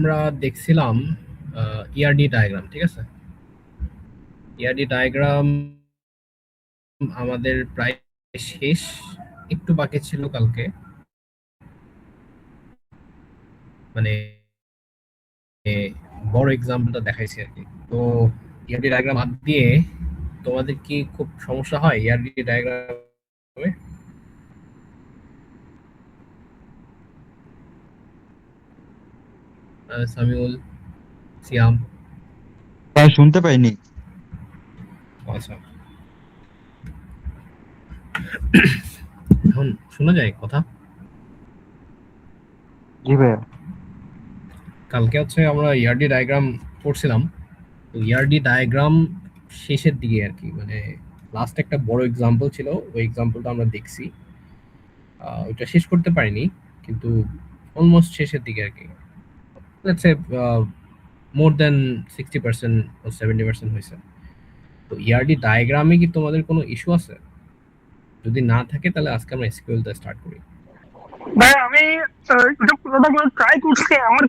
আমরা দেখছিলাম ERD diagram, ঠিক আছে? ইআরডি ডায়াগ্রাম আমাদের প্রায় শেষ, একটু বাকি ছিল কালকে, মানে বড় এক্সাম্পলটা দেখাইছি আর কি। তো ইআরডি ডায়াগ্রাম বাদ দিয়ে তোমাদের কি খুব সমস্যা হয় ইআরডি ডায়াগ্রামে? সামিউল, সিয়াম? শুনতে পাইনি। আচ্ছা, এখন শোনা যায় কথা? জি ভাইয়া। কালকে হচ্ছে আমরা ইআরডি ডায়াগ্রাম পড়ছিলাম। তো ইআরডি ডায়াগ্রাম শেষের দিকে আর কি, মানে লাস্ট একটা বড় এক্সাম্পল ছিল, ওই এক্সাম্পলটা আমরা দেখছি। ওইটা শেষ করতে পারিনি, কিন্তু অলমোস্ট শেষের দিকে আর কি। লেটস সে মোর দেন 60% ও 70% হয়েছে। তো ইআরডি ডায়াগ্রামে কি তোমাদের কোনো ইস্যু আছে? যদি না থাকে তাহলে আজকে আমরা এসকিউএলটা স্টার্ট করি। ভাই আমি এটা পুরোটা করে ট্রাই করছি। আমার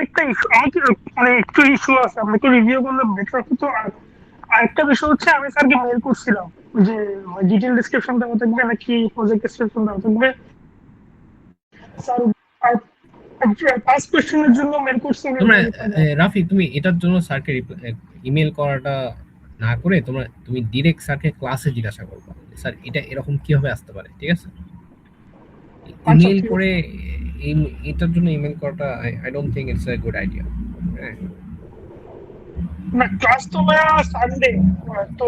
একটা issue- আমার কি মানে একটু ইস্যু আছে, আপনাকে রিভিউ করলে বেটার হতো। আর আরেকটা বিষয় হচ্ছে, আমি স্যারকে মেল করছিলাম যে ডিটেল ডিসক্রিপশন দেওয়া থাকবে নাকি প্রজেক্ট ডিসক্রিপশন দেওয়া থাকবে স্যার। আর পাঁচ কোয়েশ্চেনের জন্য মেল করছি, উনি তোমরা কোনো রিপ্লাই দেন। রাফি, তুমি এটার জন্য স্যারকে ইমেল করাটা না করে তুমি ডিরেক্ট স্যারকে ক্লাসে জিজ্ঞাসা করবা, স্যার এটা এরকম কিভাবে আসতে পারে, ঠিক আছে? আচ্ছা ইমেল ঠিক করে আছে। এটার জন্য ইমেল করাটা I don't think it's a good idea. না, ক্লাস তো ভাইয়া সানডে, তো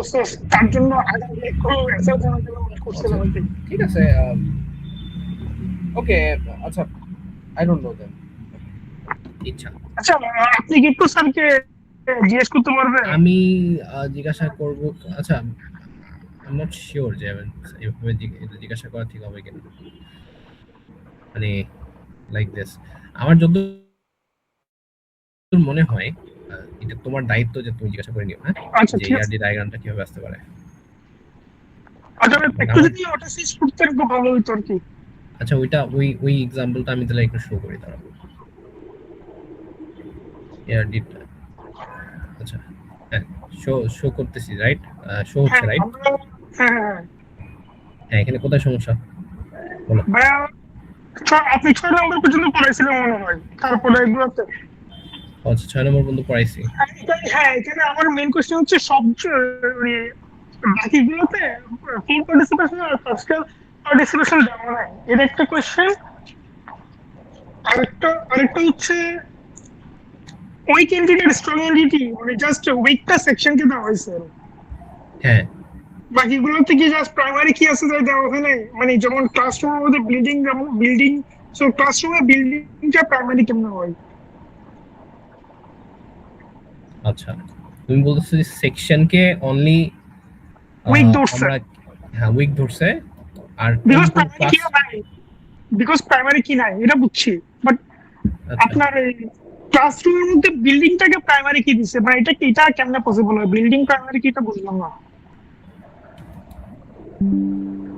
তার জন্য আগে একটু অ্যান্সার জানার জন্য মেল আচ্ছা, করছিলাম আর কি। ঠিক আছে, ওকে, আচ্ছা, আই ডোন্ট নো দেন, ইচ্ছা। আচ্ছা, আপনি কি একটু স্যারকে জিজ্ঞেস করতে পারবেন? আমি জিজ্ঞাসা করব। আচ্ছা, আই এম নট শিওর যে এভাবে এটা জিজ্ঞাসা করা ঠিক হবে কিনা, মানে লাইক দিস। আমার যতদূর মনে হয় এটা তোমার দায়িত্ব যে তুমি জিজ্ঞাসা করে নিও, হ্যাঁ, আচ্ছা যে ঠিক আছে। ইয়ারডি ডায়াগ্রামটা কিভাবে আসতে পারে। আচ্ছা, মানে একটু আমার, যদি ওটা শেষ করতে একটু ভালো হইতো আর কি। আচ্ছা, ওই এক্সাম্পলটা আমি তাহলে একটু শো করি, দাঁড়াবো। ইয়ারডি, আচ্ছা, হ্যাঁ, শো শো করতেছি, রাইট? শো হচ্ছে, হ্যাঁ রাইট? আমরা, হ্যাঁ হ্যাঁ হ্যাঁ। হ্যাঁ, এখানে কোথায় সমস্যা বলো? ভাইয়া, আপনি 6 নম্বর পর্যন্ত পড়াইছিলেন মনে হয়, তারপরে এগুলোতে। আচ্ছা, 6 নম্বর পর্যন্ত পড়াইছি। হ্যাঁ, এখানে আমার মেইন কোশ্চেন হচ্ছে সব মানে বাকিগুলোতে ফুল পার্টিসিপেশন আর পার্সিয়াল পার্টিসিপেশন দেওয়া নাই, এটা একটা কোশ্চেন। আরেকটা হচ্ছে উইক এন্টিটি আর স্ট্রং এন্টিটি, মানে জাস্ট উইকটা সেকশনকে দেওয়া হয়েছে, হ্যাঁ, বাকিগুলোতে কি জাস্ট প্রাইমারি কি আছে তাই দেওয়া হয় নাই। মানে যেমন ক্লাসরুমের মধ্যে বিল্ডিং, যেমন বিল্ডিং, সো ক্লাসরুমে বিল্ডিংটা প্রাইমারি কেমন হয়? আচ্ছা, তুমি বলতেছো যে সেকশনকে অনলি উইক ধরছে, আমরা, হ্যাঁ, উইক ধরছে, আর কোন বিকজ কোন প্রাইমারি ক্লাস? কি নাই, বিকজ প্রাইমারি কি নাই এটা বুঝছি, বাট আচ্ছা, আপনার এই ক্লাসরুমের মধ্যে বিল্ডিংটাকে প্রাইমারি কি দিচ্ছে, মানে এটা কেমনে পসিবল হয়? বিল্ডিং প্রাইমারি কি, এটা বুঝলাম না।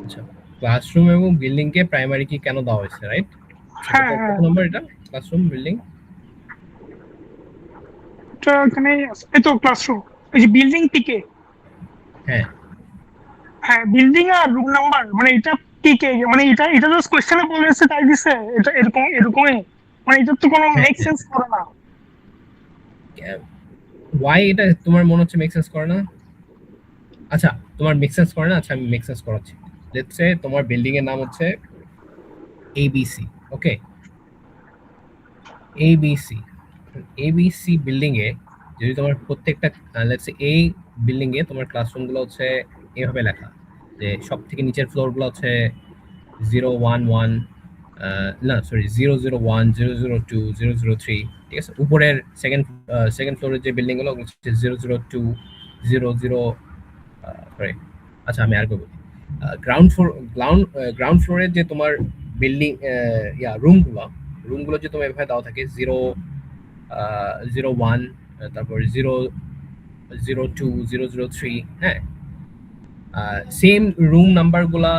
আচ্ছা, ক্লাসরুম এবং বিল্ডিং কে প্রাইমারি কি কেন দেওয়া হয়েছে, রাইট? হ্যাঁ কত হ্যাঁ, নম্বর এটা? Classroom, building? এটা এখানে আছে। এই তো ক্লাসরুম, এই যে বিল্ডিং টিকে, হ্যাঁ, হ্যাঁ বিল্ডিং আর রুম নাম্বার, মানে এটা টিকে, মানে এটা জাস্ট কোশ্চেনে বলেছে তাই দিছে, এটা এরকমই, মানে এটার তো কোনো হ্যাঁ, মেক সেন্স করে না। ওয়াই এটা তোমার মনে হচ্ছে মেক সেন্স করে না? আচ্ছা, তোমার মেক সেন্স করে না, আচ্ছা আমি মেক সেন্স করাচ্ছি। লেটস সে তোমার বিল্ডিং এর নাম হচ্ছে এবিসি, ওকে? এবিসি, এবিসি বিল্ডিং এ যদি তোমার প্রত্যেকটা, লেটস সে এই বিল্ডিং এ তোমার ক্লাসরুম গুলো হচ্ছে এভাবে লেখা, যে সব থেকে নিচের ফ্লোর গুলো হচ্ছে 011, না সরি, 001, 002, 003, ঠিক আছে? উপরের সেকেন্ড ফ্লোরের যে বিল্ডিং গুলো হচ্ছে 002, 00, সরি, আচ্ছা আমি আর বলি, গ্রাউন্ড ফ্লোর, গ্রাউন্ড ফ্লোরের যে তোমার বিল্ডিং, রুমগুলো যে তোমার এভাবে দেওয়া থাকে 001, তারপর 002, 003, হ্যাঁ, সেম রুম নাম্বার গুলা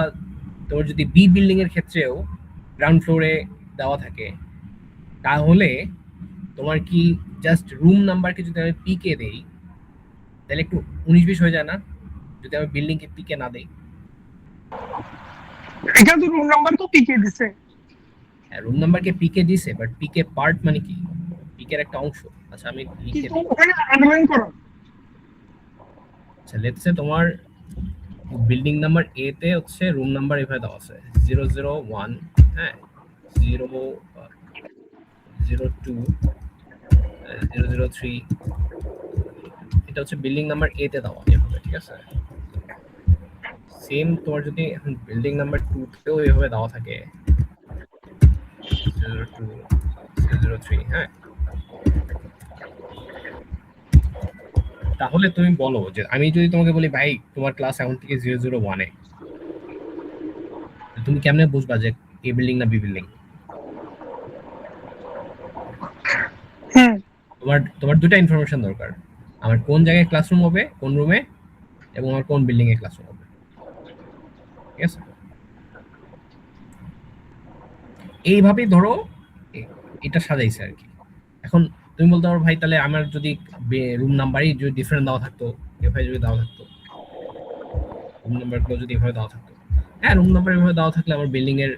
তোমার যদি বি বিল্ডিং এর ক্ষেত্রেও গ্রাউন্ড ফ্লোরে দেওয়া থাকে, তাহলে তোমার কি জাস্ট রুম নাম্বারকে যদি আমি পিকে দেই তাহলে একটু 19-20 হয়ে যায় না, যদি আমি বিল্ডিং কে পিকে না দেই? এখানে তো রুম নাম্বার তো পিকে দিছে। রুম নাম্বারকে পিকে দিছে, বাট পিকে পার্ট মানে কি? পিকের একটা অংশ। আচ্ছা আমি লিখে কিন্তু দিই। ওখানে আন্ডারলাইন করো। আচ্ছা লেটস সে তোমার বিল্ডিং নাম্বার এ তে হচ্ছে রুম নাম্বার এভাবে দেওয়া আছে 001, হ্যাঁ 002, 003, এটা হচ্ছে বিল্ডিং নাম্বার এ তে দেওয়া এভাবে, ঠিক আছে? সেম তোমার যদি এখন বিল্ডিং নাম্বার 2 তেও এভাবে দেওয়া থাকে 02, 003, হ্যাঁ, তাহলে তুমি বলো যে আমি যদি তোমাকে বলি ভাই তোমার ক্লাস এখন থেকে 001-এ, তুমি কেমনে বুঝবা যে এ বিল্ডিং না বি বিল্ডিং? হুম। তোমার তোমার দুটো ইনফরমেশন দরকার, আমার কোন জায়গায় ক্লাসরুম হবে, কোন রুমে, এবং আমার কোন বিল্ডিং এ ক্লাসরুম হবে, ঠিক আছে? এইভাবেই ধরো এটা সাজাইছে আর কি। এখন তুমি বলতে পারো ভাই তাহলে আমার যদি রুম নাম্বারই যদি ডিফারেন্ট দেওয়া থাকতো, এভাবে যদি দেওয়া থাকতো, রুম নাম্বারগুলো যদি এভাবে দেওয়া থাকতো, হ্যাঁ রুম নাম্বার এভাবে দেওয়া থাকলে আমার বিল্ডিং এর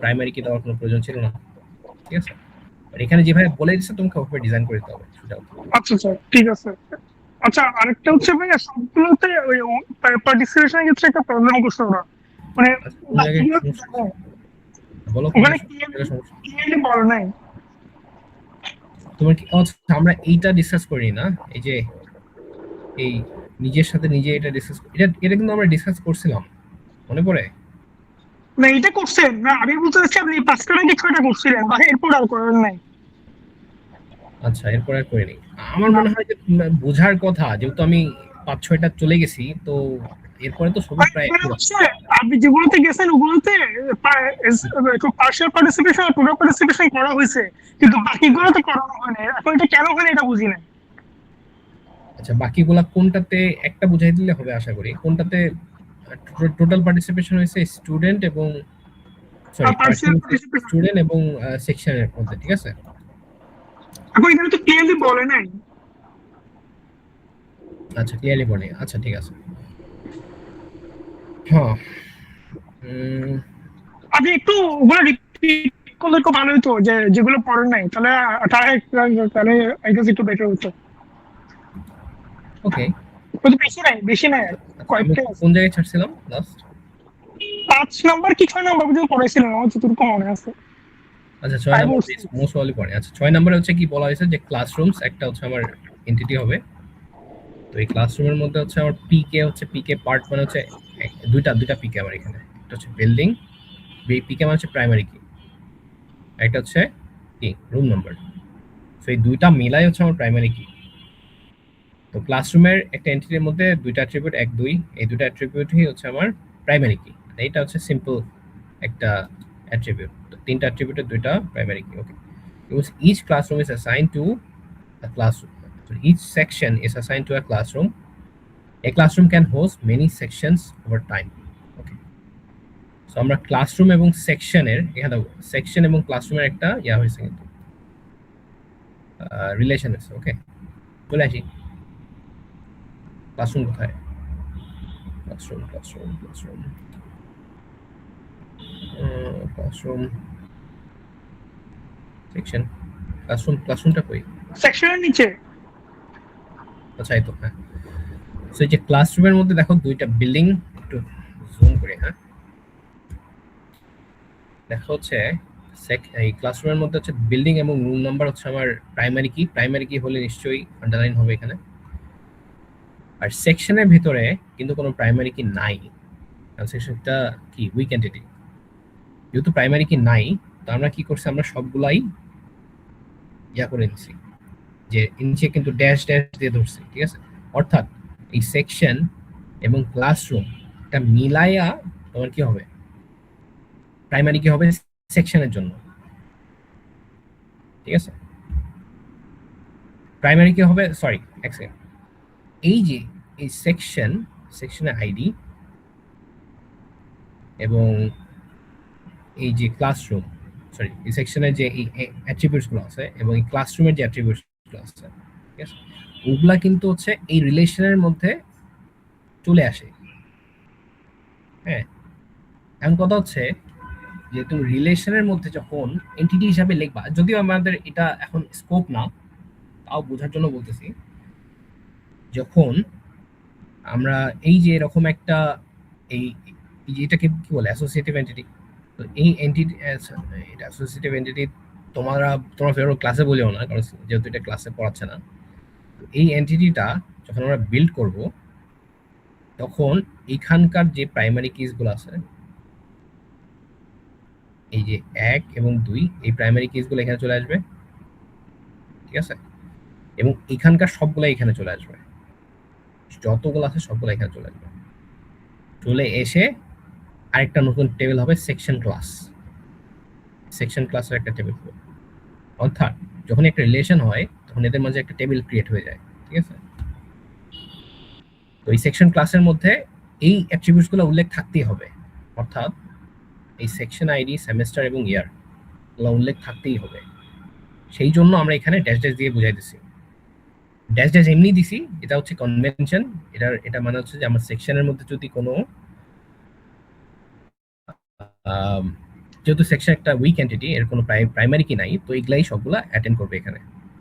প্রাইমারি কি দেওয়ার কোনো প্রয়োজন ছিল না, ঠিক আছে? আর এখানে যেভাবে বলে দিচ্ছে তোমাকে ওভাবে ডিজাইন করে দিতে হবে সেটাও। আচ্ছা আচ্ছা ঠিক আছে। আচ্ছা আরেকটা হচ্ছে ভাইয়া সবগুলোতে ওই পার্টিসিপেশনের ক্ষেত্রে একটা প্রবলেম করছে ওরা, মানে আচ্ছা, কোন জায়গায় বাকিগুলো সমস্যা হচ্ছে? বলো কোন ওখানে জায়গায় সমস্যা? ক্লিয়ারলি বলে নাই। তোমার কি আচ্ছা, আমরা এইটা ডিসকাস করি না, এই যে এই নিজের সাথে নিজে এটা ডিসকাস, এটা কিন্তু আমরা ডিসকাস করছিলাম, মনে পড়ে? না এটা করছেন না, আমি বলতে চাচ্ছি আপনি 5টা নাকি 6টা করছিলেন বা এরপর আর করেন নাই। আচ্ছা এরপর আর করিনি। আমার না মনে হয় যে বোঝার কথা, যেহেতু আমি 5-6টা চলে গেছি, তো এরপরে তো সবই ভাই, প্রায় এখানে একই রকম। হচ্ছে আপনি যেগুলোতে গেছেন ওগুলোতে পার্শিয়াল পার্টিসিপেশন আর টোটাল পার্টিসিপেশন করা হয়েছে, কিন্তু বাকিগুলোতে করানো হয় না। এখন এটা কেন হয় না এটা বুঝি না। আচ্ছা বাকিগুলা কোনটাতে একটা বুঝাই দিলে হবে আশা করি, কোনটাতে টোটাল পার্টিসিপেশন হয়েছে স্টুডেন্ট এবং সরি আর পার্শিয়াল পার্সন পার্টিসিপেশন স্টুডেন্ট এবং সেকশনের মধ্যে, ঠিক আছে? এখন এখানে তো ক্লিয়ারলি বলে নাই। আচ্ছা ক্লিয়ারলি বলে, আচ্ছা ঠিক আছে। হ্যাঁ আপনি একটু ওগুলো রিপিট করলে খুব ভালো হতো, যে যেগুলো পড়েন নাই, তাহলে তারা তাহলে আই গেস একটু বেটার হতো। ওকে। কিন্তু বেশি নাই আর আমি কয়েকটা আছে। কোন জায়গায় ছাড়ছিলাম লাস্ট? 5 নাম্বার কি 6 নাম্বার পর্যন্ত পড়াইছিলেন আমার যতটুকু মনে আছে। আচ্ছা 6 5 নাম্বার or মোস্ট প্রবাবলি পড়ে। আচ্ছা 6 নাম্বারে হচ্ছে কি বলা হয়েছে যে ক্লাসরুমস একটা হচ্ছে আমার এন্টিটি হবে। তো এই ক্লাসরুমের মধ্যে হচ্ছে আমার পিকে পার্ট মানে হচ্ছে দুইটা পিকে আমার এখানে, একটা হচ্ছে বিল্ডিং, পিকে মানে হচ্ছে প্রাইমারি কি, একটা হচ্ছে কি রুম নাম্বার। তো এই দুইটা মিলাই হচ্ছে আমার প্রাইমারি কি। তো ক্লাসরুমের একটা এন্টিটির মধ্যে দুইটা অ্যাট্রিবিউট 1 2, এই দুইটা অ্যাট্রিবিউটই হচ্ছে আমার প্রাইমারি কি। এইটা হচ্ছে সিম্পল একটা অ্যাট্রিবিউট। তো তিনটা অ্যাট্রিবিউটের দুইটা প্রাইমারি কি। ওকে, each classroom is assigned to a classroom. So each section is assigned to a classroom. A classroom can host many sections over time. Okay. So আমরা ক্লাসরুম এবং সেকশনের এখানে সেকশন এবং ক্লাসরুমের একটা ইয়া হয়েছে কিন্তু রিলেশন আছে। ওকে, বলে আসি ক্লাসরুম কোথায়? Classroom classroom classroom classroom section ক্লাসরুমটা কই? সেকশনের নিচে। আচ্ছা এই তো, হ্যাঁ। সো এই যে ক্লাসরুমের মধ্যে দেখো দুইটা বিল্ডিং, একটু জুম করে, হ্যাঁ দেখা হচ্ছে এই ক্লাসরুমের মধ্যে হচ্ছে বিল্ডিং এবং রুম নাম্বার হচ্ছে আমার প্রাইমারি কি হলে নিশ্চয়ই আন্ডারলাইন হবে এখানে। আর সেকশনের ভিতরে কিন্তু কোনো প্রাইমারি কি নাই, কারণ সেকশনটা কি উইক এন্টিটি। যেহেতু প্রাইমারি কি নাই, তো আমরা কি করছি, আমরা সবগুলাই ইয়া করে নিচ্ছি, যে নিচে কিন্তু ড্যাশ ড্যাশ দিয়ে ধরছি, ঠিক আছে? অর্থাৎ এই সেকশন এবং ক্লাসরুম এটা মিলাইয়া তোমার কি হবে, প্রাইমারি কি হবে সেকশনের জন্য, ঠিক আছে? প্রাইমারি কি হবে, সরি এক সেকেন্ড, এই যে এই সেকশনের আইডি এবং এই যে ক্লাসরুম, সরি এই সেকশনের যে এই অ্যাট্রিবিউটস গুলো আছে এবং এই ক্লাসরুমের যে অ্যাট্রিবিউটস গুলো আছে, ঠিক আছে, ওগুলা কিন্তু হচ্ছে এই রিলেশনের মধ্যে চলে আসে। হ্যাঁ, এখন কথা হচ্ছে যে তুমি রিলেশনের মধ্যে যখন এন্টিটি হিসাবে লিখবা, যদিও আমাদের এটা এখন স্কোপ না, তাও বোঝার জন্য বলতেছি, যখন আমরা এই যে এরকম একটা এই এটাকে কি বলে অ্যাসোসিয়েটিভ এন্টিটি, তো এই এন্টিটি এটা অ্যাসোসিয়েটিভ এন্টিটি তোমরা ফেরো ক্লাসে বলিও না, কারণ যেহেতু এটা ক্লাসে পড়াচ্ছে না। এই এন্টিটিটা যখন আমরা বিল্ড করব তখন এখানকার যে প্রাইমারি কিসগুলো আছে, এই যে 1 এবং 2, এই প্রাইমারি কিসগুলো এখানে চলে আসবে, ঠিক আছে, এবং এখানকার সবগুলো এখানে চলে আসবে, যতগুলো আছে সবগুলো এখানে চলে আসবে। চলে এসে আরেকটা নতুন টেবিল হবে সেকশন ক্লাস। সেকশন ক্লাসের একটা টেবিল হবে, অর্থাৎ যখন একটা রিলেশন হয় তখন এদের মাঝে একটা টেবিল ক্রিয়েট হয়ে যায়, ঠিক আছে। তো এই সেকশন ক্লাসের মধ্যে এই অ্যাট্রিবিউটসগুলো উল্লেখ থাকতেই হবে, অর্থাৎ এই সেকশন আইডি, সেমেস্টার এবং ইয়ার এগুলো উল্লেখ থাকতেই হবে। সেই জন্য আমরা এখানে ড্যাশ ড্যাশ দিয়ে বুঝাই দিছি। ড্যাশ ড্যাশ এমনি দিছি, এটা হচ্ছে কনভেনশন। এটা মানে হচ্ছে যে আমার সেকশনের মধ্যে যদি কোনো যেহেতু সেকশন একটা উইক এন্টিটি, এর কোনো প্রাইমারি কি নাই, তো এগুলাই সবগুলা অ্যাটেন্ড করবে এখানে।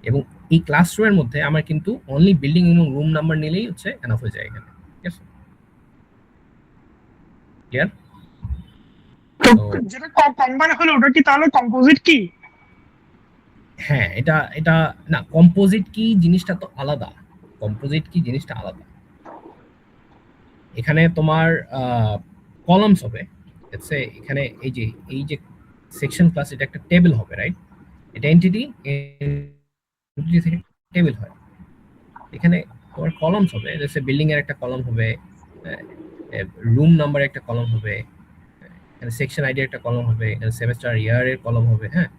এবং এই ক্লাসরুমের মধ্যে আমার কিন্তু অনলি বিল্ডিং এবং রুম নাম্বার নিলেই হচ্ছে এনাফ হয়ে যায় এখানে, ঠিক আছে, ক্লিয়ার? তো যেটা কম্বাইন হলো ওটা কি তাহলে কম্পোজিট কি? হ্যাঁ, এটা এটা না, কম্পোজিট কি জিনিসটা তো আলাদা। কম্পোজিট কি জিনিসটা আলাদা। এখানে তোমার কলামস হবে, এখানে এই যে সেকশন ক্লাস, এটা একটা টেবিল হবে, রাইট? এটা এন্টিটি থেকে টেবিল হয়। এখানে তোমার কলামস হবে, জেসে বিল্ডিং এর একটা কলাম হবে, রুম নাম্বারের একটা কলাম হবে, এখানে সেকশন আইডি একটা কলাম হবে, এখানে সেমেস্টার ইয়ার এর কলাম হবে। হ্যাঁ,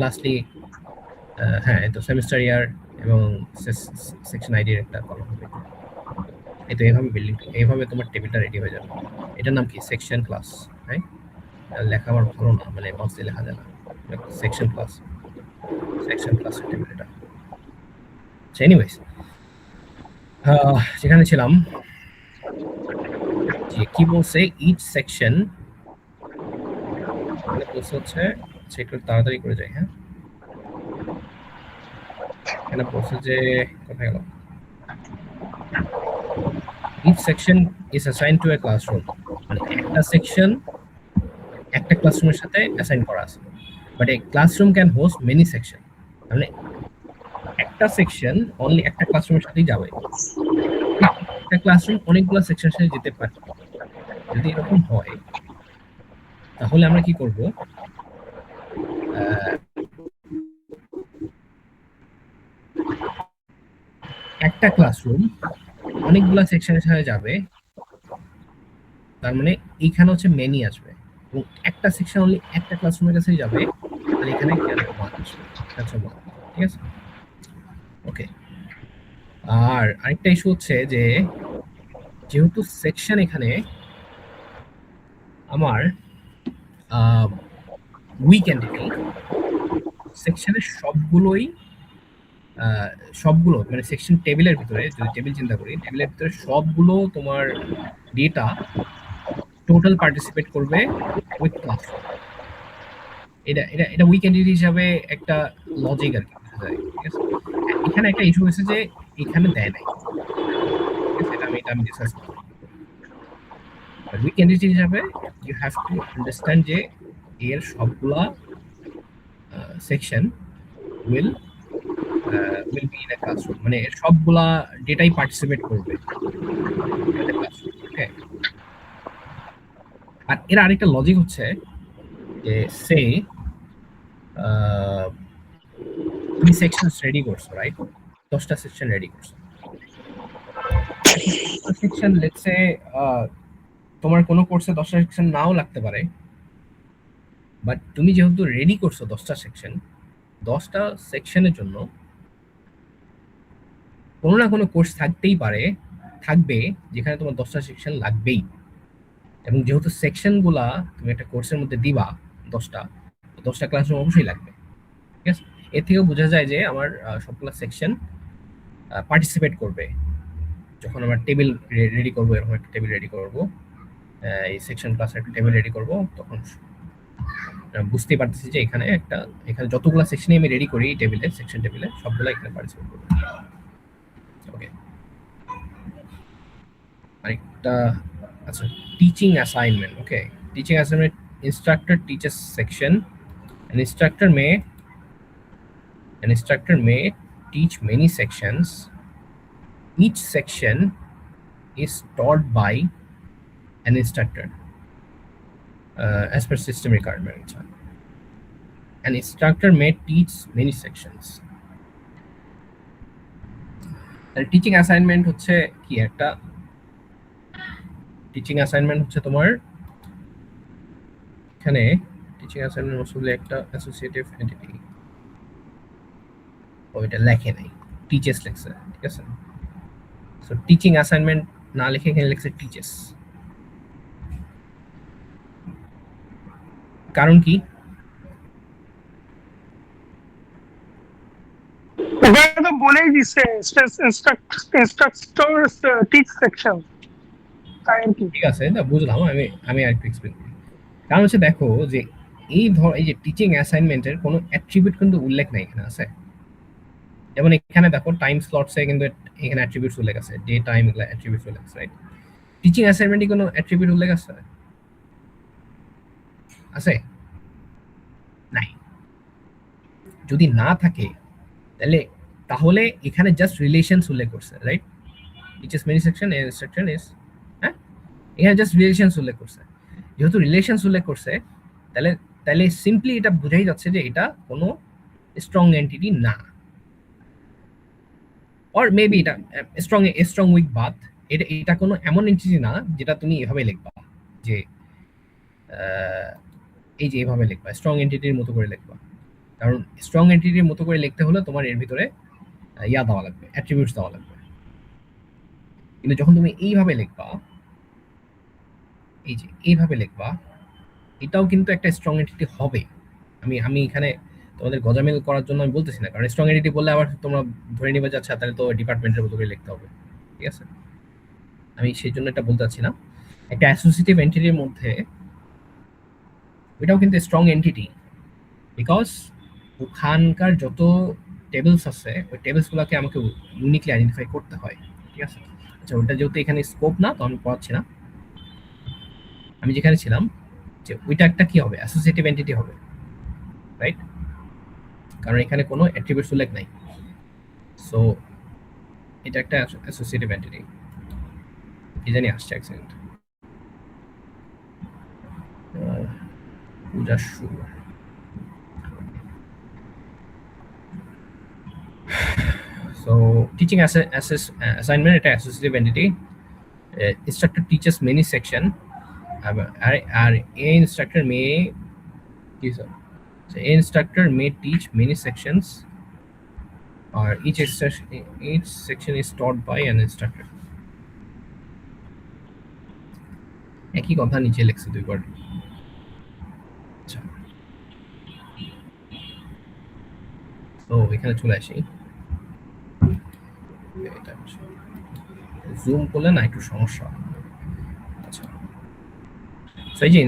লাস্টলি হ্যাঁ, তো সেমেস্টার ইয়ার এবং সেকশন আইডি এর একটা কলাম হবে। এই তো এইভাবে বিল্ডিং, এইভাবে তোমার টেবিলটা রেডি হয়ে যাবে। এটার নাম কি? Section class, right? লেখা আমার ভালো না, মানে মাউস দিয়ে লেখা যায় না। সেকশন ক্লাস টেবিল এটা। এনিওয়েজ, যেখানে ছিলাম, যে কি বলছে ইচ সেকশন, মানে বলছে হচ্ছে একটু তাড়াতাড়ি করে যাই। হ্যাঁ, এখানে বলছে যে কোথায় গেল, each section is assigned to a classroom, মানে একটা সেকশন একটা ক্লাসরুমের সাথে অ্যাসাইন করা আছে। But a classroom can host many section, মানে একটা সেকশন অনলি একটা ক্লাসরুমের সাথেই যাবে, একটা ক্লাসরুম অনেকগুলো সেকশনের সাথে যেতে পারে। যদি এরকম হয় তাহলে আমরা কি করব, একটা ক্লাসরুম অনেকগুলো সেকশনের সাথে যাবে, তার মানে এইখানে হচ্ছে মেনি আসবে, এবং একটা সেকশন অনলি একটা ক্লাসরুমের কাছেই যাবে, তাহলে এখানে কি আসবে? 1 আসবে, আচ্ছা 1, ঠিক আছে, ওকে। আর আরেকটা ইস্যু হচ্ছে যে যেহেতু সেকশন এখানে আমার উইক এন্টিটি, সেকশনের সবগুলো মানে সেকশন টেবিলের ভিতরে, যদি টেবিল চিন্তা করি, টেবিলের ভিতরে সবগুলো তোমার ডেটা টোটাল পার্টিসিপেট করবে উইথ ক্লাস। এটা এটা এটা উইক এন্টিটি হিসাবে একটা লজিক আর কি বোঝা যায়, ঠিক আছে। এখানে একটা ইস্যু হয়েছে যে এখানে দেয় নাই, ঠিক আছে, আমি ডিসকাস করব। উইক এন্টিটি হিসাবে ইউ হ্যাভ টু আন্ডারস্ট্যান্ড যে এর সবগুলা section will be in a classroom, মানে এর সবগুলা ডেটাই পার্টিসিপেট করবে। আর এর আরেকটা লজিক হচ্ছে যে সে তুমি সেকশন রেডি করছো, রাইট? 10টা সেকশন রেডি করছো। সেকশন লেটস সে তোমার কোনো কোর্সে 10টা সেকশন নাও লাগতে পারে, বাট তুমি যেহেতু রেডি করছো 10টা সেকশন, 10টা সেকশনের জন্য কোনো না কোনো কোর্স থাকবে যেখানে তোমার 10টা সেকশন লাগবেই। এবং যেহেতু সেকশনগুলা তুমি একটা কোর্সের মধ্যে দিবা 10টা, 10টা ক্লাসরুম অবশ্যই লাগবে, ঠিক আছে? এর থেকেও বোঝা যায় যে আমার সবগুলো সেকশন পার্টিসিপেট করবে। যখন আমার টেবিল রেডি করবো, এরকম একটা টেবিল রেডি করবো, এই সেকশন ক্লাসের একটা টেবিল রেডি করবো, তখন বুঝতেই পারতেছি যে এখানে যতগুলো সেকশনে আমি রেডি করি টেবিলে, সেকশন টেবিলে, সবগুলো এখানে পার্টিসিপেট করবে। ওকে, আরেকটা, আচ্ছা, teaching assignment. Okay, teaching assignment, instructor teaches section. An instructor may teach many sections. Each section is taught by an instructor as per system requirement. An instructor may teach many sections. Teaching assignment হচ্ছে কি, একটা teaching assignment হচ্ছে তোমার এখানে teaching assignment আসলে একটা associative entity, ওইটা লেখে নাই, টিচেস লেখছে, ঠিক আছে? সো টিচিং অ্যাসাইনমেন্ট না লিখে এখানে লেখছে টিচেস। কারণ কি? ওখানে তো বলেই দিচ্ছে ইনস্ট্রাক্টর টিচ সেকশন, তাই আর কি। ঠিক আছে, না বুঝলাম, আমি আর একটু এক্সপ্লেন করি। কারণ হচ্ছে দেখো যে এই যে টিচিং অ্যাসাইনমেন্টের কোনো অ্যাট্রিবিউট কিন্তু উল্লেখ নাই এখানে, আছে? যেমন এখানে দেখো টাইম স্লটসে কিন্তু এখানে অ্যাট্রিবিউটস উল্লেখ আছে, ডে টাইম, এগুলো অ্যাট্রিবিউটস উল্লেখ আছে, রাইট? টিচিং অ্যাসাইনমেন্টে কোনো অ্যাট্রিবিউট উল্লেখ আছে? আছে? নাই। যদি না থাকে তাহলে এখানে জাস্ট রিলেশনস উল্লেখ করছে, রাইট? টিচার্স মেনি সেকশন এর ইনস্ট্রাকশন ইজ, হ্যাঁ, এখানে জাস্ট রিলেশনস উল্লেখ করছে। যেহেতু রিলেশনস উল্লেখ করছে, তাহলে সিম্পলি এটা বোঝাই যাচ্ছে যে এটা কোনো স্ট্রং এন্টিটি না, অর মেবি এটা স্ট্রং উইক বাথ, এটা কোনো এমন এন্টিটি না যেটা তুমি এভাবে লিখবা যে এই যে এভাবে লিখবা, স্ট্রং এন্টিটির মতো করে লিখবা। কারণ স্ট্রং এন্টিটির মতো করে লিখতে হলে তোমার এর ভিতরে ইয়া দেওয়া লাগবে, অ্যাট্রিবিউটস দেওয়া লাগবে। কিন্তু যখন তুমি এইভাবে লিখবা, এই যে এইভাবে লিখবা, এটাও কিন্তু একটা স্ট্রং এন্টিটি হবে। আমি এখানে তোমাদের গজামিল করার জন্য আমি বলতেছি না, কারণ স্ট্রং এন্টিটি বললে আবার তোমরা ধরে নিবে যাচ্ছে তাহলে তো ডিপার্টমেন্টের মতো করে লিখতে হবে, ঠিক আছে? আমি সেই জন্য এটা বলতে চাচ্ছি না। একটা অ্যাসোসিয়েটিভ এন্টিটির মধ্যে এটাও কিন্তু স্ট্রং এন্টিটি, বিকজ ওখানকার যত টেবিলস আছে ওই টেবিলসগুলোকে আমাকে ইউনিকলি আইডেন্টিফাই করতে হয়, ঠিক আছে? আচ্ছা, ওটা যেহেতু এখানে স্কোপ না, তো আমি পড়াচ্ছি না। আমি যেখানে ছিলাম যে ওইটা একটা কি হবে, অ্যাসোসিয়েটিভ এন্টিটি হবে, রাইট? কারণ এখানে কোনো অ্যাট্রিবিউটস উল্লেখ নাই, সো এটা একটা অ্যাসোসিয়েটিভ এন্টিটি। কি জানি আসছে, এক সেকেন্ড। পূজা শুরু। So teaching assignment এটা associative entity. Instructor teaches many section. R a instructor may teach many sections, or each section is taught by an instructor. একই কথা নিচে লেখছে দুইবার। আচ্ছা, তো এখানে চলে আসি। এটা জুম করলে না একটু সমস্যা। আচ্ছা, সো এই যে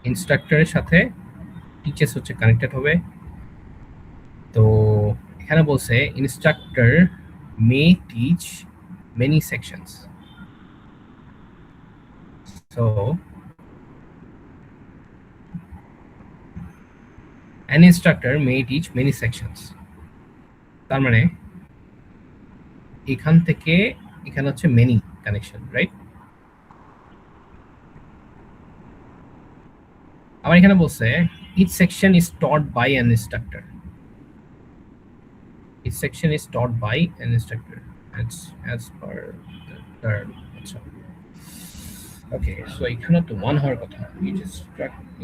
ইনস্ট্রাক্টরের সাথে টিচার্স হচ্ছে কানেক্টেড হবে। তো এখানে বলছে instructor May teach many sections. So an instructor may teach many sections, তার মানে এখান থেকে এখানে হচ্ছে মেনি কানেকশন, রাইট? আবার এখানে বলছে each section is taught by an instructor. Each section is taught by an instructor as per the term. Okay, so এখানে তো ওয়ান হওয়ার কথা।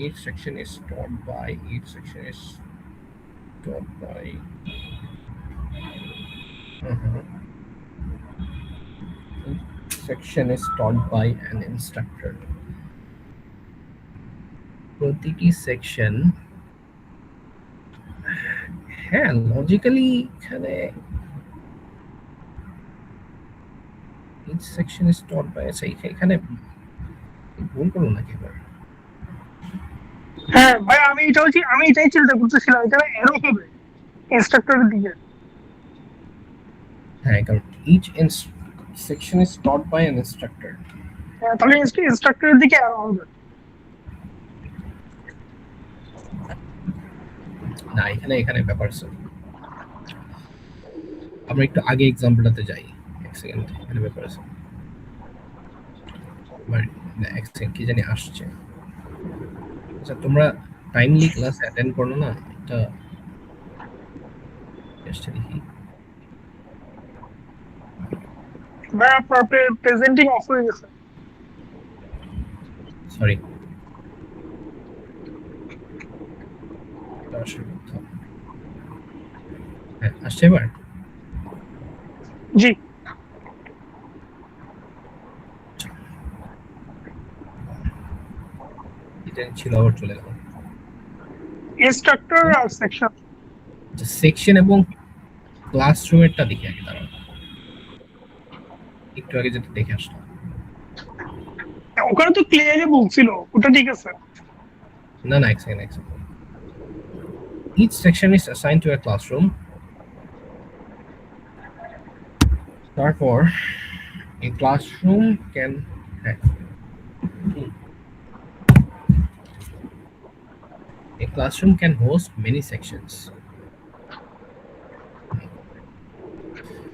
Each section is taught by each section is taught by each section is taught by an instructor. প্রতিটি section, হ্যাঁ logically এখানে each section is taught by এখানে ভুল করো নাকি এবার? হ্যাঁ ভাই আমি এটাই চিন্তা করতেছিলাম, এটা এরো হবে ইনস্ট্রাক্টরের দিকে। হ্যাঁ কারণ each section is taught by an instructor. হ্যাঁ, তাহলে ইনস্ট্রাক্টরের দিকে এরো হবে। না এখানে ব্যাপার আছে, আমরা একটু আগে এক্সাম্পলটাতে যাই, এক সেকেন্ড। এখানে ব্যাপার আছে আমার, এক সেকেন্ড কি জানি আসছে। আচ্ছা তোমরা টাইমলি ক্লাস অ্যাটেন্ড করো না, এটা আসছে দেখি। ভাই আপনার প্রেজেন্টিং অফ হয়ে গেছে। সরি হ্যাঁ আসছে এবার। জি এটা ছিল আবার চলে গেল। ইনস্ট্রাক্টর আর সেকশন। সেকশন এবং ক্লাসরুমেরটা দেখি আগে, দাঁড়াও একটু আগে যেটা দেখে আসলাম। ওখানে তো ক্লিয়ারলি বলছিল, ওটা ঠিক আছে। না এক second. Each section is assigned to a classroom. তারপর a classroom can a classroom can host many sections.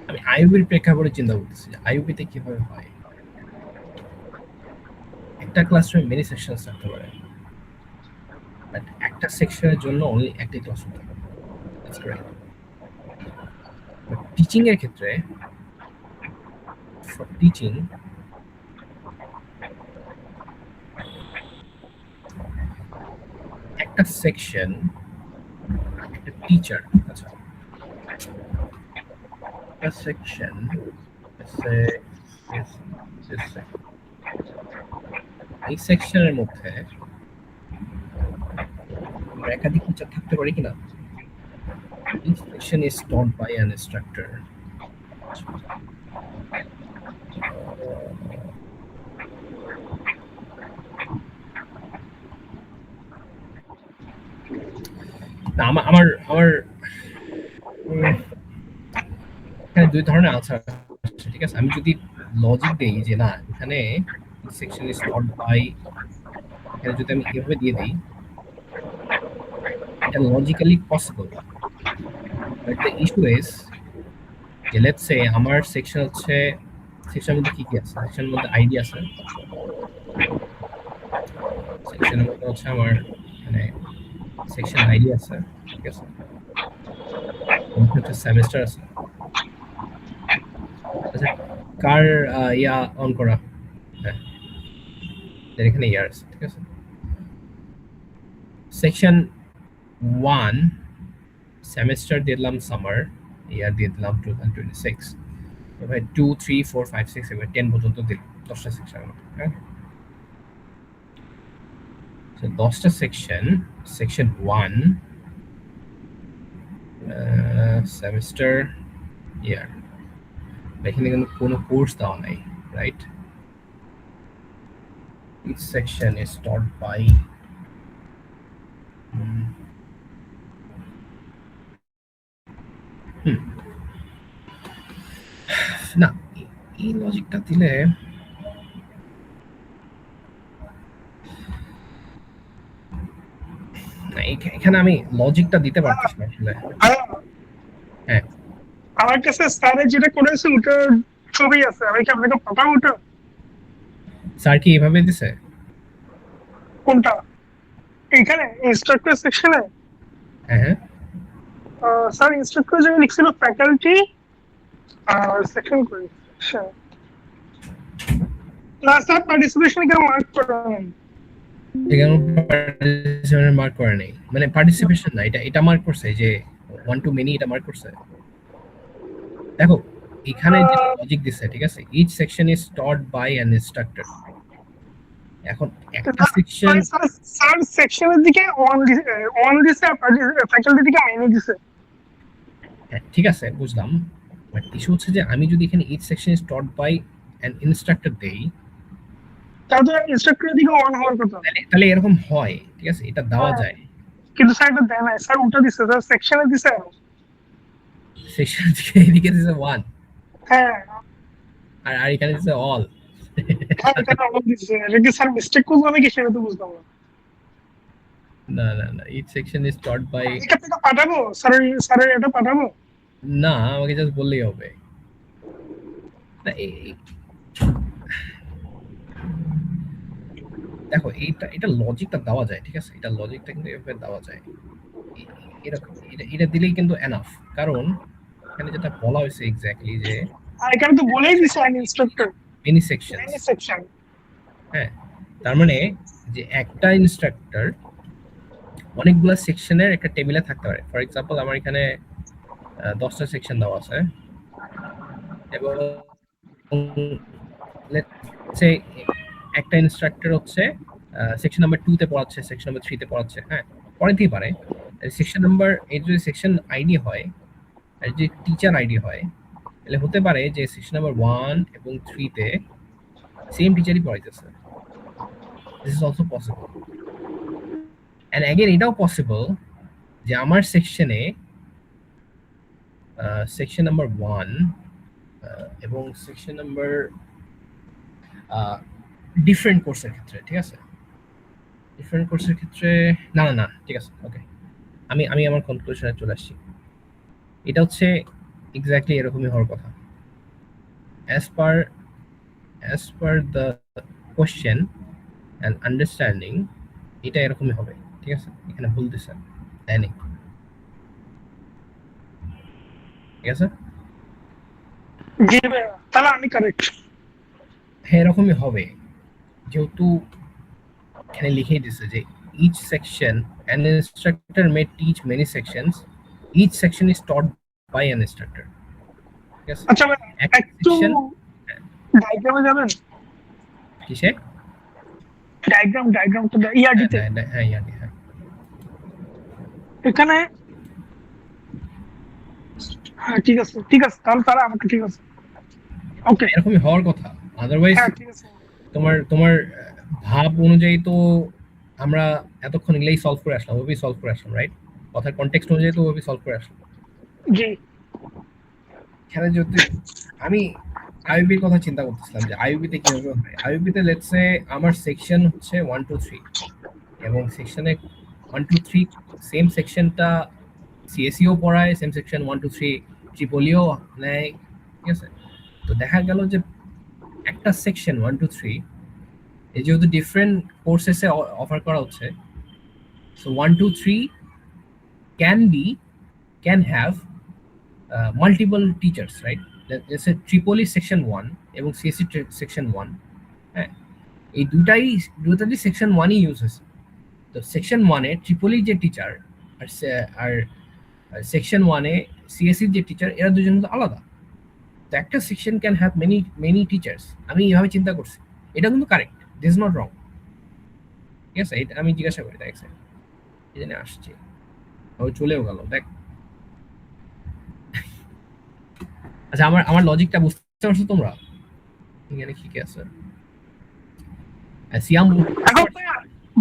আমি আইইউবির প্রেক্ষাপটে চিন্তা করতেছি যে আইইউবিতে কিভাবে হয়। একটা ক্লাসরুমে মেনি সেকশন থাকতে পারে, বাট একটা সেকশনের জন্য অনলি একটা ক্লাসরুম থাকে। That's correct. বাট টিচিং এর ক্ষেত্রে, ফর টিচিং একটা সেকশন, একটা টিচার, আচ্ছা একটা সেকশন এই সেকশনের মধ্যে একাধিক টিচার থাকতে পারে কিনা। Each section is taught by an instructor. না আমার এখানে দুই ধরনের আনসার আছে, ঠিক আছে। আমি যদি লজিক দেই যে না এখানে সেকশন ইজ টট বাই, এখানে যদি আমি এভাবে দিয়ে দিই, এটা logically possible. But the issue is যে লেটস সে আমার সেকশন হচ্ছে, সেকশনের মধ্যে কি আছে, সেকশনের মধ্যে আইডি আছে, সেকশনের মধ্যে হচ্ছে আমার মানে সেকশন আইডি আছে, ঠিক আছে, হচ্ছে সেমিস্টার আছে। আচ্ছা কার ইয়া অন করা, হ্যাঁ এখানে ইয়ার আছে, ঠিক আছে। সেকশন 1 সেমিস্টার দিয়ে দিলাম সামার, ইয়ার দিয়ে দিলাম 2026, এবার 2 3 4 5 6 এবার 10 পর্যন্ত দিলাম, 10টা সেকশন। হ্যাঁ 10টা সেকশন, সেকশন 1 সেমিস্টার ইয়ার, এখানে কিন্তু কোনো কোর্স দেওয়া নাই, right. Each section is taught by না এই লজিকটা দিলে না, এখানে আমি লজিকটা দিতে পারতেছি না আসলে। হ্যাঁ আমার কাছে স্যারে যেটা করেছে ওটার ছবি আছে, আমি কি আপনাকে পাঠাবো ওটা? স্যার কি এভাবে দিছে? কোনটা? এখানে ইনস্ট্রাক্টর সেকশনে হ্যাঁ স্যার ইনস্ট্রাক্টর যে লিখছিল ফ্যাকাল্টি আর সেকশন করে না স্যার পার্টিসিপেশন কেন মার্ক করেন? এখানে পার্টিসিপেশন মার্ক করে নেই, মানে পার্টিসিপেশন না, এটা মার্ক করছে যে 1 to many, এটা মার্ক করছে। দেখো এখানে যে লজিক দিছে, ঠিক আছে, each section is taught by an instructor, এখন একটা সেকশন স্যার সেকশনের দিকে অন দিছে ফ্যাকাল্টি দিকে মেনে দিছে। ঠিক আছে বুঝলাম, বাট ইস্যু হচ্ছে যে আমি যদি এখানে each section is taught by an instructor দেই, তাহলে ইনস্ট্রাক্টরের দিকে অন হওয়ার কথা। তাহলে এরকম হয়, ঠিক আছে, এটা দেওয়া হ্যাঁ। যায়। কিন্তু স্যার এটা দেয় না, স্যার উল্টা দিচ্ছে, স্যার সেকশনে দিছে। সেকশন থেকে এদিকে দিছে 1 হ্যাঁ আর এখানে দিছে অল। হ্যাঁ, এটা অন দিচ্ছে। এটা কি স্যার মিস্টেক করবো আমি কি, সেটা তো বুঝলাম না। না না না, each section is taught by, এটা থেকে পাঠাবো স্যার, স্যারের এটা পাঠাবো। না আমাকে জাস্ট বললেই হবে। না দেখো এটা এটা লজিকটা দেওয়া যায়, ঠিক আছে, এটা লজিকটা কিন্তু এভাবে দেওয়া যায়, এরকম এটা দিলেই কিন্তু এনাফ। কারণ এখানে যেটা বলা হয়েছে এক্স্যাক্টলি যে আর এখানে তো বলেই দিছে আইন instructor many sections, many section. হ্যাঁ, তার মানে যে একটা ইনস্ট্রাক্টর অনেকগুলো সেকশনের একটা টেবিলে থাকতে পারে। ফর এক্সাম্পল আমার এখানে 10টা সেকশন দেওয়া আছে এবং let's say একটা ইনস্ট্রাক্টর হচ্ছে সেকশন নাম্বার 2 তে পড়াচ্ছে, সেকশন নাম্বার 3 তে পড়াচ্ছে, হ্যাঁ পড়াতেই পারে। সেকশন নাম্বার এই যদি সেকশন আইডি হয় আর যে টিচার আইডি হয়, তাহলে হতে পারে যে সেকশন নাম্বার 1 এবং 3 তে সেম টিচারই পড়াইতেছে। This is also possible. And again এটাও পসিবল যে আমার সেকশনে সেকশন নাম্বার 1 এবং সেকশন নাম্বার ডিফারেন্ট কোর্সের ক্ষেত্রে, ঠিক আছে, ডিফারেন্ট কোর্সের ক্ষেত্রে না না না ঠিক আছে, ওকে, আমি আমি আমার কনক্লুশনে চলে আসছি। এটা হচ্ছে এক্স্যাক্টলি এরকমই হওয়ার কথা as per the question and understanding, এটা এরকমই হবে, ঠিক আছে, এখানে ভুল দিছেন তাই নেই, ঠিক আছে, জি ভাইয়া, তাহলে আমি কারেক্ট। হ্যাঁ এরকমই হবে, যেহেতু এখানে লিখেই দিছে যে each section an instructor may teach many sections, each section is taught by an instructor, ঠিক আছে। আচ্ছা ভাই, একটা একটু সেকশন ডায়াগ্রামে যাবেন। কিসে ডায়াগ্রাম তো ইয়াডিতে হ্যাঁ ইয়ানি হ্যাঁ এখানে। হ্যাঁ ঠিক আছে ঠিক আছে, তাহলে তারা আমাকে ঠিক আছে। ওকে এরকমই হওয়ার কথা, আদারওয়াইজ হ্যাঁ ঠিক আছে। তোমার তোমার ভাব অনুযায়ী তো আমরা এতক্ষণ এগুলাই সলভ করে আসলাম, ওভাবেই সলভ করে আসলাম, রাইট, কথার কনটেক্সট অনুযায়ী তো ওভাবেই সলভ করে আসলাম। জি এখানে যদি আমি আইইউবির কথা চিন্তা করতেছিলাম যে আইইউবিতে কিভাবে হয়, আইইউবিতে লেটস সে আমার সেকশন হচ্ছে 1 2 3 এবং সেকশনে 1 2 3 সেম সেকশনটা সিএসইও পড়ায়, সেম সেকশন 1 2 3 ট্রিপলিও নেয়, ঠিক আছে। তো দেখা গেল যে একটা সেকশন 1 2 3 এই যেহেতু ডিফারেন্ট কোর্সেসে অফার করা হচ্ছে, so 1 2 3 can have multiple teachers, right? Let's say Tripoli section 1 এবং সিএসসি সেকশন 1, হ্যাঁ এই দুটারই সেকশন 1ই ইউজ হয়েছে। তো সেকশন 1 এ ট্রিপলি যে টিচার আর সেকশন 1 এ সিএসসি যে টিচার, এরা দুজন কিন্তু আলাদা। তো একটা section can have many teachers, আমি এইভাবে চিন্তা করছি, এটা কিন্তু correct, this is not wrong, ঠিক আছে। এটা আমি জিজ্ঞাসা করি দেখ স্যার, এই জন্য আসছে, ও চলেও গেল দেখ। আচ্ছা আমার লজিকটা বুঝতে পারছো তোমরা? এখানে কি আছে সিয়াম এখন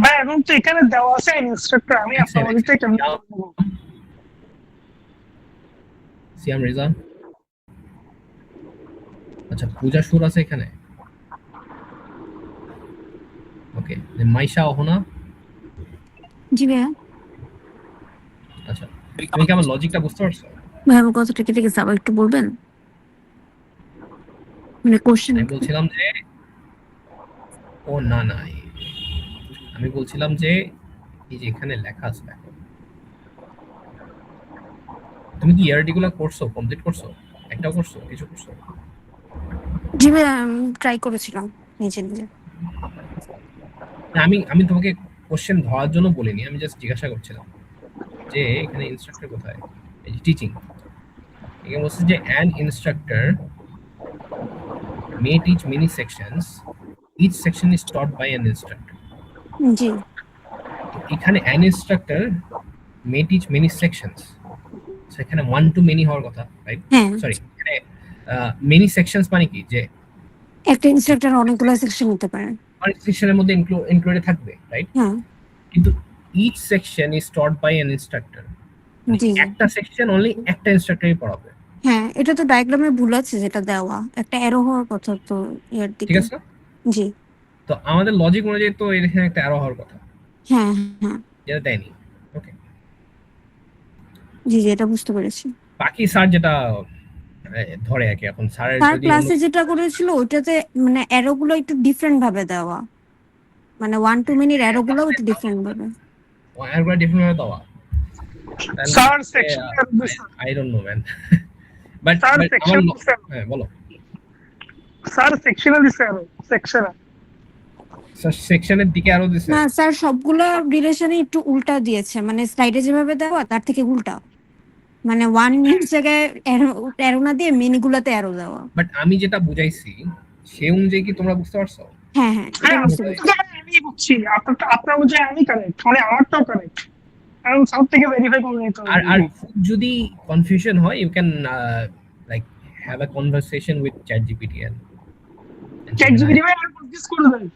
ভাই এখন তো এখানে দেওয়া আছে ইনস্ট্রাক্টর, আমি আপনাদের থেকে কেমন বলবো? সিয়াম রেজা, আচ্ছা পূজা সুর আছে এখানে, ওকে, মাইশা অহনা, জি ভাইয়া। আচ্ছা তুমি কি আমার লজিকটা বুঝতে পারছো? ভাই আমার কথাটা কেটে গেছে, আবার একটু বলবেন, মানে কোশ্চেন। আমি বলছিলাম যে ও না না আমি বলছিলাম যে এই যে এখানে লেখা আছে দেখো, তুমি কি ইয়ারডি গুলো করছো, কমপ্লিট করছো, একটাও করছো, কিছু করছো? জি ভাইয়া আমি ট্রাই করেছিলাম নিজে নিজে। না, আমি তোমাকে কোশ্চেন ধরার জন্য বলিনি, আমি জাস্ট জিজ্ঞাসা করছিলাম যে এখানে ইনস্ট্রাক্টর কোথায়, এই যে টিচিং, এখানে বলছে যে an instructor may teach many sections, each section is taught by an instructor. জি এখানে an instructor may teach many sections. সেখানে one to many হওয়ার কথা, রাইট? হ্যাঁ সরি, এখানে many sections মানে কি, যে একটা ইনস্ট্রাক্টর অনেকগুলো সেকশন নিতে পারে। অনেক সেকশনের মধ্যে ইনক্লুডেড থাকবে, রাইট? হ্যাঁ কিন্তু each section is taught by an instructor. জি একটা সেকশন অনলি একটা ইনস্ট্রাক্টরই পড়াবে, হ্যাঁ, এটা তো ডায়াগ্রামে ভুল আছে যেটা দেওয়া, একটা অ্যারো হওয়ার কথা তো এর ঠিক দিকে। আছে? জি তো আমাদের লজিক অনুযায়ী তো এখানে একটা অ্যারো হওয়ার কথা, হ্যাঁ হ্যাঁ যেটা দেয়নি। ওকে, জি জি এটা বুঝতে পেরেছি। বাকি স্যার যেটা ধরে আর কি, এখন স্যারের তার যদি ক্লাসে যেটা করেছিল ওইটাতে মানে অ্যারো গুলো একটু ডিফারেন্ট ভাবে দেওয়া, মানে 1 to many অ্যারো গুলো একটু ডিফারেন্ট ভাবে। একবার ডিফারেন্ট ভাবে দেওয়া, sir section I don't know man, but sir আমার সেকশন হ্যাঁ বলো, স্যার সেকশনাল দিছে আরো সেকশনাল সেকশনের দিকে আরো দিছে। না স্যার সবগুলো রিলেশনে একটু উল্টা দিয়েছে, মানে স্লাইডে যেভাবে দেওয়া তার থেকে উল্টা, মানে 1 এর জায়গায় অ্যারো না দিয়ে মেনি গুলাতে অ্যারো দেওয়া। বাট আমি যেটা বুঝাইছি সেই অনুযায়ী কি তোমরা বুঝতে পারছো? হ্যাঁ হ্যাঁ এটা হ্যাঁ বুঝতে পেরেছি। আমি বুঝছি আপনার অনুযায়ী আমি কারেক্ট, মানে আমারটাও কারেক্ট, কারণ সাউথ থেকে ভেরিফাই করে নিতে হবে। আর যদি কনফিউশন হয়, you can like have a conversation with ChatGPT and ChatGPT ভাই আর কনফিউজ করে দেয়।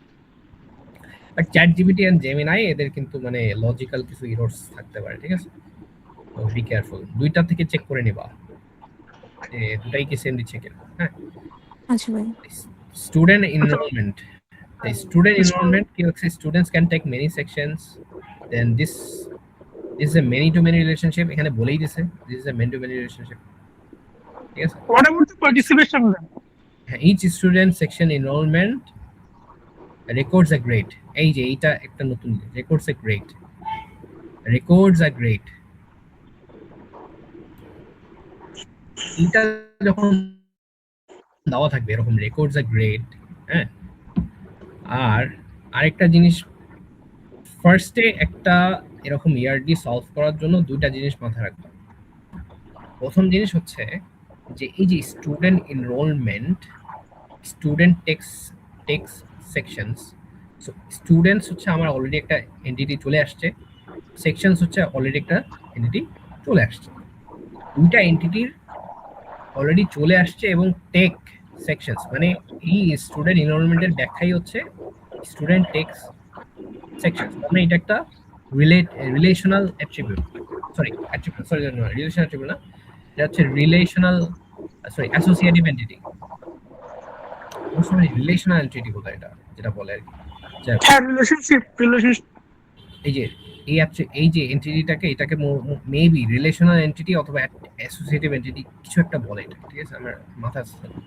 বাট ChatGPT and Gemini এদের কিন্তু মানে লজিক্যাল কিছু এরর্স থাকতে পারে, ঠিক আছে? তো বি কেয়ারফুল, দুইটা থেকে চেক করে নিবা যে দুটাই কি সেম দিচ্ছে কিনা। হ্যাঁ, আচ্ছা ভাই student enrolment, the student enrollment students can take many sections, then this is a many to many relationship, এখানে বলেই দিছে this is a many to many relationship, ঠিক আছে? What about the participation then? each student section enrollment records a grade, এই যে এইটা একটা নতুন records a grade, এটা যখন দেওয়া থাকবে এরকম records a grade, হ্যাঁ। আর আরেকটা জিনিস, ফার্স্টে একটা এরকম ইয়ারডি সলভ করার জন্য দুইটা জিনিস মাথায় রাখবে। প্রথম জিনিস হচ্ছে যে এই যে student enrollment, student takes sections, so students হচ্ছে আমার অলরেডি একটা এন্টিটি চলে আসছে, সেকশনস হচ্ছে অলরেডি একটা এন্টিটি চলে আসছে, দুইটা এন্টিটির অলরেডি চলে আসছে এবং টেক সেকশনস মানে এই স্টুডেন্ট এনরোলমেন্টের ব্যাখ্যাই হচ্ছে স্টুডেন্ট টেক্স সেকশনস, মানে এটা একটা রিলেশনাল অ্যাট্রিবিউট, রিলেশনাল অ্যাট্রিবিউট না, এটা হচ্ছে অ্যাসোসিয়েটিভ এন্টিটি। রিলেশনাল এন্টিটি কোথায়, এটা যেটা বলে আর কি, হ্যাঁ রিলেশনশিপ এই যে এন্টিটিটাকে, এটাকে মেবি রিলেশনাল এন্টিটি অথবা অ্যাসোসিয়েটিভ এন্টিটি কিছু একটা বলে এটা, ঠিক আছে? আমার মাথা আসছে না।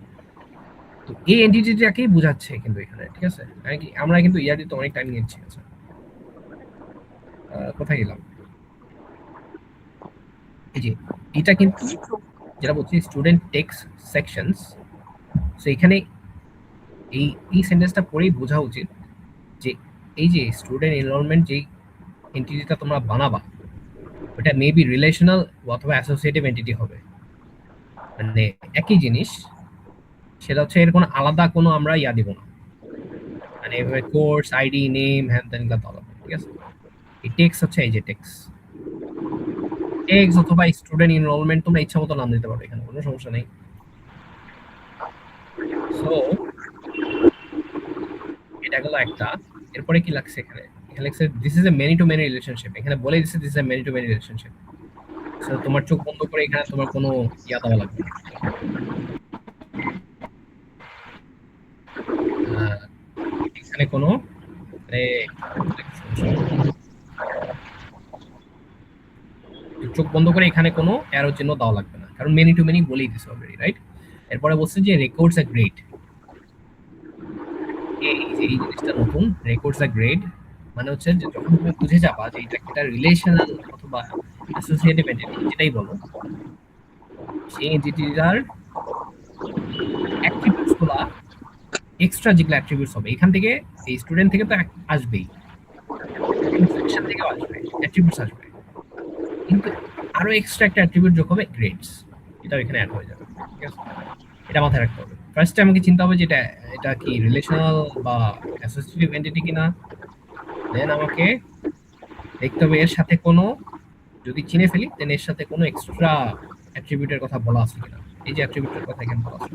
তো এই এন্টিটিটাকেই বোঝাচ্ছে কিন্তু এখানে, ঠিক আছে? আমরা কিন্তু ইয়ারডি তো অনেক টাইম নিচ্ছি, আচ্ছা কোথায় গেলাম? এই যে এটা কিন্তু যেটা বলছি স্টুডেন্ট টেক্স সেকশনস, সো এখানে এই সেন্টেন্সটা পড়েই বোঝা উচিত যে এই যে স্টুডেন্ট এনরোলমেন্ট যেই এন্টিটিটা তোমরা বানাবা ওটা মেবি রিলেশনাল অথবা অ্যাসোসিয়েটিভ এন্টিটি হবে, মানে একই জিনিস, সেটা হচ্ছে এর কোনো আলাদা কোনো আমরা ইয়া দিব না, মানে এভাবে কোর্স আইডি নেম হ্যান ত্যান আলাদা, ঠিক আছে? এই টেক্স হচ্ছে এই যে টেক্স অথবা স্টুডেন্ট এনরোলমেন্ট তোমরা ইচ্ছা মতো নাম দিতে পারো, এখানে কোনো সমস্যা নেই। সো এটা গেল একটা, এরপরে কি লাগছে এখানে লাগছে this is a many to many relationship, এখানে বলে দিচ্ছে this is a many to many relationship, so তোমার চোখ বন্ধ করে এখানে তোমার কোনো ইয়া দেওয়া লাগবে না, এখানে কোনো চোখ বন্ধ করে এখানে কোনো অ্যারো চিহ্ন দেওয়া লাগবে না, কারণ মেনি টু মেনি বলেই দিছে অলরেডি, রাইট? এরপরে বলছে যে রেকর্ডস আ গ্রেড, এই জিনিসটা নতুন, রেকর্ডস আ গ্রেড মানে হচ্ছে যে যখন তুমি বুঝে যাবা যে এটা একটা রিলেশনাল অথবা অ্যাসোসিয়েটিভ এন্টিটি যেটাই বলো, সেই এন্টিটিটার অ্যাট্রিবিউটস গুলা এক্সট্রা যেগুলো অ্যাট্রিবিউটস হবে এখান থেকে, এই স্টুডেন্ট থেকে তো আসবেই, সেকশন থেকেও আসবে, অ্যাট্রিবিউটস আসবে, কিন্তু আরো এক্সট্রা একটা অ্যাট্রিবিউট যোগ হবে গ্রেডস, এটাও এখানে অ্যাড হয়ে যাবে, ঠিক আছে? এটা মাথায় রাখতে হবে। ফার্স্টে আমাকে চিন্তা হবে যে এটা কি রিলেশনাল বা অ্যাসোসিয়েটিভ এন্টিটি কিনা। দেন আমাকে দেখতে হবে এর সাথে কোনো, যদি চিনে ফেলি দেন এর সাথে কোনো এক্সট্রা অ্যাট্রিবিউটের কথা বলা আছে কিনা। এই যে অ্যাট্রিবিউটের কথা এখানে বলা আছে,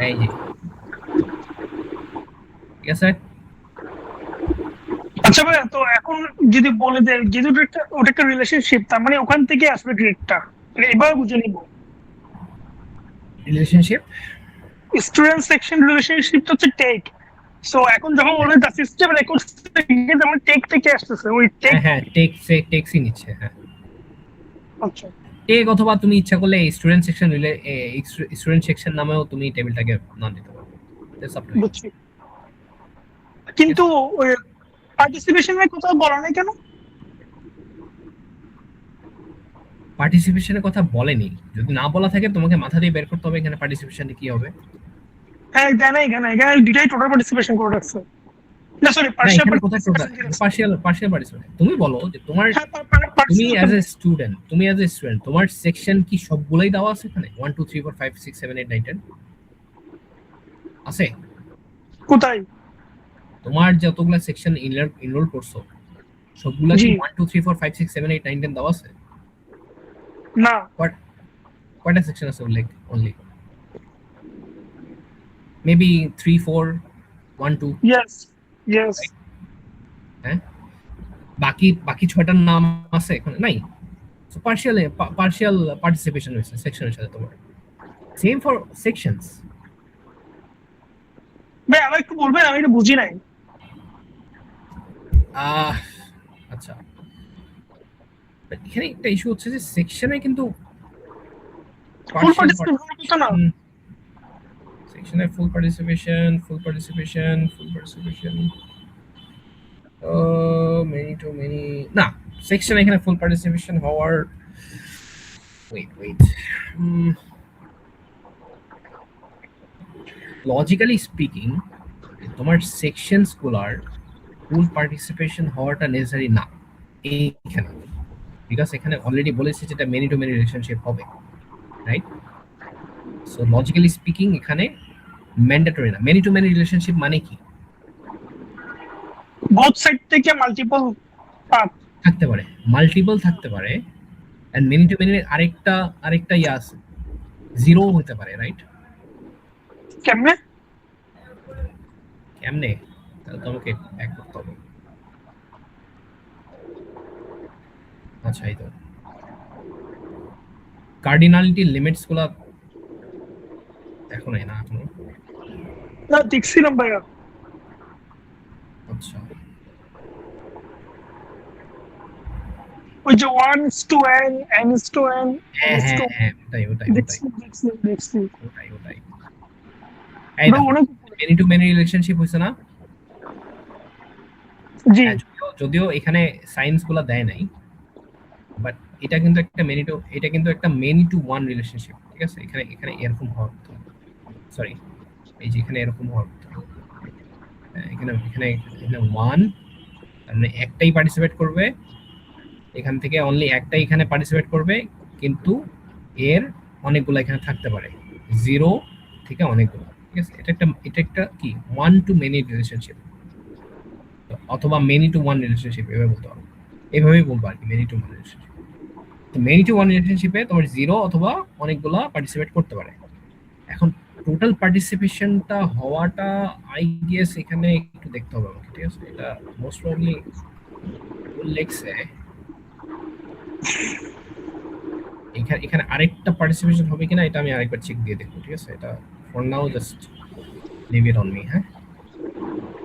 এই যে, ঠিক আছে। আচ্ছা ভাই, তো এখন যদি বলে দেয় যেহেতু ওটা একটা রিলেশনশিপ, তার মানে ওখান থেকে আসবে গ্রেডটা, এবার বুঝে নিব। রিলেশনশিপ স্টুডেন্ট সেকশন রিলেশনশিপটা হচ্ছে টেক। সো এখন যখন বলে দ্য সিস্টেম রেকর্ডস থেকে, যেমন টেক থেকে আসতেছে ওই টেক। হ্যাঁ টেক্সই নিচ্ছে, হ্যাঁ। আচ্ছা, টেক অথবা তুমি ইচ্ছা করলে স্টুডেন্ট সেকশন নামেও তুমি টেবিলটাকে নাম দিতে পারো। That's up to you. বুঝছি। কিন্তু ওই পার্টিসিপেশনের কথা বলা নাই কেন? পার্টিসিপেশনের কথা বলেনি, যদি না বলা থাকে তোমাকে মাথা দিয়ে বের করতে হবে এখানে পার্টিসিপেশনটা কি হবে। হ্যাঁ, এখানে দুটাই টোটাল পার্টিসিপেশন করে রাখছে। না সরি, না পার্শিয়াল এখানে কোথায় টোটাল, পার্শিয়াল পার্টিসিপেশন। তুমি বলো যে তোমার, তুমি অ্যাজ এ স্টুডেন্ট তোমার সেকশন কি সবগুলাই দেওয়া আছে এখানে 1 2 3 4 5 6 7 8 9 10 আছে? কোথায়? তোমার যতগুলা সেকশন এনরোল করছো সবগুলা কি জি। 1 2 3 4 5 6 7 8 9 10 দেওয়া আছে? না। কয়টা সেকশন আছে? Like only maybe 3 4 1 2। ইয়েস। হ্যাঁ, বাকি ছয়টার নাম আছে এখানে নাই। সো পার্শিয়াল পার্টিসিপেশন হয়েছে সেকশনের সাথে তোমার। Same for sections. ভাই আবার একটু বলবেন, আমি এটা বুঝি নাই। আচ্ছা, এখানে একটা ইস্যু হচ্ছে যে সেকশনে কিন্তু ফুল পার্টিসিপেশন কথা না। সেকশনে ফুল পার্টিসিপেশন মেনি টু মেনি না, সেকশন এখানে ফুল পার্টিসিপেশন হওয়ার, ওয়েট লজিক্যালি স্পিকিং তোমার সেকশনস গুলার ফুল পার্টিসিপেশন হওয়াটা নেসেসারি না এইখানে, বিকজ এখানে অলরেডি বলেছে যেটা মেনি টু মেনি রিলেশনশিপ হবে, রাইট? সো লজিক্যালি স্পিকিং এখানে ম্যান্ডেটরি না। মেনি টু মেনি রিলেশনশিপ মানে কি? বোথ সাইড থেকে মাল্টিপল পাথ থাকতে পারে, মাল্টিপল থাকতে পারে, এন্ড মেনি টু মেনি আরেকটা ইয়া আছে, জিরো হতে পারে, রাইট? কেমনে? কেমনে? তাহলে তোমাকে ব্যাক করতে হবে। আচ্ছা, এই তো কার্ডিনালিটি লিমিটস গুলা দেখো নাই না এখনো? না, দেখছিলাম ভাইয়া। আচ্ছা, ওই যে 1:n, n:n, হ্যাঁ হ্যাঁ হ্যাঁ, ওটাই দেখছি। এই Bro, অনেক মেনি টু মেনি রিলেশনশিপ হইছে না? জি। হ্যাঁ, যদিও এখানে সাইন্স গুলা দেয় নাই, বাট এটা কিন্তু একটা মেনি টু ওয়ান রিলেশনশিপ, ঠিক আছে? এখানে এরকম হওয়ার কথা, সরি, এই যে এখানে এরকম হওয়ার কথা। এখানে ওয়ান, মানে একটাই পার্টিসিপেট করবে এখান থেকে, অনলি একটাই এখানে পার্টিসিপেট করবে, কিন্তু এর অনেকগুলো এখানে থাকতে পারে, জিরো থেকে অনেকগুলো, ঠিক আছে? এটা একটা কি ওয়ান টু মেনি রিলেশনশিপ অথবা মেনি টু ওয়ান রিলেশনশিপ, এভাবে বলতে পারো, এভাবেই বলবো আর কি, মেনি টু ওয়ান রিলেশনশিপ। তো মেনি টু ওয়ান রিলেশনশিপে তোমার জিরো অথবা অনেকগুলা পার্টিসিপেট করতে পারে। এখন টোটাল পার্টিসিপেশনটা হওয়াটা আই গেস এখানে একটু দেখতে হবে আমাকে, ঠিক আছে? এটা মোস্ট প্রবাবলি লেখছে এখানে আরেকটা পার্টিসিপেশন হবে কিনা, এটা আমি আরেকবার চেক দিয়ে দেখবো, ঠিক আছে? এটা for now just leave it on me. হ্যাঁ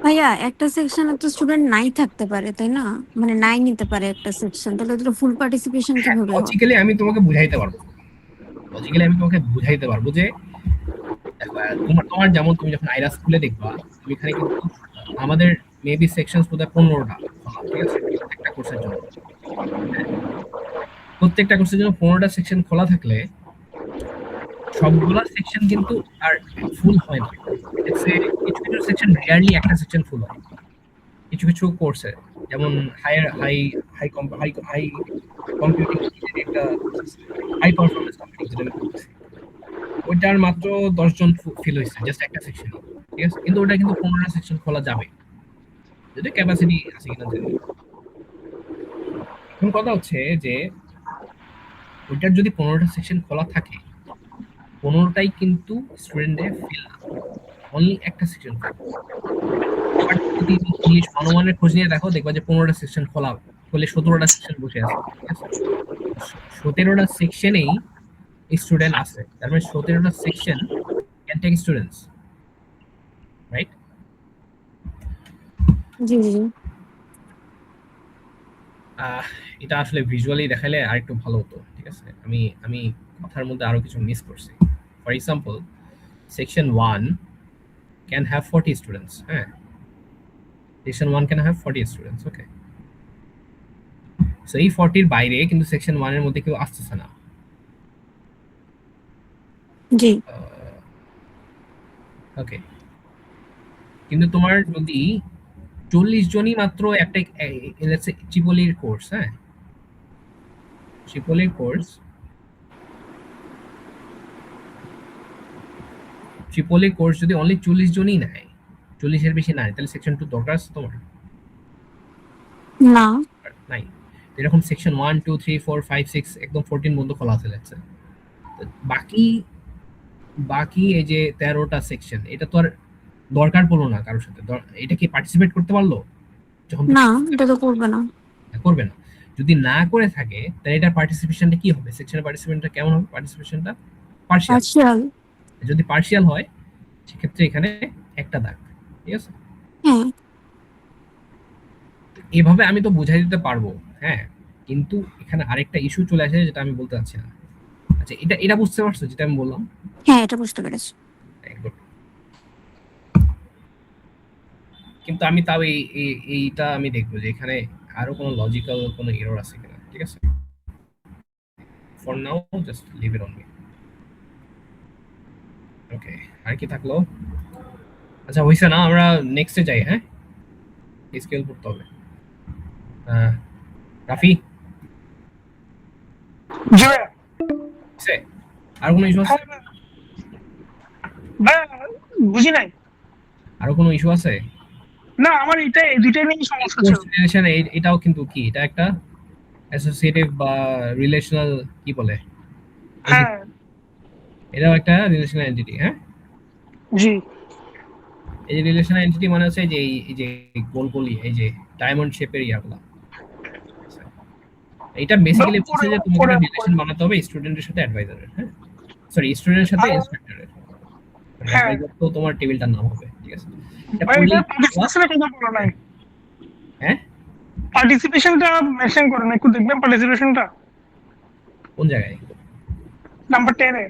ভাইয়া একটা সেকশনে তো স্টুডেন্ট নাই থাকতে পারে, তাই না? মানে নাই নিতে পারে একটা সেকশন, তাহলে ওটা ফুল পার্টিসিপেশন কিভাবে হবে? লজিক্যালি আমি তোমাকে বুঝাইতে পারবো যে দেখো, তোমার যেমন তুমি যখন আইরা স্কুলে দেখবা, তুমি এখানে কিন্তু আমাদের মেবি সেকশনস বোধহয় 15টা, ঠিক আছে? প্রত্যেকটা কোর্সের জন্য 15টা সেকশন খোলা থাকলে সবগুলা সেকশন কিন্তু আর ফুল হয় না। কিছু কিছু সেকশন রিয়ারলি একটা সেকশন ফুল হয় কিছু কোর্সে, যেমন হাই কম্পিউটিং একটা হাই পারফরম্যান্স কম্পিউটিং, যেটা আমি করতেছি, ওইটা ওইটার মাত্র 10 জন ফিল হয়েছে, জাস্ট একটা সেকশন, ঠিক আছে? কিন্তু ওটা কিন্তু 15টা সেকশন খোলা যাবে, যদি ক্যাপাসিটি আছে কিনা জানি না। এখন কথা হচ্ছে যে ওইটার যদি 15টা সেকশন খোলা থাকে, 15টাই কিন্তু স্টুডেন্টের ফিল না, অনলি একটা সেকশন ফিল। বাট যদি তুমি অনুমানের খোঁজ নিয়ে দেখো, দেখবা যে 15টা সেকশন খোলা হলে 17টা সেকশন বসে আছে, ঠিক আছে? 17টা সেকশনেই স্টুডেন্ট আছে, তার মানে 17টা section can take students, right? জি জি জি। এটা আসলে ভিজুয়ালি দেখালে আরেকটু ভালো হতো, ঠিক আছে? আমি আমি কথার মধ্যে আরো কিছু মিস করছি। For example, section 1 can have 40 students, হ্যাঁ, section 1 can have 40 students, okay? So এই 40 এর বাইরে কিন্তু সেকশন 1 এর মধ্যে কেউ আসতেছে না। জি ওকে, কিন্তু তোমার যদি 40 জনই মাত্র একটা ট্রিপলির কোর্স, হ্যাঁ, ট্রিপলির কোর্স, যদি অনলি 40 জনই নেয়, 40 এর বেশি নাই, তাহলে সেকশন 2 দরকার আছে তোমার? না। নাই। এরকম সেকশন 1 2 3 4 5 6 একদম 14 বন্ধ খোলা আছে লাগছে। বাকি বাকি এই যে 13টা সেকশন, এটা তো আর দরকার পড়লো না কারোর সাথে। এটা কি পার্টিসিপেট করতে পারলো যখন? না, এটা তো করবে না। করবে না। যদি না করে থাকে তাহলে এটা পার্টিসিপেশনটা কি হবে? সেকশনের পার্টিসিপেশনটা কেমন হবে? পার্টিসিপেশনটা পার্শিয়াল। পার্শিয়াল। যদি পার্শিয়াল হয় সেক্ষেত্রে এখানে একটা দাগ, ঠিক আছে? হ্যাঁ। এভাবে আমি তো বুঝাই দিতে পারবো, হ্যাঁ, কিন্তু এখানে আরেকটা ইস্যু চলে আসে যেটা আমি বলতে চাচ্ছি না। আচ্ছা, এটা এটা বুঝতে পারছো যেটা আমি বললাম? হ্যাঁ, এটা বুঝতে পেরেছি। একদম। কিন্তু আমি তাও এইটা আমি দেখবো যে এখানে আরো কোনো লজিক্যাল কোনো এরর আছে কিনা, ঠিক আছে? For now just leave it on me. Okay, আর কি থাকলো? আচ্ছা, হইছে না? আমরা নেক্সটে যাই, হ্যাঁ? স্কেল করতে হবে। রাফি, জি ভাইয়া। হইছে? আর কোনো ইস্যু আছে? হ্যাঁ ভাইয়া, বুঝি নাই। আরো কোনো ইস্যু আছে? না, আমার এই দুইটাই নিয়ে সমস্যা ছিল। রিলেশন এটাও কিন্তু কি, এটা একটা অ্যাসোসিয়েটিভ বা রিলেশনাল, কি বলে, হ্যাঁ এটাও একটা রিলেশনাল এন্টিটি, হ্যাঁ? জি এই যে রিলেশনাল এন্টিটি মানে হচ্ছে যে এই যে গোলগলি, এই যে ডায়মন্ড শেপের ইয়াগুলা। এটা বেসিক্যালি বলছে যে তোমাকে একটা রিলেশন বানাতে হবে স্টুডেন্টের সাথে অ্যাডভাইজারের, হ্যাঁ, সরি, স্টুডেন্টের সাথে ইন্সট্রাক্টরের। হ্যাঁ অ্যাডভাইজার তো তোমার টেবিলটার নাম হবে, ঠিক আছে? এটা ভাই, পড়লেই পার্টিসিপেশনের কথা বলা নাই। হ্যাঁ, পার্টিসিপেশনটা মেনশন করো না, একটু দেখবেন পার্টিসিপেশনটা কোন জায়গায়? নাম্বার 10 এ।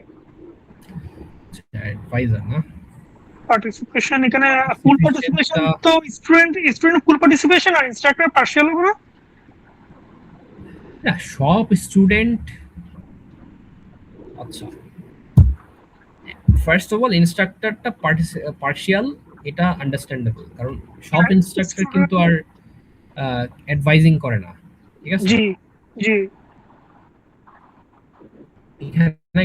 অ্যাডভাইজার না? পার্টিসিপেশন এখানে ফুল পার্টিসিপেশন তো স্টুডেন্ট ফুল পার্টিসিপেশন আর ইনস্ট্রাক্টর পার্শিয়াল হবে না? না, সব স্টুডেন্ট, আচ্ছা, ফার্স্ট অফ অল ইনস্ট্রাক্টরটা পার্শিয়াল, এটা আন্ডারস্ট্যান্ডেবল, কারণ সব ইনস্ট্রাক্টর কিন্তু আর অ্যাডভাইজিং করে না, ঠিক আছে? জি জি এখানে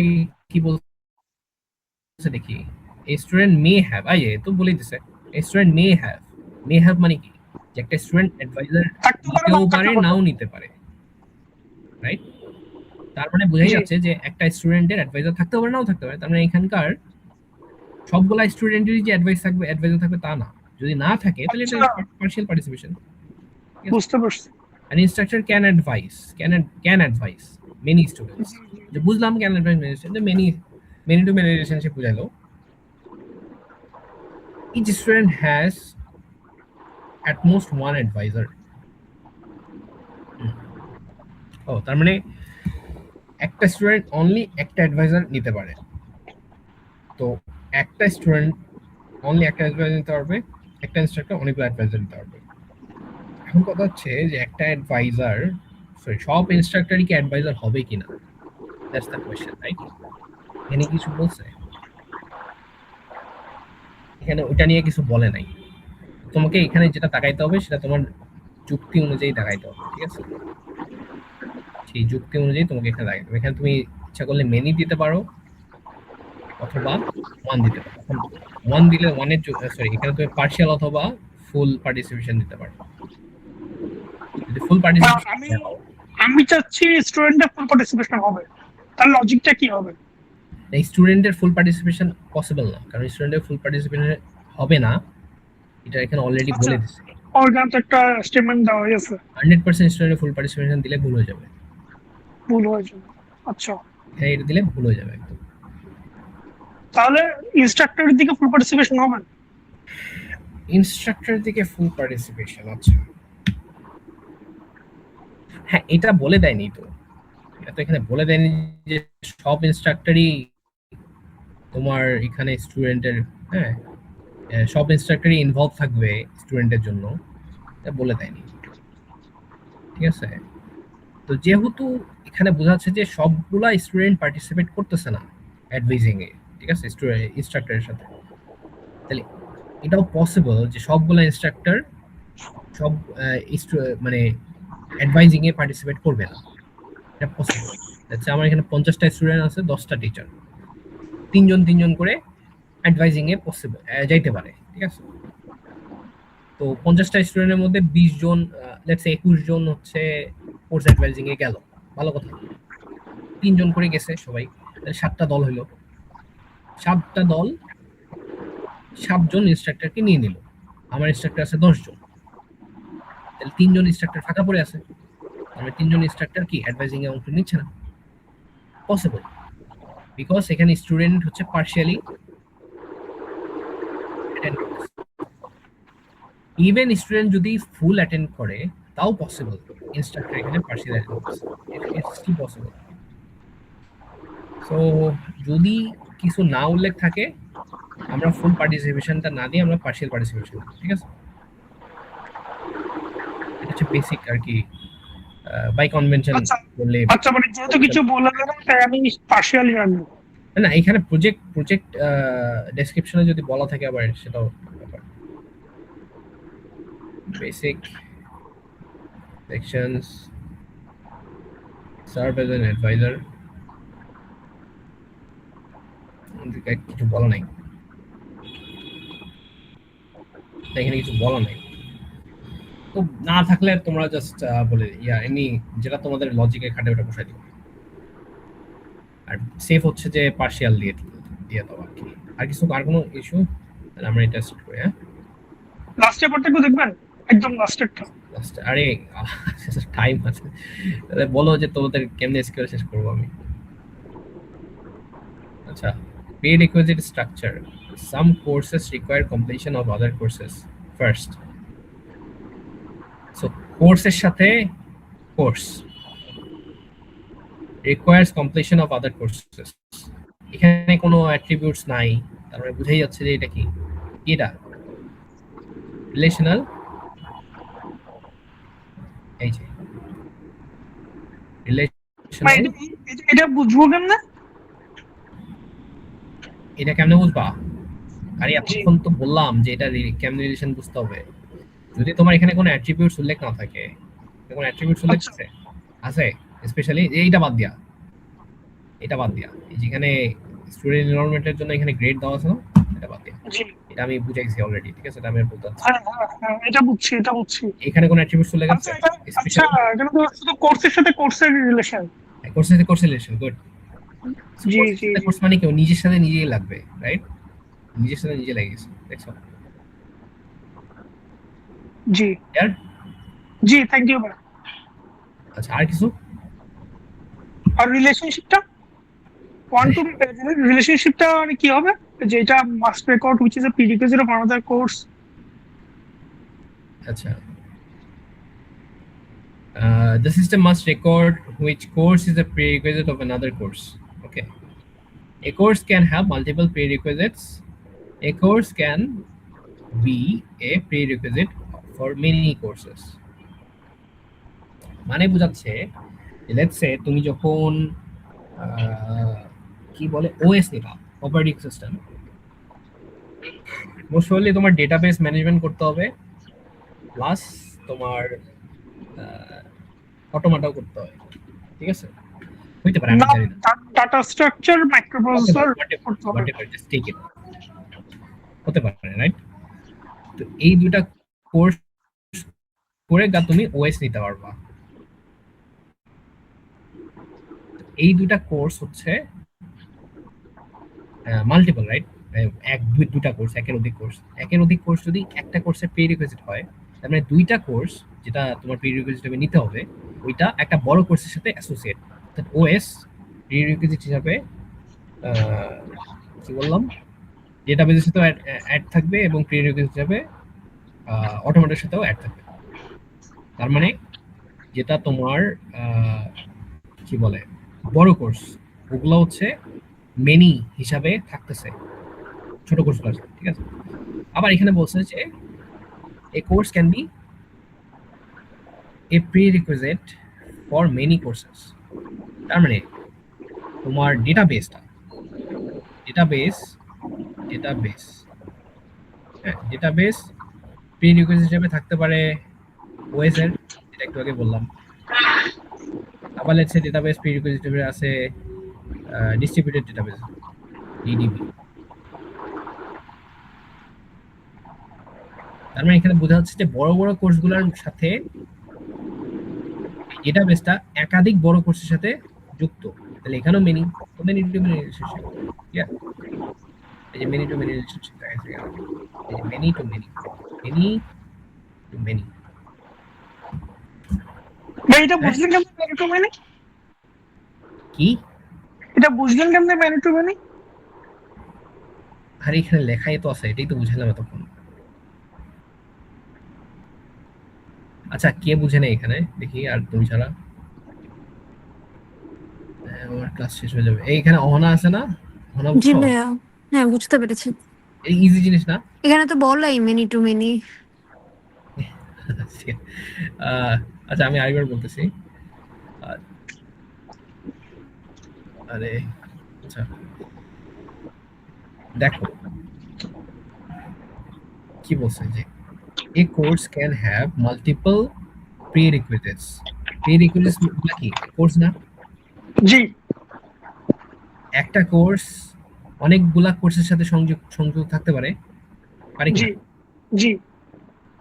কি বলছে দেখি, স্টুডেন্ট মে হ্যাভ, তো বলেই দিছে স্টুডেন্ট মে হ্যাভ মানে কি, যে একটা স্টুডেন্ট অ্যাডভাইজার নিতেও পারে, নাও নিতে পারে, রাইট? তার মানে বোঝাই যাচ্ছে যে একটা স্টুডেন্টের অ্যাডভাইজার থাকতে পারে, নাও থাকতে পারে। তার মানে এখানকার সবগুলা স্টুডেন্টেরই যে অ্যাডভাইজার থাকবে তা না। যদি না থাকে তাহলে এটা পার্শিয়াল পার্টিসিপেশন। বুঝতে পারছি। An instructor can advise many students. যে বুঝলাম can advise many students, many to many relationship বুঝাইলো। Each student has at most one advisor. তার মানে একটা স্টুডেন্ট অনলি একটা অ্যাডভাইজার নিতে পারে। তো একটা স্টুডেন্ট অনলি একটা অ্যাডভাইজার নিতে পারবে, একটা ইনস্ট্রাক্টর অনেকগুলো অ্যাডভাইজার নিতে পারবে। এখন কথা হচ্ছে যে একটা অ্যাডভাইজার, সব ইনস্ট্রাক্টরই কি অ্যাডভাইজার হবে কিনা, দ্যাটস দ্য কোয়েশ্চেন, রাইট? এখানে কিছু বলছে, এখানে ওইটা নিয়ে কিছু বলে নাই। তোমাকে এখানে যেটা তাকাইতে হবে সেটা তোমার যুক্তি অনুযায়ী তাকাইতে হবে, ঠিক আছে? সেই যুক্তি অনুযায়ী তোমাকে এখানে তাকাইতে হবে। এখানে তুমি ইচ্ছা করলে মেনি দিতে পারো, অথবা 1 দিতে পারো। এখন 1 দিলে 1 এর সরি এখানে তুমি পার্শিয়াল অথবা ফুল পার্টিসিপেশন দিতে পারো। যদি ফুল বা পার্টিসিপেশন আমি দাও, আমি চাচ্ছি স্টুডেন্টের ফুল পার্টিসিপেশন হবে, তার লজিকটা কি হবে? স্টুডেন্টের ফুল পার্টিসিপেশন পসিবল না, কারণ স্টুডেন্টের ফুল পার্টিসিপেশন হবে না, এটা এখানে অলরেডি আচ্ছা, বলে দিচ্ছে। অর্গান তো একটা স্টেটমেন্ট দেওয়া হয়েছে, 100% স্টুডেন্টের ফুল পার্টিসিপেশন দিলে ভুল হয়ে যাবে, ভুল হয়েছে। আচ্ছা, হ্যাঁ এটা দিলে ভুল হয়ে যাবে একদম। তাহলে ইনস্ট্রাক্টরের দিকে ফুল পার্টিসিপেশন হবে? ইনস্ট্রাক্টর দিকে ফুল পার্টিসিপেশন, আচ্ছা হ্যাঁ এটা বলে দেয়নি তো, এটা তো এখানে বলে দেয়নি যে সব ইনস্ট্রাক্টরই তোমার এখানে স্টুডেন্টের, হ্যাঁ সব ইনস্ট্রাক্টরই ইনভলভ থাকবে স্টুডেন্টের জন্য, এটা বলে দেয়নি, ঠিক আছে। তো যেহেতু এখানে বোঝাচ্ছে যে সবগুলা স্টুডেন্ট পার্টিসিপেট করতেছে না অ্যাডভাইজিং এ, ঠিক আছে, ইনস্ট্রাক্টরের সাথে, তাহলে এটাও পসিবল যে সবগুলা ইনস্ট্রাক্টর সব মানে অ্যাডভাইজিং এ পার্টিসিপেট করবে না, এটা পসিবল। আচ্ছা আমার এখানে 50টা স্টুডেন্ট আছে, 10টা টিচার, তিনজন তিনজন করে অ্যাডভাইজিং এ পসিবল যাইতে পারে, ঠিক আছে। তো 50টা স্টুডেন্টের মধ্যে 20 জন লেটস 21 জন হচ্ছে কোর্স অ্যাডভাইজিং এ গেল, ভালো কথা, তিনজন করে গেছে সবাই, তাহলে 7টা দল হলো, 7টা দল 7 জন ইনস্ট্রাক্টরকে নিয়ে নিল, আমার ইনস্ট্রাক্টর আছে 10 জন, তাহলে 3 জন ইনস্ট্রাক্টর ফাঁকা পড়ে আছে, মানে 3 জন ইনস্ট্রাক্টর কি অ্যাডভাইজিং এ অংশ নিচ্ছে না, পসিবল, বিকজ এখানে স্টুডেন্ট হচ্ছে পার্শিয়ালি অ্যাটেন্ড করছে। ইভেন স্টুডেন্ট যদি ফুল অ্যাটেন্ড করে তাও পসিবল, ইনস্ট্রাক্টর এখানে পার্শিয়াল অ্যাটেন্ড করছে, ইটস স্টিল পসিবল। সো যদি কিছু না উল্লেখ থাকে আমরা ফুল পার্টিসিপেশনটা না দিয়ে আমরা পার্শিয়াল পার্টিসিপেশন, ঠিক আছে, এটা হচ্ছে বেসিক আর কি, বাই কনভেনশন আচ্ছা বললে। আচ্ছা, মানে যেহেতু কিছু বলা যাবে না, তাই আমি পার্শিয়ালি রাখবো। না এখানে প্রজেক্ট ডেসক্রিপশনে যদি বলা থাকে আবার সেটাও ব্যাপার। Basic sections serve as an advisor, কিছু বলা নাই, এখানে কিছু বলা নাই, তো না থাকলে তোমরা জাস্ট বলে এমনি যেটা তোমাদের লজিকে খাটে ওটা বসাই দিও, আর সেফ হচ্ছে যে পার্শিয়াল দিয়ে দাও আর কি। আর কিছু আর কোনো ইস্যু তাহলে আমরা এটা টেস্ট করি। হ্যাঁ লাস্ট চ্যাপ্টারটা একটু দেখবেন, একদম লাস্টেরটা। লাস্ট, আরে টাইম আছে, তাহলে বলো যে তোমাদের কেমনে এসকিউএল শেষ করবো আমি। আচ্ছা, prerequisite structure. Some courses require completion of other courses first. So কোর্সের সাথে course requires completion of other courses. এখানে কোনো অ্যাট্রিবিউটস নাই, তার মানে বুঝাই যাচ্ছে যে এটা কি, এটা রিলেশনাল, এই যে রিলেশনাল, এটা বুঝবো কেমনে? এটা কেমনে বুঝবা? আরে এতক্ষণ তো বললাম যে এটা কেমনে রিলেশন বুঝতে হবে। যদি তোমার এখানে কোনো অ্যাট্রিবিউটস উল্লেখ না থাকে, কোনো অ্যাট্রিবিউটস উল্লেখ আছে স্পেশালি এইটা বাদ দিয়া, এটা বাদ দিয়া, এই যেখানে স্টুডেন্ট এনরোলমেন্টের জন্য এখানে গ্রেড দেওয়া আছে না, এটা বাদ দিয়া, এটা আমি বুঝাইছি অলরেডি, ঠিক আছে, এটা আমি বলতে চাচ্ছি। হ্যাঁ, এটা বুঝছি। এখানে কোনো অ্যাট্রিবিউটস উল্লেখ আছে আচ্ছা, এখানে তো শুধু কোর্সের সাথে কোর্সের রিলেশন। কোর্সের সাথে কোর্স রিলেশন, গুড। জি কোর্স মানে কি নিজের সাথে নিজেই লাগবে, রাইট, নিজের সাথে নিজে লাগিয়েছে, দেখছো। জি ইয়ার জি, থ্যাংক ইউ ভাই। আচ্ছা আর কিছু? আর রিলেশনশিপটা রিলেশনশিপটা মানে কি হবে, যে এটা must record which is a prerequisite of another course. আচ্ছা, the system must record which course is a prerequisite of another course. Okay, a course can have multiple prerequisites. A course can be a prerequisite for many courses. মানে বোঝাচ্ছে let's say তুমি যখন কি বলে OS নিবা, operating system, most probably তোমার database management করতে হবে, প্লাস তোমার অটোমাটাও করতে হয়, ঠিক আছে। হইতে পারে, আমি না, জানি না। ডাটা স্ট্রাকচার মাইক্রোপ্রসেসর করতে হবে। জাস্ট টেক ইট, হতে পারে, রাইট? তো এই দুইটা কোর্স করে তুমি ওএস নিতে পারবা। এই দুইটা কোর্স হচ্ছে মাল্টিপল, রাইট? দুইটা কোর্স, একের অধিক কোর্স যদি একটা কোর্সের প্রি রিকোয়েজিট হয়, তার মানে দুইটা কোর্স যেটা তোমার প্রি রিকোয়েজিট হিসেবে নিতে হবে ওইটা একটা বড় কোর্সের সাথে অ্যাসোসিয়েট। অর্থাৎ ওএস প্রি রিকোয়েজিট হিসাবে কি বললাম, ডেটাবেজের সাথেও অ্যাড থাকবে এবং প্রি রিকোয়েজিট হিসাবে অটোমেটের সাথেও অ্যাড থাকবে। তার মানে যেটা তোমার কি বলে বড় কোর্স, ওগুলো হচ্ছে মেনি হিসাবে থাকতেছে ছোট কোর্সগুলোর সাথে, ঠিক আছে? আবার এখানে বলছে যে a course can be a prerequisite for many courses। তার মানে তোমার ডেটাবেস ডেটাবেস প্রিরিকুইজিট হিসেবে থাকতে পারে ওএস এর, যেটা একটু আগে বললাম। আবার লেটস সে ডেটাবেস প্রিরিকুইজিট হিসেবে আছে ডিস্ট্রিবিউটেড ডেটাবেস, ডিডিবি। তার মানে এখানে বোঝা যাচ্ছে যে বড় বড় কোর্সগুলোর সাথে ডেটাবেসটা একাধিক বড় কোর্সের সাথে যুক্ত। তাহলে এখানেও মেনি টু মেনি রিলেশনশিপ, এই যে মেনি টু মেনি রিলেশনশিপ দেখা গেছে এখানে। এই যে মেনি টু মেনি ভাই এটা বুঝলেন কেমন ম্যানি টু ম্যানি? কি? এটা বুঝলেন কেমন ম্যানি টু ম্যানি? আর এখানে লেখাই তো আছে, এটাই তো বুঝলাম তখন। আচ্ছা, কে বুঝে না এখানে দেখি, আর তুমি ছাড়া? আমার ক্লাস শেষ হয়ে যাবে। এইখানে অহনা আছে না? অহনা জি বুঝছো? ভাইয়া, হ্যাঁ বুঝতে পেরেছি। এই ইজি জিনিস না? এখানে তো বললাই মেনি টু মেনি। আচ্ছা, আমি আরেকবার বলতেছি। আহ, আরে আচ্ছা, দেখো কি বলছে যে a course can have multiple prerequisites। prerequisites কি কোর্স না? জি একটা কোর্স অনেকগুলা কোর্সের সাথে সংযুক্ত থাকতে পারে, পারে কি জি না? জি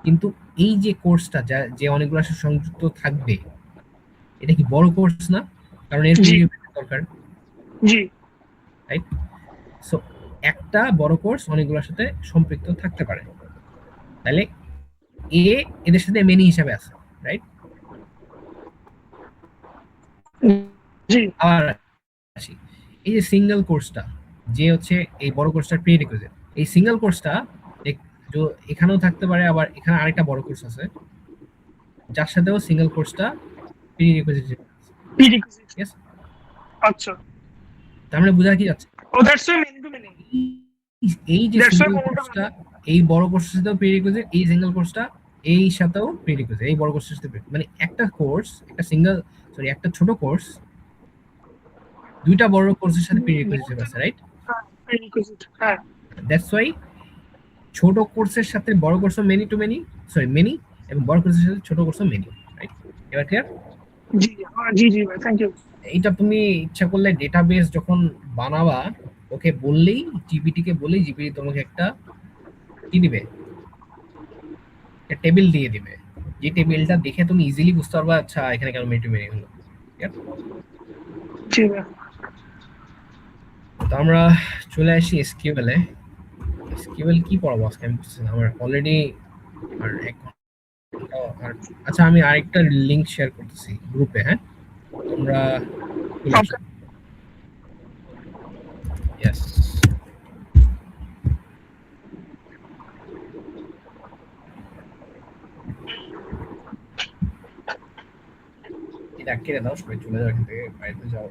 কিন্তু এই যে কোর্সটা যে অনেকগুলোর সাথে সংযুক্ত থাকবে, এটা কি বড় কোর্স না? কারণ এর জি প্রিরিকুইজিট দরকার, জি রাইট? সো একটা বড় কোর্স অনেকগুলোর সাথে সম্পৃক্ত থাকতে পারে, তাহলে এ এদের সাথে মেনি হিসাবে আছে, রাইট? জি আবার আসি, এই যে সিঙ্গেল কোর্সটা যে হচ্ছে এই বড় কোর্সটার প্রিরিকুইজিট, এই সিঙ্গেল কোর্সটা এখানেও থাকতে পারে, আবার এখানে আরেকটা বড় কোর্স আছে যার সাথেও সিঙ্গেল কোর্সটা প্রিরিকুইজিট। প্রিরিকুইজিট। ইয়েস। আচ্ছা, তার মানে বোঝা কি যাচ্ছে ও that's why many to many, এই যে that's why single many to কোর্সটা মেনি। এই বড় কোর্সের সাথেও প্রিরিকুইজিট, এই সিঙ্গেল কোর্সটা এই সাথেও প্রিরিকুইজিট, এই বড় কোর্সের সাথে মানে একটা কোর্স, একটা সিঙ্গেল সরি একটা ছোট কোর্স দুইটা বড় কোর্সের সাথে প্রিরিকুইজিট আছে, রাইট? প্রিরিকুইজিট, হ্যাঁ। দ্যাটস ওয়াই ছোট কোর্সের সাথে বড় কোর্সও many to many, sorry many, এবং বড় কোর্সের সাথে ছোট কোর্সও মেনি, রাইট? এবার ক্লিয়ার? জি জি জি ভাই, থ্যাংক ইউ। এইটা তুমি ইচ্ছা করলে ডেটাবেস যখন বানাবা, ওকে বললেই, জিপিটি কে বললেই জিপিটি তোমাকে একটা কি দিবে, একটা টেবিল দিয়ে দিবে, যে টেবিলটা দেখে তুমি ইজিলি বুঝতে পারবা আচ্ছা এখানে কেন মেনি টু মেনি হলো। জি ভাই। তো আমরা চলে আসি এসকিউএল এ। এসকিউএল কি পড়াবো আজকে আমি বুঝতেছি না, আমার অলরেডি আর এক ঘন্টা আর। আচ্ছা, আমি আরেকটা লিংক শেয়ার করতেছি গ্রুপে, হ্যাঁ? তোমরা চলে আসো। ইয়েস, এটা কেটে দাও, সবাই চলে যাও এখান থেকে, বাইরে যাও।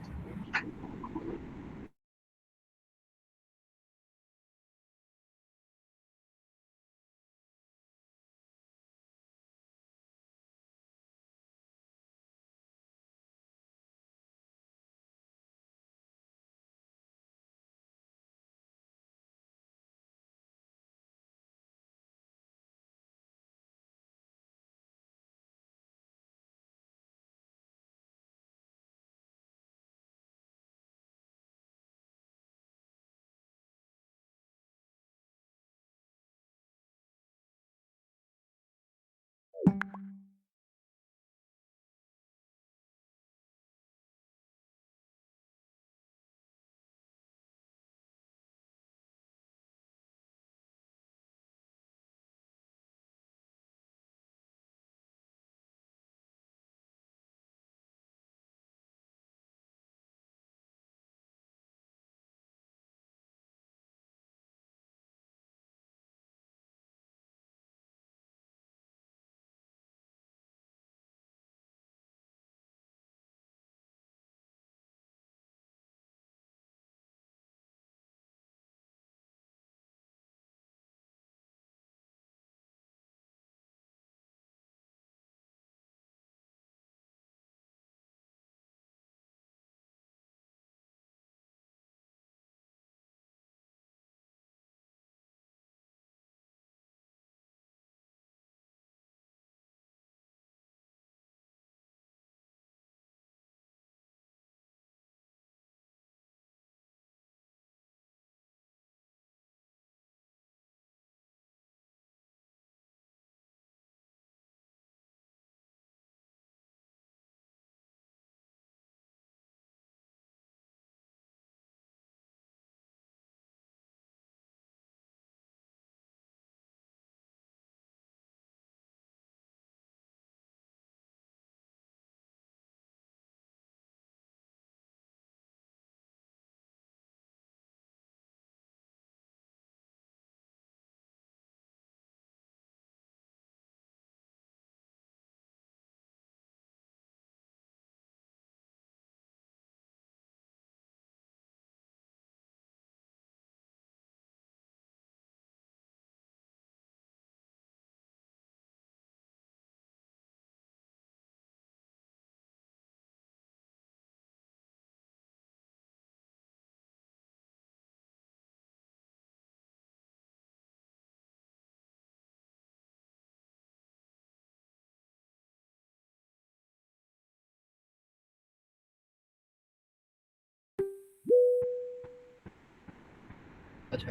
আচ্ছা,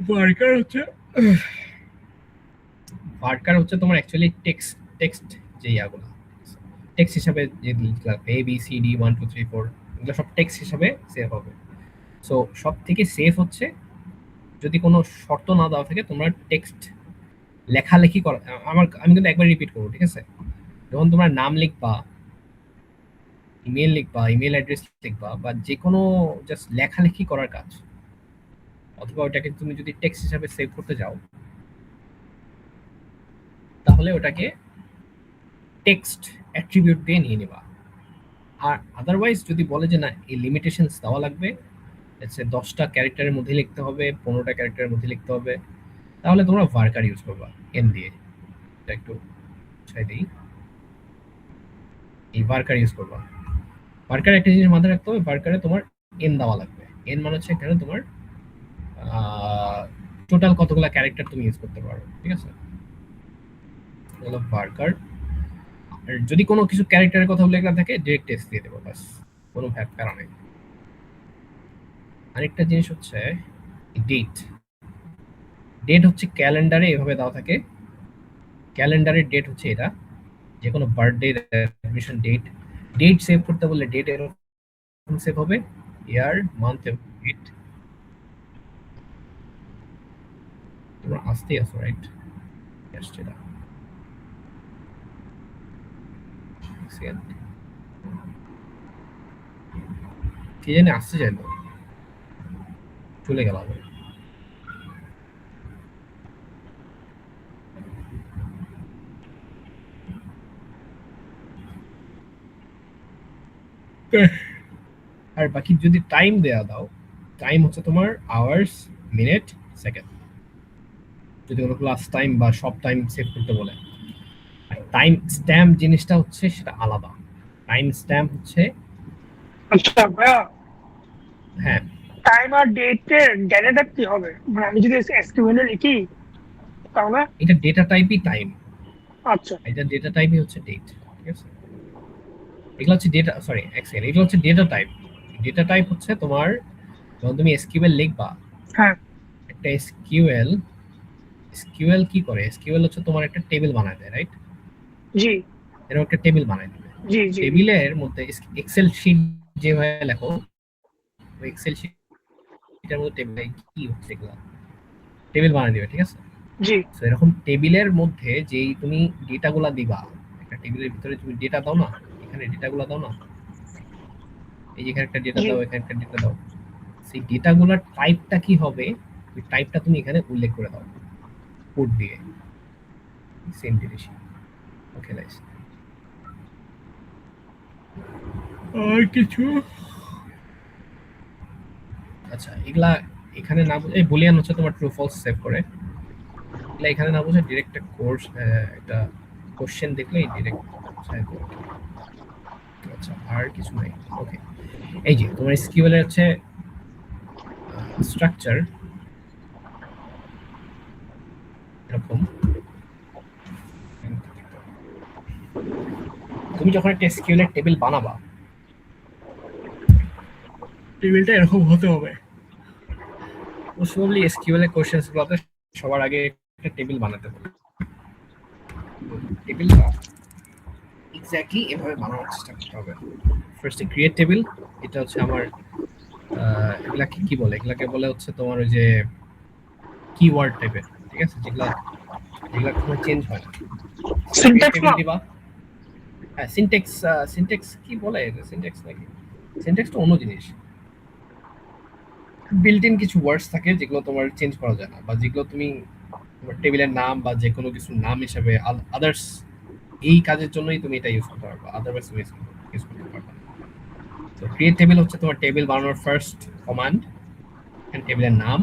ওয়ার্কার হচ্ছে তোমার অ্যাকচুয়ালি টেক্সট যে ইয়াগুলো টেক্সট হিসাবে যে লিখলাম এ বি সি ডি 1 2 3 4 এগুলো সব টেক্সট হিসাবে সেভ হবে। সো সব থেকে সেফ হচ্ছে যদি কোনো শর্ত না দেওয়া থাকে তোমরা টেক্সট লেখালেখি করা। আমি কিন্তু একবার রিপিট করবো, ঠিক আছে? যখন তোমরা নাম লিখবা, ইমেল লিখবা, ইমেল অ্যাড্রেস লিখবা, বা যে কোনো জাস্ট লেখালেখি করার কাজ, অথবা ওটাকে তুমি যদি টেক্সট হিসাবে সেভ করতে যাও, তাহলে ওটাকে টেক্সট অ্যাট্রিবিউট দিয়ে নিয়ে নেবা। আর আদারওয়াইজ যদি বলে যে না এই লিমিটেশনস দেওয়া লাগবে, 10টা ক্যারেক্টারের মধ্যে লিখতে হবে, 15টা ক্যারেক্টারের মধ্যে লিখতে হবে, তাহলে তোমরা ভার্কার ইউজ করবা এন দিয়ে। এটা একটু ছাই দিই, এই ভার্কার ইউজ করবা। ভার্কার একটা জিনিস মাথায় রাখতে হবে, ভার্কারে তোমার এন দেওয়া লাগবে। এন মানে হচ্ছে এখানে তোমার টোটাল কতগুলা ক্যারেক্টার তুমি ইউজ করতে পারো, ঠিক আছে? হলো ভার্কার। আর যদি কোনো কিছু ক্যারেক্টারের কথা উল্লেখ না থাকে ডিরেক্ট টেক্সট দিয়ে দেবো, বাস, কোনো প্যারা নেই। আরেকটা জিনিস হচ্ছে ডেট। ডেট হচ্ছে ক্যালেন্ডারে এভাবে দেওয়া থাকে, ক্যালেন্ডারের ডেট হচ্ছে এটা, যে কোনো birthday, admission date. Date save করতে বললে ডেট এরকম সেভ হবে, ইয়ার, মান্থ এবং ডেট। তোমরা আসতেই আসো, রাইট? আসছে না, কে জানি আসতে চাইলো, চলে গেল আবার। আর বাকি যদি টাইম দেয়া দাও, টাইম হচ্ছে তোমার আওয়ার্স, মিনিট, সেকেন্ড, যদি কোনো ক্লাস টাইম বা সব টাইম সেভ করতে বলে। আর টাইম স্ট্যাম্প জিনিসটা হচ্ছে সেটা আলাদা। টাইম স্ট্যাম্প হচ্ছে, আচ্ছা ভাইয়া, হ্যাঁ, টাইম আর ডেটের ডেটাটা কি হবে? মানে আমি যদি এসকিউএল এ লিখি তাহলে? এটা ডেটা টাইপই টাইম, আচ্ছা এটা ডেটা টাইপই হচ্ছে ডেট, ঠিক আছে? এগুলো হচ্ছে ডেটা, সরি এক সেকেন্ড, এগুলো হচ্ছে ডেটা টাইপ। ডেটা টাইপ হচ্ছে তোমার যখন তুমি এসকিউএল লিখবা, হ্যাঁ একটা এসকিউএল কি করে, এসকিউএল হচ্ছে তোমার একটা টেবিল বানায় দেয়, রাইট? জি এরকম একটা টেবিল বানায় দেবে। জি জি টেবিলের মধ্যে এক্সেল শিট যেভাবে লেখো, ওই এক্সেল শিটের মধ্যে টেবিল কি হচ্ছে এগুলো টেবিল বানায় দিবে, ঠিক আছে? জি তো এরকম টেবিলের মধ্যে যেই তুমি ডেটাগুলা দিবা, একটা টেবিলের ভিতরে তুমি ডেটা দাও না, এখানে ডেটাগুলা দাও না, এই যে এখানে একটা ডেটা জি। দাও, এখানে একটা ডেটা দাও, সেই ডেটাগুলোর টাইপটা কি হবে ওই টাইপটা তুমি এখানে উল্লেখ করে দাও কোড দিয়ে। সেম জিনিস। Okay nice. আর কিছু, আচ্ছা এগুলা এখানে না বুঝে, বুলিয়ান হচ্ছে তোমার ট্রু ফলস সেভ করে, এগুলা এখানে না বুঝে ডিরেক্ট একটা কোর্স, একটা কোশ্চেন দেখলেই ডিরেক্ট। আচ্ছা আর কিছু নাই। ওকে, এই যে তোমার এসকিউএল এর হচ্ছে স্ট্রাকচার এরকম। তুমি যখন একটা এসকিউএল এর টেবিল বানাবা, টেবিলটা এরকম হতে হবে। মোস্টলি এসকিউএল এর কোশ্চেনস গুলোতে সবার আগে একটা টেবিল বানাতে হবে। টেবিলটা এক্স্যাক্টলি এভাবে বানানোর চেষ্টা করতে হবে। ফার্স্টে ক্রিয়েট টেবিল, এটা হচ্ছে আমার এগুলাকে কি বলে, এগুলাকে বলে হচ্ছে তোমার ওই যে কিওয়ার্ড টাইপের, ঠিক আছে? যেগুলা কোনো চেঞ্জ হয় না। সিনট্যাক্স না? দিবা, হ্যাঁ সিনট্যাক্স কি বলে, সিনট্যাক্স নাকি? সিনট্যাক্স তো অন্য জিনিস। বিল্ট ইন কিছু ওয়ার্ডস থাকে যেগুলো তোমার চেঞ্জ করা যায় না, বা যেগুলো তুমি তোমার টেবিলের নাম বা যে কোনো কিছুর নাম হিসাবে আদার্স এই কাজের জন্যই তুমি এটা ইউজ করতে পারবা, আদারওয়াইজ তুমি ইউজ করতে পারবা না। তো ক্রিয়েট টেবিল হচ্ছে তোমার টেবিল বানানোর ফার্স্ট কমান্ড, এন্ড টেবিলের নাম,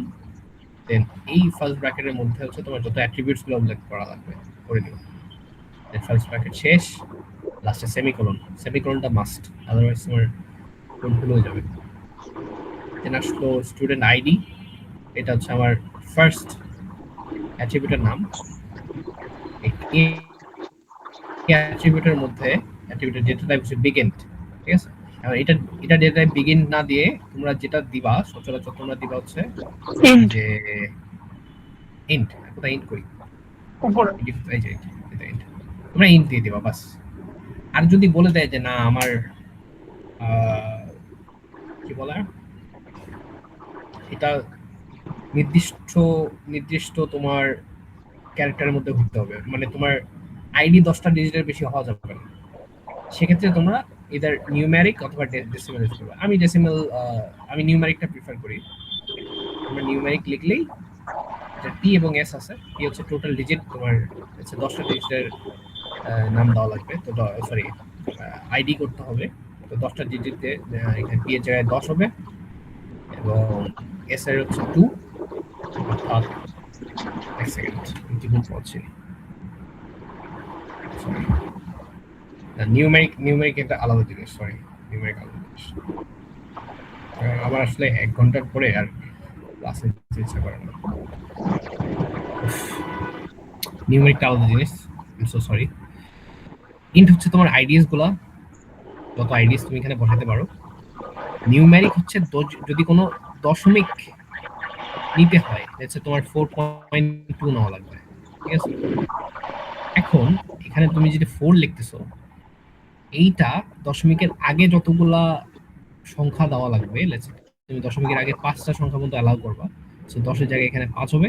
দেন এই ফার্স্ট ব্র্যাকেটের মধ্যে হচ্ছে তোমার যত অ্যাট্রিবিউটস গুলো উল্লেখ করা লাগবে করে নিও। দেন ফার্স্ট ব্র্যাকেট শেষ, লাস্টে সেমিকোলন, সেমিকোলনটা মাস্ট, আদারওয়াইজ তোমার কোড ভুল হয়ে যাবে। দেন আসলো স্টুডেন্ট আইডি, এটা হচ্ছে আমার ফার্স্ট অ্যাট্রিবিউটের নাম। এই অ্যাট্রিবিউটের মধ্যে অ্যাট্রিবিউটের ডেটা টাইপ হচ্ছে বিগেন্ট, ঠিক আছে? আর এটা এটা ডেটা টাইপ বিগিন না দিয়ে তোমরা যেটা দিবা সচরাচর তোমরা দিবা হচ্ছে ইন্ট যে ইন্ট, কোথায় ইন্ট করি, উপরে এই যে এটা ইন্ট, তোমরা ইন্ট দিয়ে দিবা বাস। আর যদি বলে দেয় যে না আমার কি বলে এটা নির্দিষ্ট তোমার ক্যারেক্টারের মধ্যে ঘুরতে হবে, মানে তোমার আইডি 10টা ডিজিটের বেশি হওয়া যাবে না, সেক্ষেত্রে তোমরা ইদার নিউমেরিক অথবা ডেসিমাল ইউজ করবে। আমি নিউমেরিকটা প্রিফার করি। তোমরা নিউমেরিক লিখলেই টি এবং এস আছে, টি হচ্ছে টোটাল ডিজিট, তোমার হচ্ছে 10টা ডিজিটের নাম দেওয়া লাগবে, তো সরি আইডি করতে হবে, তো 10টা ডিজিটে এখানে টি এর জায়গায় 10 হবে এবং এস এর হচ্ছে 2, অর্থাৎ এক সেকেন্ড কি ভুল করছি, নিউমেরিক একটা আলাদা জিনিস, সরি নিউমেরিক আলাদা জিনিস। আমার আসলে 1 ঘন্টার পরে আর ক্লাসে যেতে ইচ্ছা করে না। নিউমেরিকটা আলাদা জিনিস, আই সো সরি। ইন্ট হচ্ছে তোমার আইডিস গুলা, যত আইডিস তুমি এখানে বসাতে পারো। নিউমেরিক হচ্ছে যদি কোনো দশমিক নিতে হয়, হচ্ছে তোমার 4.2 নেওয়া লাগবে, ঠিক আছে। এখন এখানে তুমি যদি 4 লিখতেছো, এইটা দশমিকের আগে যতগুলা সংখ্যা দেওয়া লাগবে, তুমি দশমিকের আগে 5টা সংখ্যা পর্যন্ত অ্যালাউ করবা, সো 10 এর জায়গায় এখানে 5 হবে,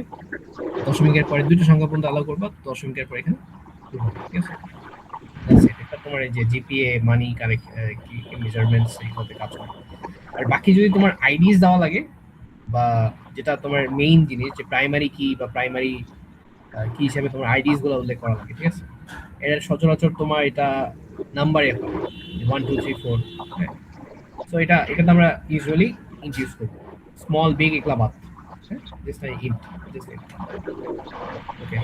দশমিকের পরে 2টা সংখ্যা পর্যন্ত অ্যালাউ করবা, দশমিকের পরে এখানে 2 হবে, ঠিক আছে। এটা তোমার এই যে জিপিএ মানি কারেক্ট কি মেজারমেন্টস এইভাবে কাজ করে। আর বাকি যদি তোমার আইডিস দেওয়া লাগে, বা যেটা তোমার মেইন জিনিস যে প্রাইমারি কি বা প্রাইমারি কি হিসেবে তোমার আইডিস গুলো উল্লেখ করা লাগে, ঠিক আছে। এর সচরাচর তোমার এটা নাম্বারে হবে 1 2 3 4, সো এটাতে আমরা ইউজুয়ালি ইন্ট ইউজ করব, স্মল বিগ এগুলা বাদ, জাস্ট ইন্ট, ওকে।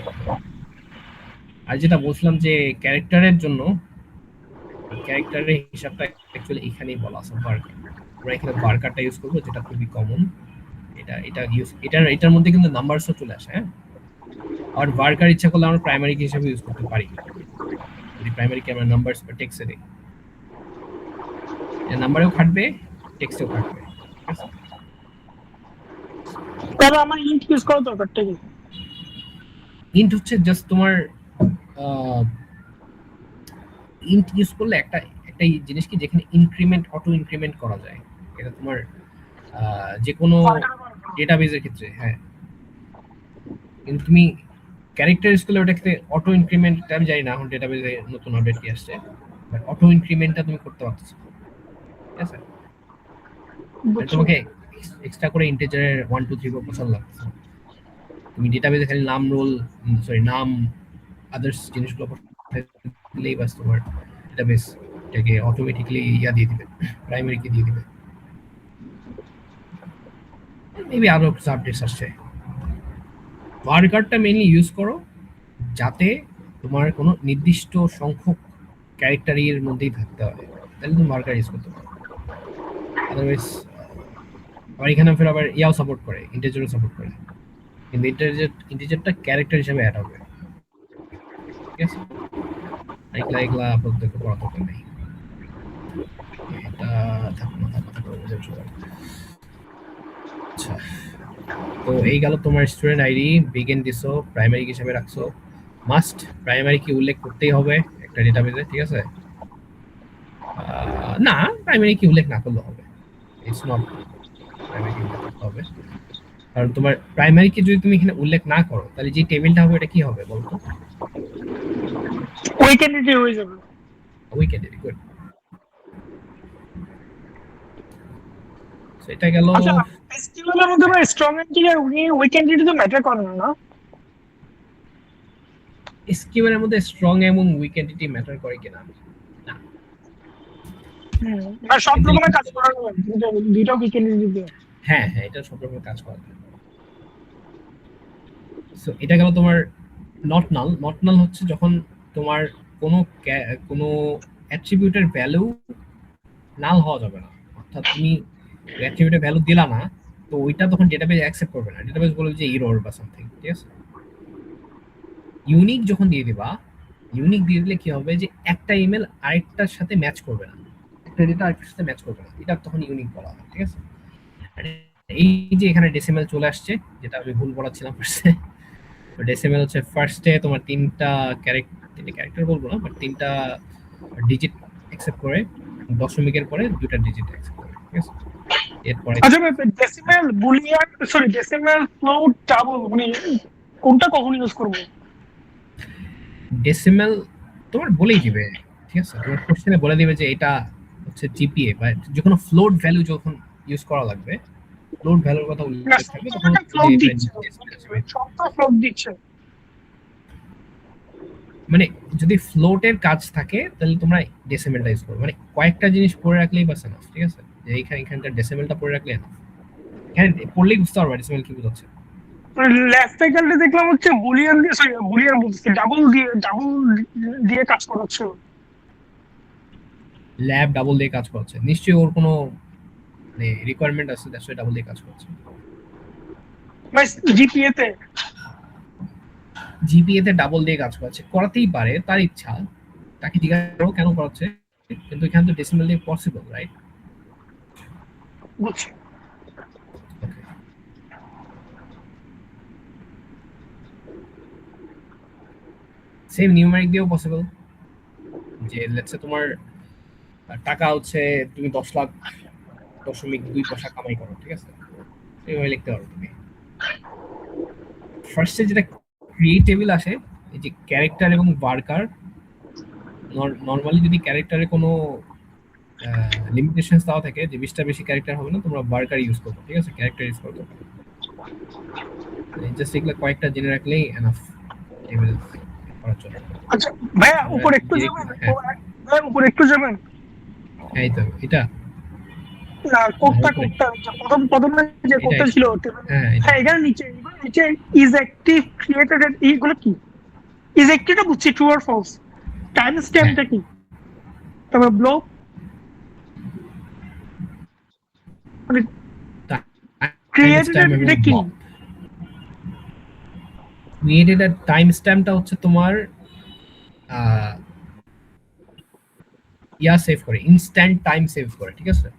আর যেটা বলছিলাম যে ক্যারেক্টারের জন্য, ক্যারেক্টারের হিসাবটা অ্যাকচুয়ালি এখানেই বলা আছে, বারকার। আমরা এখানে বারকারটা ইউজ করব, যেটা খুবই কমন। এটার মধ্যে কিন্তু নাম্বারসও চলে আসে, হ্যাঁ। আর বারকার ইচ্ছা করলে আমরা প্রাইমারি কি হিসাবে ইউজ করতে পারি, যদি প্রাইমারি কি আমরা নাম্বারস বা টেক্সটে দিই, এটা নাম্বারেও খাটবে, টেক্সটেও খাটবে, ঠিক আছে। তাহলে আমার ইন্ট ইউজ করা দরকারটা কি? ইন্ট হচ্ছে জাস্ট তোমার ইন্ট ইউজ করলে একটা জিনিস কি, যেখানে অটো ইনক্রিমেন্ট করা যায়, এটা তোমার যে কোনো ডেটাবেজের ক্ষেত্রে, হ্যাঁ। কিন্তু তুমি ক্যারেক্টার ইউজ করলে ওটাকে অটো ইনক্রিমেন্ট, আমি জানি না এখন ডেটাবেজে নতুন আপডেট কি আসছে, বাট অটো ইনক্রিমেন্টটা তুমি করতে পারতেছো, ঠিক আছে। তোমাকে এক্সট্রা করে ইন্টিজারের 1 2 3 4 পছন্দ লাগছে, তুমি ডেটাবেজে খালি নাম আদার্স জিনিসগুলো দিলেই বাস তোমার ডেটাবেস এটাকে অটোমেটিক্যালি দিয়ে দিবে, প্রাইমারি কি দিয়ে দিবে। মেবি আরো আপডেটস আসছে। বারকারটা মেইনলি ইউজ করো যাতে তোমার কোনো নির্দিষ্ট সংখ্যক ক্যারেক্টারের মধ্যেই থাকতে হবে, তাহলে তুমি বারকার ইউজ করতে পারো। আদারওয়াইজ আবার এখানে ফের আবার ইয়াও সাপোর্ট করে, ইন্টিজারও সাপোর্ট করে, কিন্তু ইন্টিজারটা ক্যারেক্টার হিসেবে অ্যাড হবে, ঠিক আছে। এগুলা প্রত্যেক পড়া দরকার নেই, এটা আচ্ছা। তো এই গেল তোমার স্টুডেন্ট আইডি, বিগিন দিছো, প্রাইমারি হিসেবে রাখছো, মাস্ট প্রাইমারি কি উল্লেখ করতেই হবে একটা ডেটাবেজে, ঠিক আছে। না, প্রাইমারি কি উল্লেখ না করলে হবে, ইটস নট প্রাইমারি কি উল্লেখ করতে হবে, কারণ তোমার প্রাইমারি কি যদি তুমি এখানে উল্লেখ না করো, তাহলে যে টেবিলটা হবে এটা কি হবে বলতো, উইকেন্ডে হয়ে যাবে, উইকেন্ডে, গুড। সেটা গেল। আচ্ছা এসকিউএল এর মধ্যে ভাই স্ট্রং এন্টিটি আর উইকেন্ডে তো ম্যাটার করে না, এসকিউএল এর মধ্যে স্ট্রং এবং উইক এন্টিটি ম্যাটার করে কিনা, না। আর সব রকমের কাজ করা যাবে, দুটো উইকেন্ডে দিতে। হ্যাঁ, এটা সব রকমের কাজ করা যায়। সো এটা গেল তোমার নট নাল হচ্ছে যখন তোমার কোনো অ্যাট্রিবিউটের ভ্যালু নাল হওয়া যাবে না, অর্থাৎ তুমি অ্যাট্রিবিউটের ভ্যালু দিলা না, তো ওইটা তখন ডেটাবেজ অ্যাকসেপ্ট করবে না, ডেটাবেজ বলবে যে এরর বা সামথিং, ঠিক আছে। ইউনিক যখন দিয়ে দিবা, ইউনিক দিয়ে দিলে কি হবে যে একটা ইমেল আরেকটার সাথে ম্যাচ করবে না, একটা ক্রেডিটটা আরেকটার সাথে ম্যাচ করবে না, এটা তখন ইউনিক বলা হয়, ঠিক আছে? আর এই যে এখানে ডেসিমেল চলে আসছে, যেটা আমি ভুল বলাচ্ছিলাম ফার্স্টে। তো ডেসিমেল হচ্ছে ফার্স্টে তোমার তিনটা ক্যারেক্টার বলবো না, বাট তিনটা ডিজিট অ্যাকসেপ্ট করে, দশমিকের পরে দুইটা ডিজিট অ্যাকসেপ্ট করে, ঠিক আছে? এরপরে আচ্ছা decimal Boolean sorry decimal float double মানে কোনটা কখন ইউজ করবো? ডেসিমেল তোমার বলেই দিবে, ঠিক আছে? তোমার কোশ্চেনে বলে দিবে যে এটা হচ্ছে জিপিএ বা যে কোনো ফ্লোট ভ্যালু যখন ইউজ করা লাগবে, ফ্লোট ভ্যালুর কথা না উল্লেখ থাকবে তখন ফ্লোট দিচ্ছে, সবটা ফ্লোট দিচ্ছে। মানে যদি ফ্লোটের কাজ থাকে তাহলে তোমরা ডেসিমেলটা ইউজ করো, মানে কয়েকটা জিনিস পড়ে রাখলেই বাস এনাফ, ঠিক আছে? যে এখানকার ডেসিমেলটা পড়ে রাখলে এনাফ, এখানে পড়লেই বুঝতে পারবা ডেসিমেল কি বোঝাচ্ছে। ল্যাস্ট সাইকেলটা দেখলাম হচ্ছে বুলিয়ান দিয়ে সরি বুলিয়ান বলছি ডাবল দিয়ে কাজ করাচ্ছে। ল্যাব ডাবল দিয়ে কাজ করছে, নিশ্চয়ই ওর কোনো মানে রিকোয়ারমেন্ট আছে, দ্যাটস ওয়াই ডাবল দিয়ে কাজ করছে। ভাই জিপিএ তে জিপিএ তে ডাবল দিয়ে কাজ করছে, করাতেই পারে, তার ইচ্ছা, তাকে জিজ্ঞাসা করো কেন করাচ্ছে, কিন্তু এখানে তো ডেসিমেল দিয়ে পসিবল, রাইট? বুঝছি। সেম নিউমেরিক দিয়েও পসিবল, যে লেটস সে তোমার টাকা হচ্ছে তুমি 10,02 কামাই করো, ঠিক আছে? এইভাবে লিখতে পারো তুমি। ফার্স্টে যেটা ক্রিয়েটেবল আসে, এই যে ক্যারেক্টার এবং ওয়ার্কার, নরমালি যদি ক্যারেক্টারে কোনো লিমিটেশনস দেওয়া থাকে যে 20টা বেশি ক্যারেক্টার হবে না, তোমরা ওয়ার্কার ইউজ করবে, ঠিক আছে? ক্যারেক্টার ইউজ করবে, জাস্ট এগুলো কয়েকটা জেনে রাখলেই এনাফ টেবিল করার জন্য। আচ্ছা ভাইয়া উপরে একটু যাবেন, ভাইয়া উপরে একটু যাবেন। এই তো এটা না কোডটা প্রথম যে কোডটা ছিল হ্যাঁ এখানে নিচে ইজ অ্যাক্টিভ ক্রিয়েটেড এইগুলো কি? ইজ অ্যাক্টিভটা বুঝছি, ট্রু অর ফলস। টাইম স্ট্যাম্পটা কি? তারপর ব্লক মানে ক্রিয়েটেড এটা কি? ক্রিয়েটেড এর টাইম স্ট্যাম্পটা হচ্ছে তোমার সেভ করে, ইনস্ট্যান্ট টাইম সেভ করে, ঠিক আছে?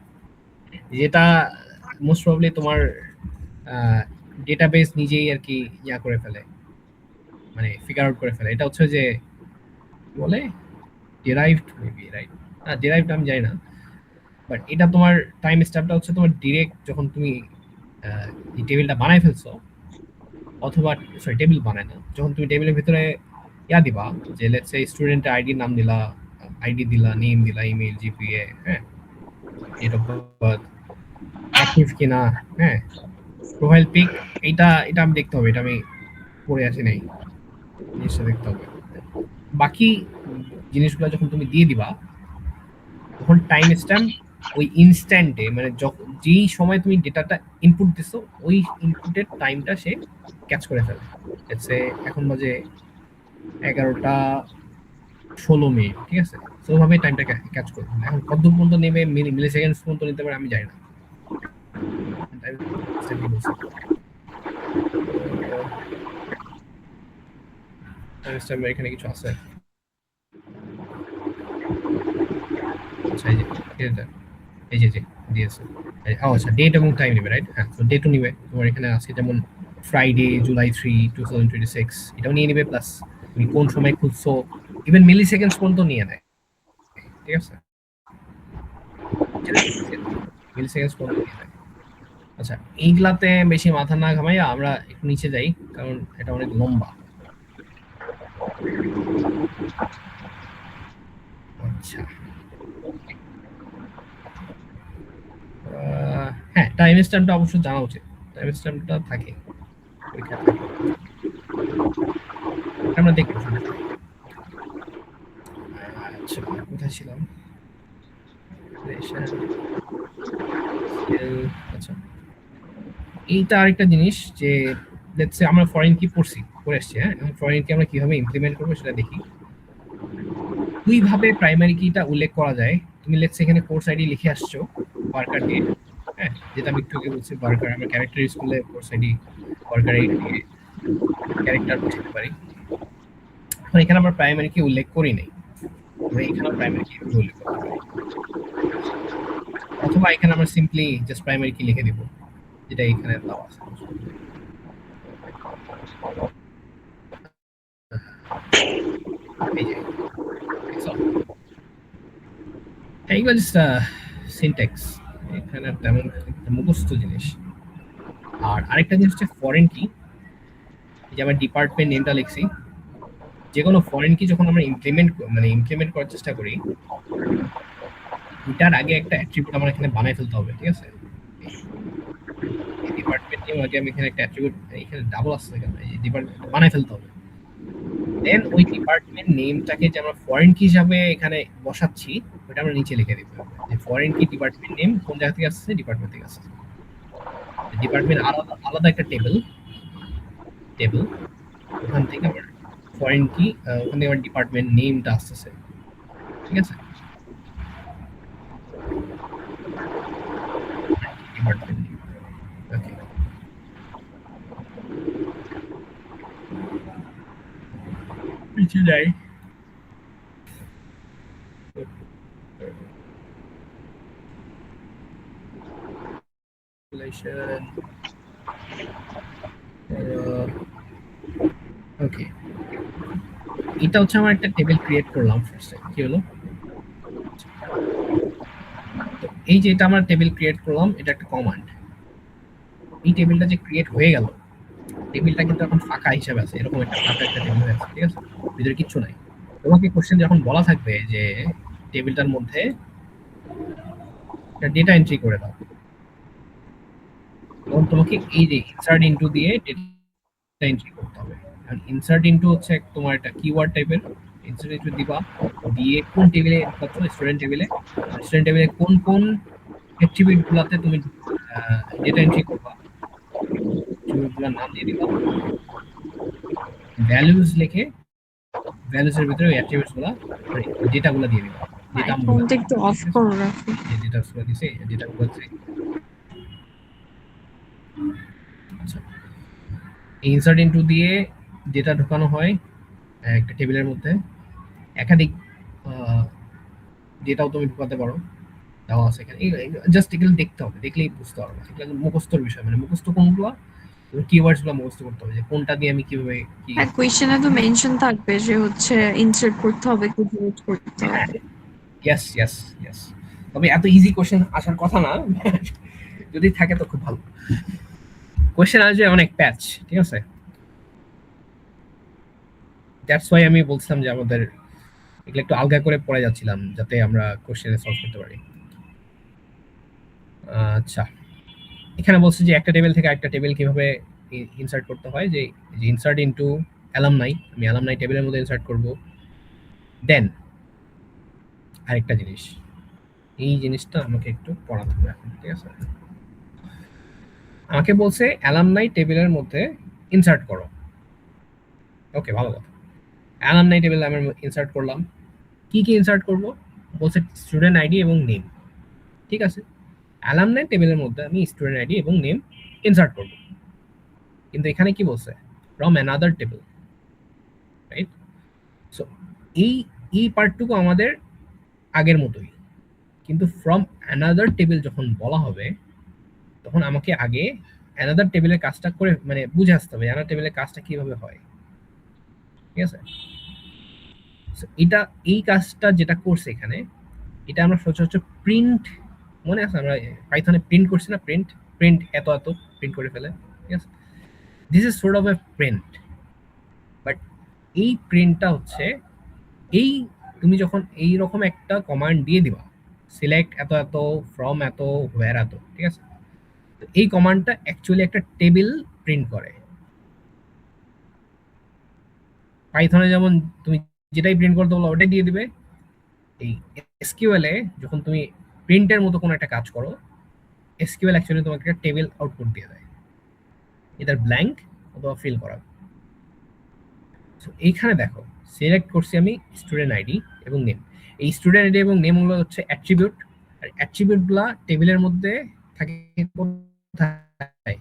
যেটা মোস্ট প্রবাবলি তোমার ডেটাবেস নিজেই আর কি করে ফেলে, মানে ফিগার আউট করে ফেলে। এটা হচ্ছে যে বলে ডেরাইভড মেবি, রাইট? না ডেরাইভড আমি জানি না, বাট এটা তোমার টাইম স্ট্যাম্পটা হচ্ছে তোমার ডিরেক্ট যখন তুমি এই টেবিলটা বানাই ফেলছো, অথবা সরি টেবিল বানায় না, যখন তুমি টেবিলের ভিতরে দিবা যে লেটস সে স্টুডেন্টের আইডি নাম দিলা, আইডি দিলা, নেম দিলা, ইমেল, জিপিএ, হ্যাঁ, ডেট অফ বার্থ, অ্যাক্টিভ কিনা, হ্যাঁ, প্রোফাইল পিক, এটা আমি দেখতে হবে, এটা আমি পড়ে আসি নাই, জিনিসটা দেখতে হবে। বাকি জিনিসগুলো যখন তুমি দিয়ে দিবা তখন টাইম স্ট্যাম্প ওই ইনস্ট্যান্টে, মানে যখন যেই সময় তুমি ডেটাটা ইনপুট দিছো ওই ইনপুটের টাইমটা সে ক্যাচ করে ফেলে। এখন বাজে 11:16, ঠিক আছে? তো ওইভাবে টাইমটা ক্যাচ করবে। এখন কত পর্যন্ত নেবে, মিলি সেকেন্ড পর্যন্ত নিতে পারে, আমি জানি না। এখানে কিছু আছে, আচ্ছা এই যে দিয়েছে, আচ্ছা ডেট এবং টাইম নেবে, রাইট? হ্যাঁ, তো ডেটও নিবে তোমার এখানে আজকে যেমন ফ্রাইডে জুলাই 3, 2026, এটাও নিয়ে নিবে, প্লাস তুমি কোন সময় খুঁজছো, ইভেন মিলি সেকেন্ডস পর্যন্ত নিয়ে নেয়, ঠিক আছে? মিলি সেকেন্ডস পর্যন্ত নিয়ে নেয়। আচ্ছা এইগুলাতে বেশি মাথা না ঘামাইয়া আমরা একটু নিচে যাই, কারণ এটা অনেক লম্বা। আচ্ছা হ্যাঁ, টাইম স্ট্যাম্পটা অবশ্যই জানা উচিত, টাইম স্ট্যাম্পটা থাকে আমরা দেখি। আচ্ছা কোথায় ছিলাম? আচ্ছা এইটা আরেকটা জিনিস যে লেটস সে আমরা ফরেন কি পড়ে আসছি, হ্যাঁ, এবং ফরেন কি আমরা কিভাবে ইমপ্লিমেন্ট করবো সেটা দেখি। দুইভাবে প্রাইমারি কিটা উল্লেখ করা যায়। তুমি লেটস এখানে কোর্স আইডি লিখে আসছো ওয়ার্কার দিয়ে, হ্যাঁ, যেটা আমি একটু আগে বলছি ওয়ার্কার, আমরা ক্যারেক্টার স্কুলে কোর্স আইডি ওয়ার্কার আইডি দিয়ে ক্যারেক্টার বসাতে পারি। এখন এখানে আমরা প্রাইমারি কি উল্লেখ করি নাই, আমরা এখানে প্রাইমারি কি উল্লেখ করতে পারি, অথবা এখানে আমরা সিম্পলি জাস্ট প্রাইমারি কি লিখে দিব, যেটা এখানে দেওয়া আছে। এই যে এইগুলো জাস্ট সিনট্যাক্স, এখানে তেমন মুখস্থ জিনিস। আর আরেকটা জিনিস হচ্ছে ফরেন কি, যে আমরা ডিপার্টমেন্ট নেমটা লিখছি, যে কোনো ফরেন কি যখন আমরা ইমপ্লিমেন্ট করার চেষ্টা করি, এটার আগে একটা অ্যাট্রিবিউট আমার এখানে বানাই ফেলতে হবে, ঠিক আছে? ডিপার্টমেন্ট নেম আগে আমি এখানে একটা অ্যাট্রিবিউট, এখানে ডাবল আসছে এখানে, এই ডিপার্টমেন্ট বানাই ফেলতে হবে। দেন ওই ডিপার্টমেন্ট নেমটাকে যে আমরা ফরেন কি হিসাবে এখানে বসাচ্ছি, ওটা আমরা নিচে লিখে দিব যে ফরেন কি ডিপার্টমেন্ট নেম কোন জায়গা থেকে আসছে, ডিপার্টমেন্ট থেকে আসছে। ডিপার্টমেন্ট আলাদা আলাদা একটা টেবিল, ওখান থেকে আমার ফরেন কি, ওখান থেকে আমার ডিপার্টমেন্ট নেমটা আসতেছে, ঠিক আছে? ডিপার্টমেন্ট নেম, ওকে। পিছে যাই, ওকে। এটা হচ্ছে আমার একটা টেবিল ক্রিয়েট করলাম ফার্স্টে, কি হলো, তো এই যে এটা আমার টেবিল ক্রিয়েট করলাম, এটা একটা কমান্ড। এই টেবিলটা যে ক্রিয়েট হয়ে গেল, টেবিলটা কিন্তু এখন ফাঁকা হিসেবে আছে, এরকম একটা ফাঁকা একটা টেবিল হয়ে আছে, ঠিক আছে? ভিতরে কিচ্ছু নাই। তোমাকে কোশ্চেন যখন বলা থাকবে যে টেবিলটার মধ্যে একটা ডেটা এন্ট্রি করে দাও, তখন তোমাকে এই যে ইনসার্ট ইনটু দিয়ে ডেটা এন্ট্রি করতে হবে। কারণ ইনসার্ট ইনটু হচ্ছে তোমার একটা কিওয়ার্ড টাইপের, ইনসার্ট ইনটু দিবা, দিয়ে কোন টেবিলে পাচ্ছ, স্টুডেন্ট টেবিলে কোন কোন অ্যাট্রিবিউট গুলাতে তুমি ডেটা এন্ট্রি করবা, অ্যাট্রিবিউটগুলোর নাম দিয়ে দিবা, ভ্যালুজ লিখে ভ্যালুজের ভিতরে ওই অ্যাট্রিবিউটস গুলা, ডেটাগুলো দিয়ে দিবা, ডেটা ফোনটা একটু অফ করো রাখো। যে ডেটাগুলো দিছে, ডেটাগুলো দিছে। আচ্ছা, ইনসার্ট ইনটু দিয়ে ডেটা ঢোকানো হয় একটা টেবিলের মধ্যে, একাধিক ডেটাও তুমি ঢোকাতে পারো, দেওয়া আছে এখানে। জাস্ট এগুলো দেখতে হবে, দেখলেই বুঝতে পারবে, এগুলো মুখস্থর বিষয়, মানে মুখস্থ কোনগুলো, কিওয়ার্ডস গুলো মুখস্থ করতে হবে, যে কোনটা দিয়ে আমি কিভাবে কি। হ্যাঁ, কোয়েশ্চেনে তো মেনশন থাকবে যে হচ্ছে ইনসার্ট করতে হবে, কি ডিলিট করতে হবে। ইয়েস ইয়েস ইয়েস, তবে এত ইজি কোশ্চেন আসার কথা না, যদি থাকে তো খুব ভালো। কোশ্চেন আসবে অনেক প্যাচ, ঠিক আছে? দ্যাটস ওয়াই আমি বলছিলাম যে আমাদের এগুলো একটু আলগা করে পড়ে যাচ্ছিলাম, যাতে আমরা কোশ্চেনে সলভ করতে পারি। আচ্ছা, এখানে বলছে যে একটা টেবিল থেকে একটা টেবিল কিভাবে ইনসার্ট করতে হয়, যে ইনসার্ট ইনটু অ্যালামনাই, আমি অ্যালামনাই টেবিলের মধ্যে ইনসার্ট করব। দেন আরেকটা জিনিস, এই জিনিসটা আমাকে একটু পড়াতে হবে এখন, ঠিক আছে? আমাকে বলছে অ্যালামনাই টেবিলের মধ্যে ইনসার্ট করো, ওকে, ভালো কথা। অ্যালামনাই টেবিলে আমি ইনসার্ট করলাম, কি কি ইনসার্ট করব, বলছে স্টুডেন্ট আইডি এবং নেম, ঠিক আছে? অ্যালামনাই টেবিলের মধ্যে আমি স্টুডেন্ট আইডি এবং নেম ইনসার্ট করব, কিন্তু এখানে কি বলছে, from another table, right? So এই পার্টটুকু আমাদের আগের মতোই, কিন্তু ফ্রম অ্যানাদার টেবিল যখন বলা হবে, তখন আমাকে আগে অ্যানাদার টেবিলের কাজটা করে মানে বুঝে আসতে হবে অ্যানাদার টেবিলের কাজটা কিভাবে হয়, ঠিক আছে? এটা এই কাজটা যেটা করছে এখানে, এটা আমরা সচরাচর প্রিন্ট, মনে আছে আমরা পাইথনে প্রিন্ট করছি না, প্রিন্ট এত এত প্রিন্ট করে ফেলে, ঠিক আছে? This is sort of A print, but এই প্রিন্টটা হচ্ছে এই তুমি যখন এই রকম একটা কমান্ড দিয়ে দিবা, সিলেক্ট এত এত, ফ্রম এত, হোয়ার এত, ঠিক আছে? তো এই কমান্ডটা অ্যাকচুয়ালি একটা টেবিল প্রিন্ট করে। পাইথনে যেমন তুমি যেটাই প্রিন্ট করতে বলো ওটাই দিয়ে দিবে, এই এসকিউএল এ যখন তুমি প্রিন্টের মতো কোনো একটা কাজ করো, এসকিউএল অ্যাকচুয়ালি তোমাকে একটা টেবিল আউটপুট দিয়ে দেয়, এটার ব্ল্যাঙ্ক অথবা ফিল করা। সো এইখানে দেখো সিলেক্ট করছি আমি স্টুডেন্ট আইডি এবং নেম, এই স্টুডেন্ট আইডি এবং নেম গুলো হচ্ছে অ্যাট্রিবিউট, আর অ্যাট্রিবিউটগুলো টেবিলের মধ্যে থাকে কোথায়,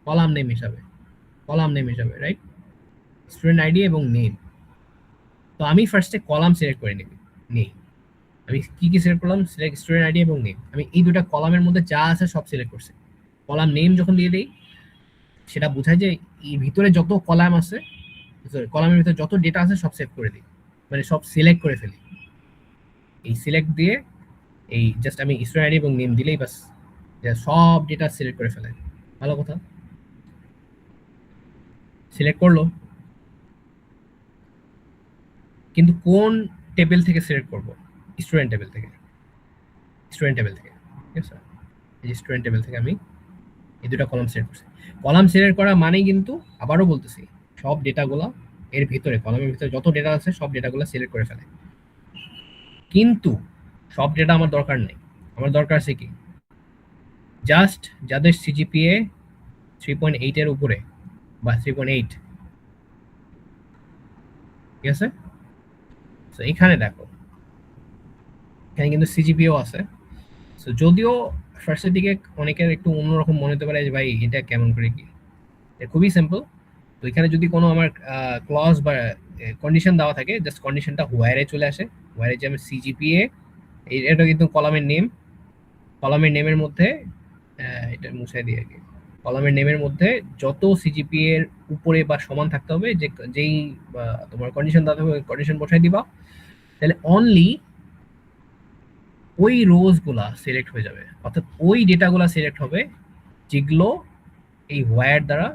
কলাম নেম হিসাবে, রাইট? স্টুডেন্ট আইডি এবং নেম। তো আমি ফার্স্টে কলাম সিলেক্ট করে নিবি, নেই। আমি কি কি সিলেক্ট করলাম? সিলেক্ট স্টুডেন্ট আইডি এবং নেম। আমি এই দুটা কলামের মধ্যে যা আছে সব সিলেক্ট করছি। কলাম নেম যখন দিয়ে দিই, সেটা বোঝায় যে এই ভিতরে যত কলাম আছে, কলামের ভিতরে যত ডেটা আছে সব সেভ করে দিই, মানে সব সিলেক্ট করে ফেলি। এই সিলেক্ট দিয়ে এই জাস্ট আমি স্টুডেন্ট আইডি এবং নেম দিলেই বাস সব ডেটা সিলেক্ট করে ফেলে। ভালো কথা, সিলেক্ট করলো, কিন্তু কোন টেবিল থেকে সিলেক্ট করব? স্টুডেন্ট টেবিল থেকে। স্টুডেন্ট টেবিল থেকে, ঠিক আছে? এই যে স্টুডেন্ট টেবিল থেকে আমি এই দুটো কলাম সিলেক্ট করছি। কলাম সিলেক্ট করা মানেই কিন্তু আবারও বলতেছি, সব ডেটাগুলো এর ভিতরে, কলামের ভিতরে যত ডেটা আছে সব ডেটাগুলো সিলেক্ট করে ফেলে। কিন্তু সব ডেটা আমার দরকার নেই। আমার দরকার আছে কি? জাস্ট যাদের সিজিপিএ 3.8 এর উপরে বা 3.8, ঠিক আছে? তো এখানে দেখো, এখানে কিন্তু সিজিপিও আছে। তো যদিও ফার্স্টের দিকে অনেকের একটু অন্যরকম মনে হতে পারে যে ভাই এটা কেমন করে কি, খুবই সিম্পল। তো এখানে যদি কোনো আমার ক্লজ বা কন্ডিশন দেওয়া থাকে, জাস্ট কন্ডিশনটা হোয়ারে চলে আসে। হোয়ারে যে আমি সিজিপিএ, এটা কিন্তু কলামের নেম, কলামের নেমের মধ্যে এটা মুছে দিয়ে আর কি, কলামের নেমের মধ্যে যত সিজিপিএ এর উপরে বা সমান থাকতে হবে, যে যেই তোমার কন্ডিশন দেওয়া হবে কন্ডিশন বসাই দিবা, তাহলে অনলি ওই রোজ গুলা সিলেক্ট হয়ে যাবে, অর্থাৎ ওই ডেটাগুলা সিলেক্ট হবে যেগুলো এই ওয়্যার দ্বারা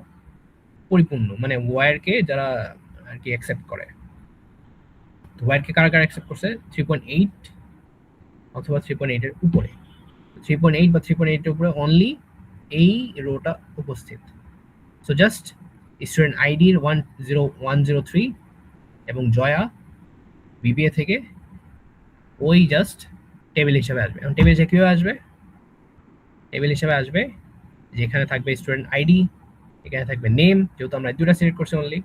পরিপূর্ণ, মানে ওয়্যারকে যারা আর কি অ্যাকসেপ্ট করে। তো ওয়্যারকে কারা কারা অ্যাকসেপ্ট করছে? 3.8 অথবা 3.8 এর উপরে। 3.8 বা 3.8 এর উপরে অনলি এই রোটা উপস্থিত। সো জাস্ট স্টুডেন্ট আইডির 10103 এবং জয়া বিবিএ থেকে ওই জাস্ট টেবিল হিসেবে আসবে। এবং টেবিল হিসেবে কীভাবে আসবে? টেবিল হিসেবে আসবে যেখানে থাকবে স্টুডেন্ট আইডি, এখানে থাকবে নেম, যেহেতু আমরা দুটা সিলেক্ট করছি অনলি,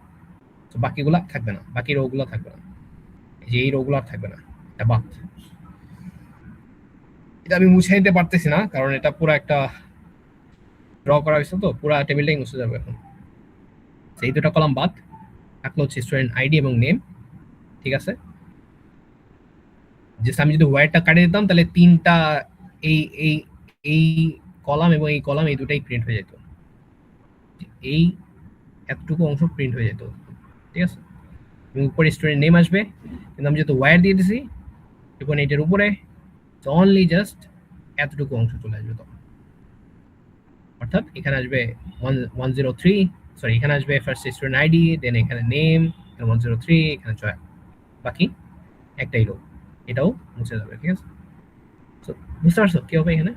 তো বাকিগুলো থাকবে না, বাকি রোগুলো থাকবে না, এই যে এই রোগুলো আর থাকবে না, এটা বাদ। এটা আমি মুছে নিতে পারতেছি না, কারণ এটা পুরো একটা ড্র করা হয়েছে, তো পুরো টেবিলটাই মুছে যাবে এখন। সেই দুটো কলাম বাদ, থাকলো হচ্ছে স্টুডেন্ট আইডি এবং নেম, ঠিক আছে? জাস্ট আমি যদি ওয়্যারটা কাটিয়ে দিতাম, তাহলে তিনটা এই এই এই কলাম এবং এই কলাম এই দুটাই প্রিন্ট হয়ে যেত, এই এতটুকু অংশ প্রিন্ট হয়ে যেত, ঠিক আছে? এবং উপরে স্টুডেন্ট নেম আসবে, কিন্তু আমি যেহেতু ওয়্যার দিয়ে দিছি 2.8 এর উপরে, তো অনলি জাস্ট এতটুকু অংশ চলে আসবে তখন। অর্থাৎ এখানে আসবে 103, সরি এখানে আসবে ফার্স্ট স্টুডেন্ট আইডি, দেন এখানে নেম, 103, এখানে জয়া, বাকি একটাই রো, এটাও মুছে যাবে, ঠিক আছে? তো বুঝতে পারছো কি হবে এখানে?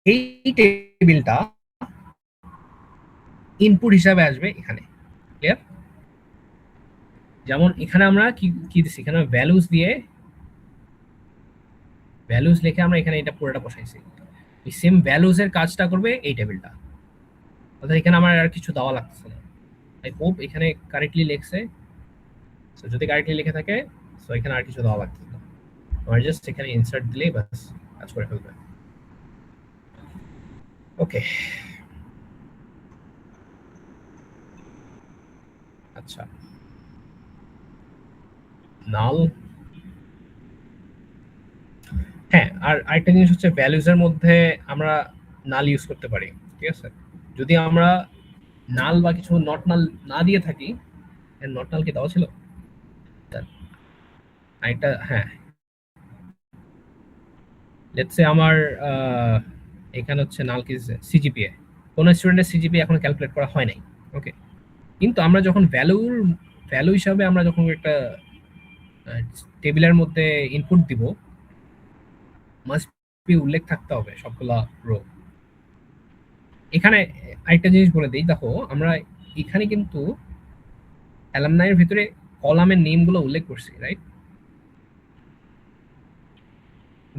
এই টেবিলটা ইনপুট হিসাবে আসবে এখানে, ক্লিয়ার? যেমন এখানে আমরা কি কি দিচ্ছি, এখানে ভ্যালুস দিয়ে, ভ্যালুস লিখে আমরা এখানে এটা পুরোটা বসাইছি। এই সেম ভ্যালুস এর কাজটা করবে এই টেবিলটা, অর্থাৎ এখানে আমার আর কিছু দেওয়া লাগছে না। আই হোপ এখানে কারেক্টলি লিখছে। সো যদি কারেক্টলি লিখে থাকে, সো এখানে আর কিছু দেওয়া লাগছে না, আমার জাস্ট এখানে ইনসার্ট দিলেই বাস কাজ করে ফেলবে। ওকে, আচ্ছা, নাল, হ্যাঁ, আর আরেকটা জিনিস হচ্ছে ভ্যালুজ এর মধ্যে আমরা নাল ইউজ করতে পারি, ঠিক আছে? যদি আমরা নাল বা কিছু নট নাল না দিয়ে থাকি, নট নাল কি দেওয়া ছিল? আরেকটা, হ্যাঁ, লেটস সে আমার এখানে হচ্ছে নাল কি সিজিপিএ, কোন স্টুডেন্টের সিজিপিএ এখন ক্যালকুলেট করা হয় নাই, ওকে? কিন্তু আমরা যখন ভ্যালু হিসাবে আমরা যখন একটা টেবিলের মধ্যে ইনপুট দিব, মাস্ট বি উল্লেখ থাকতে হবে সবগুলা রো। এখানে আরেকটা জিনিস বলে দিই, দেখো আমরা এখানে কিন্তু অ্যালামনাইয়ের ভিতরে কলামের নেমগুলো উল্লেখ করছি, রাইট?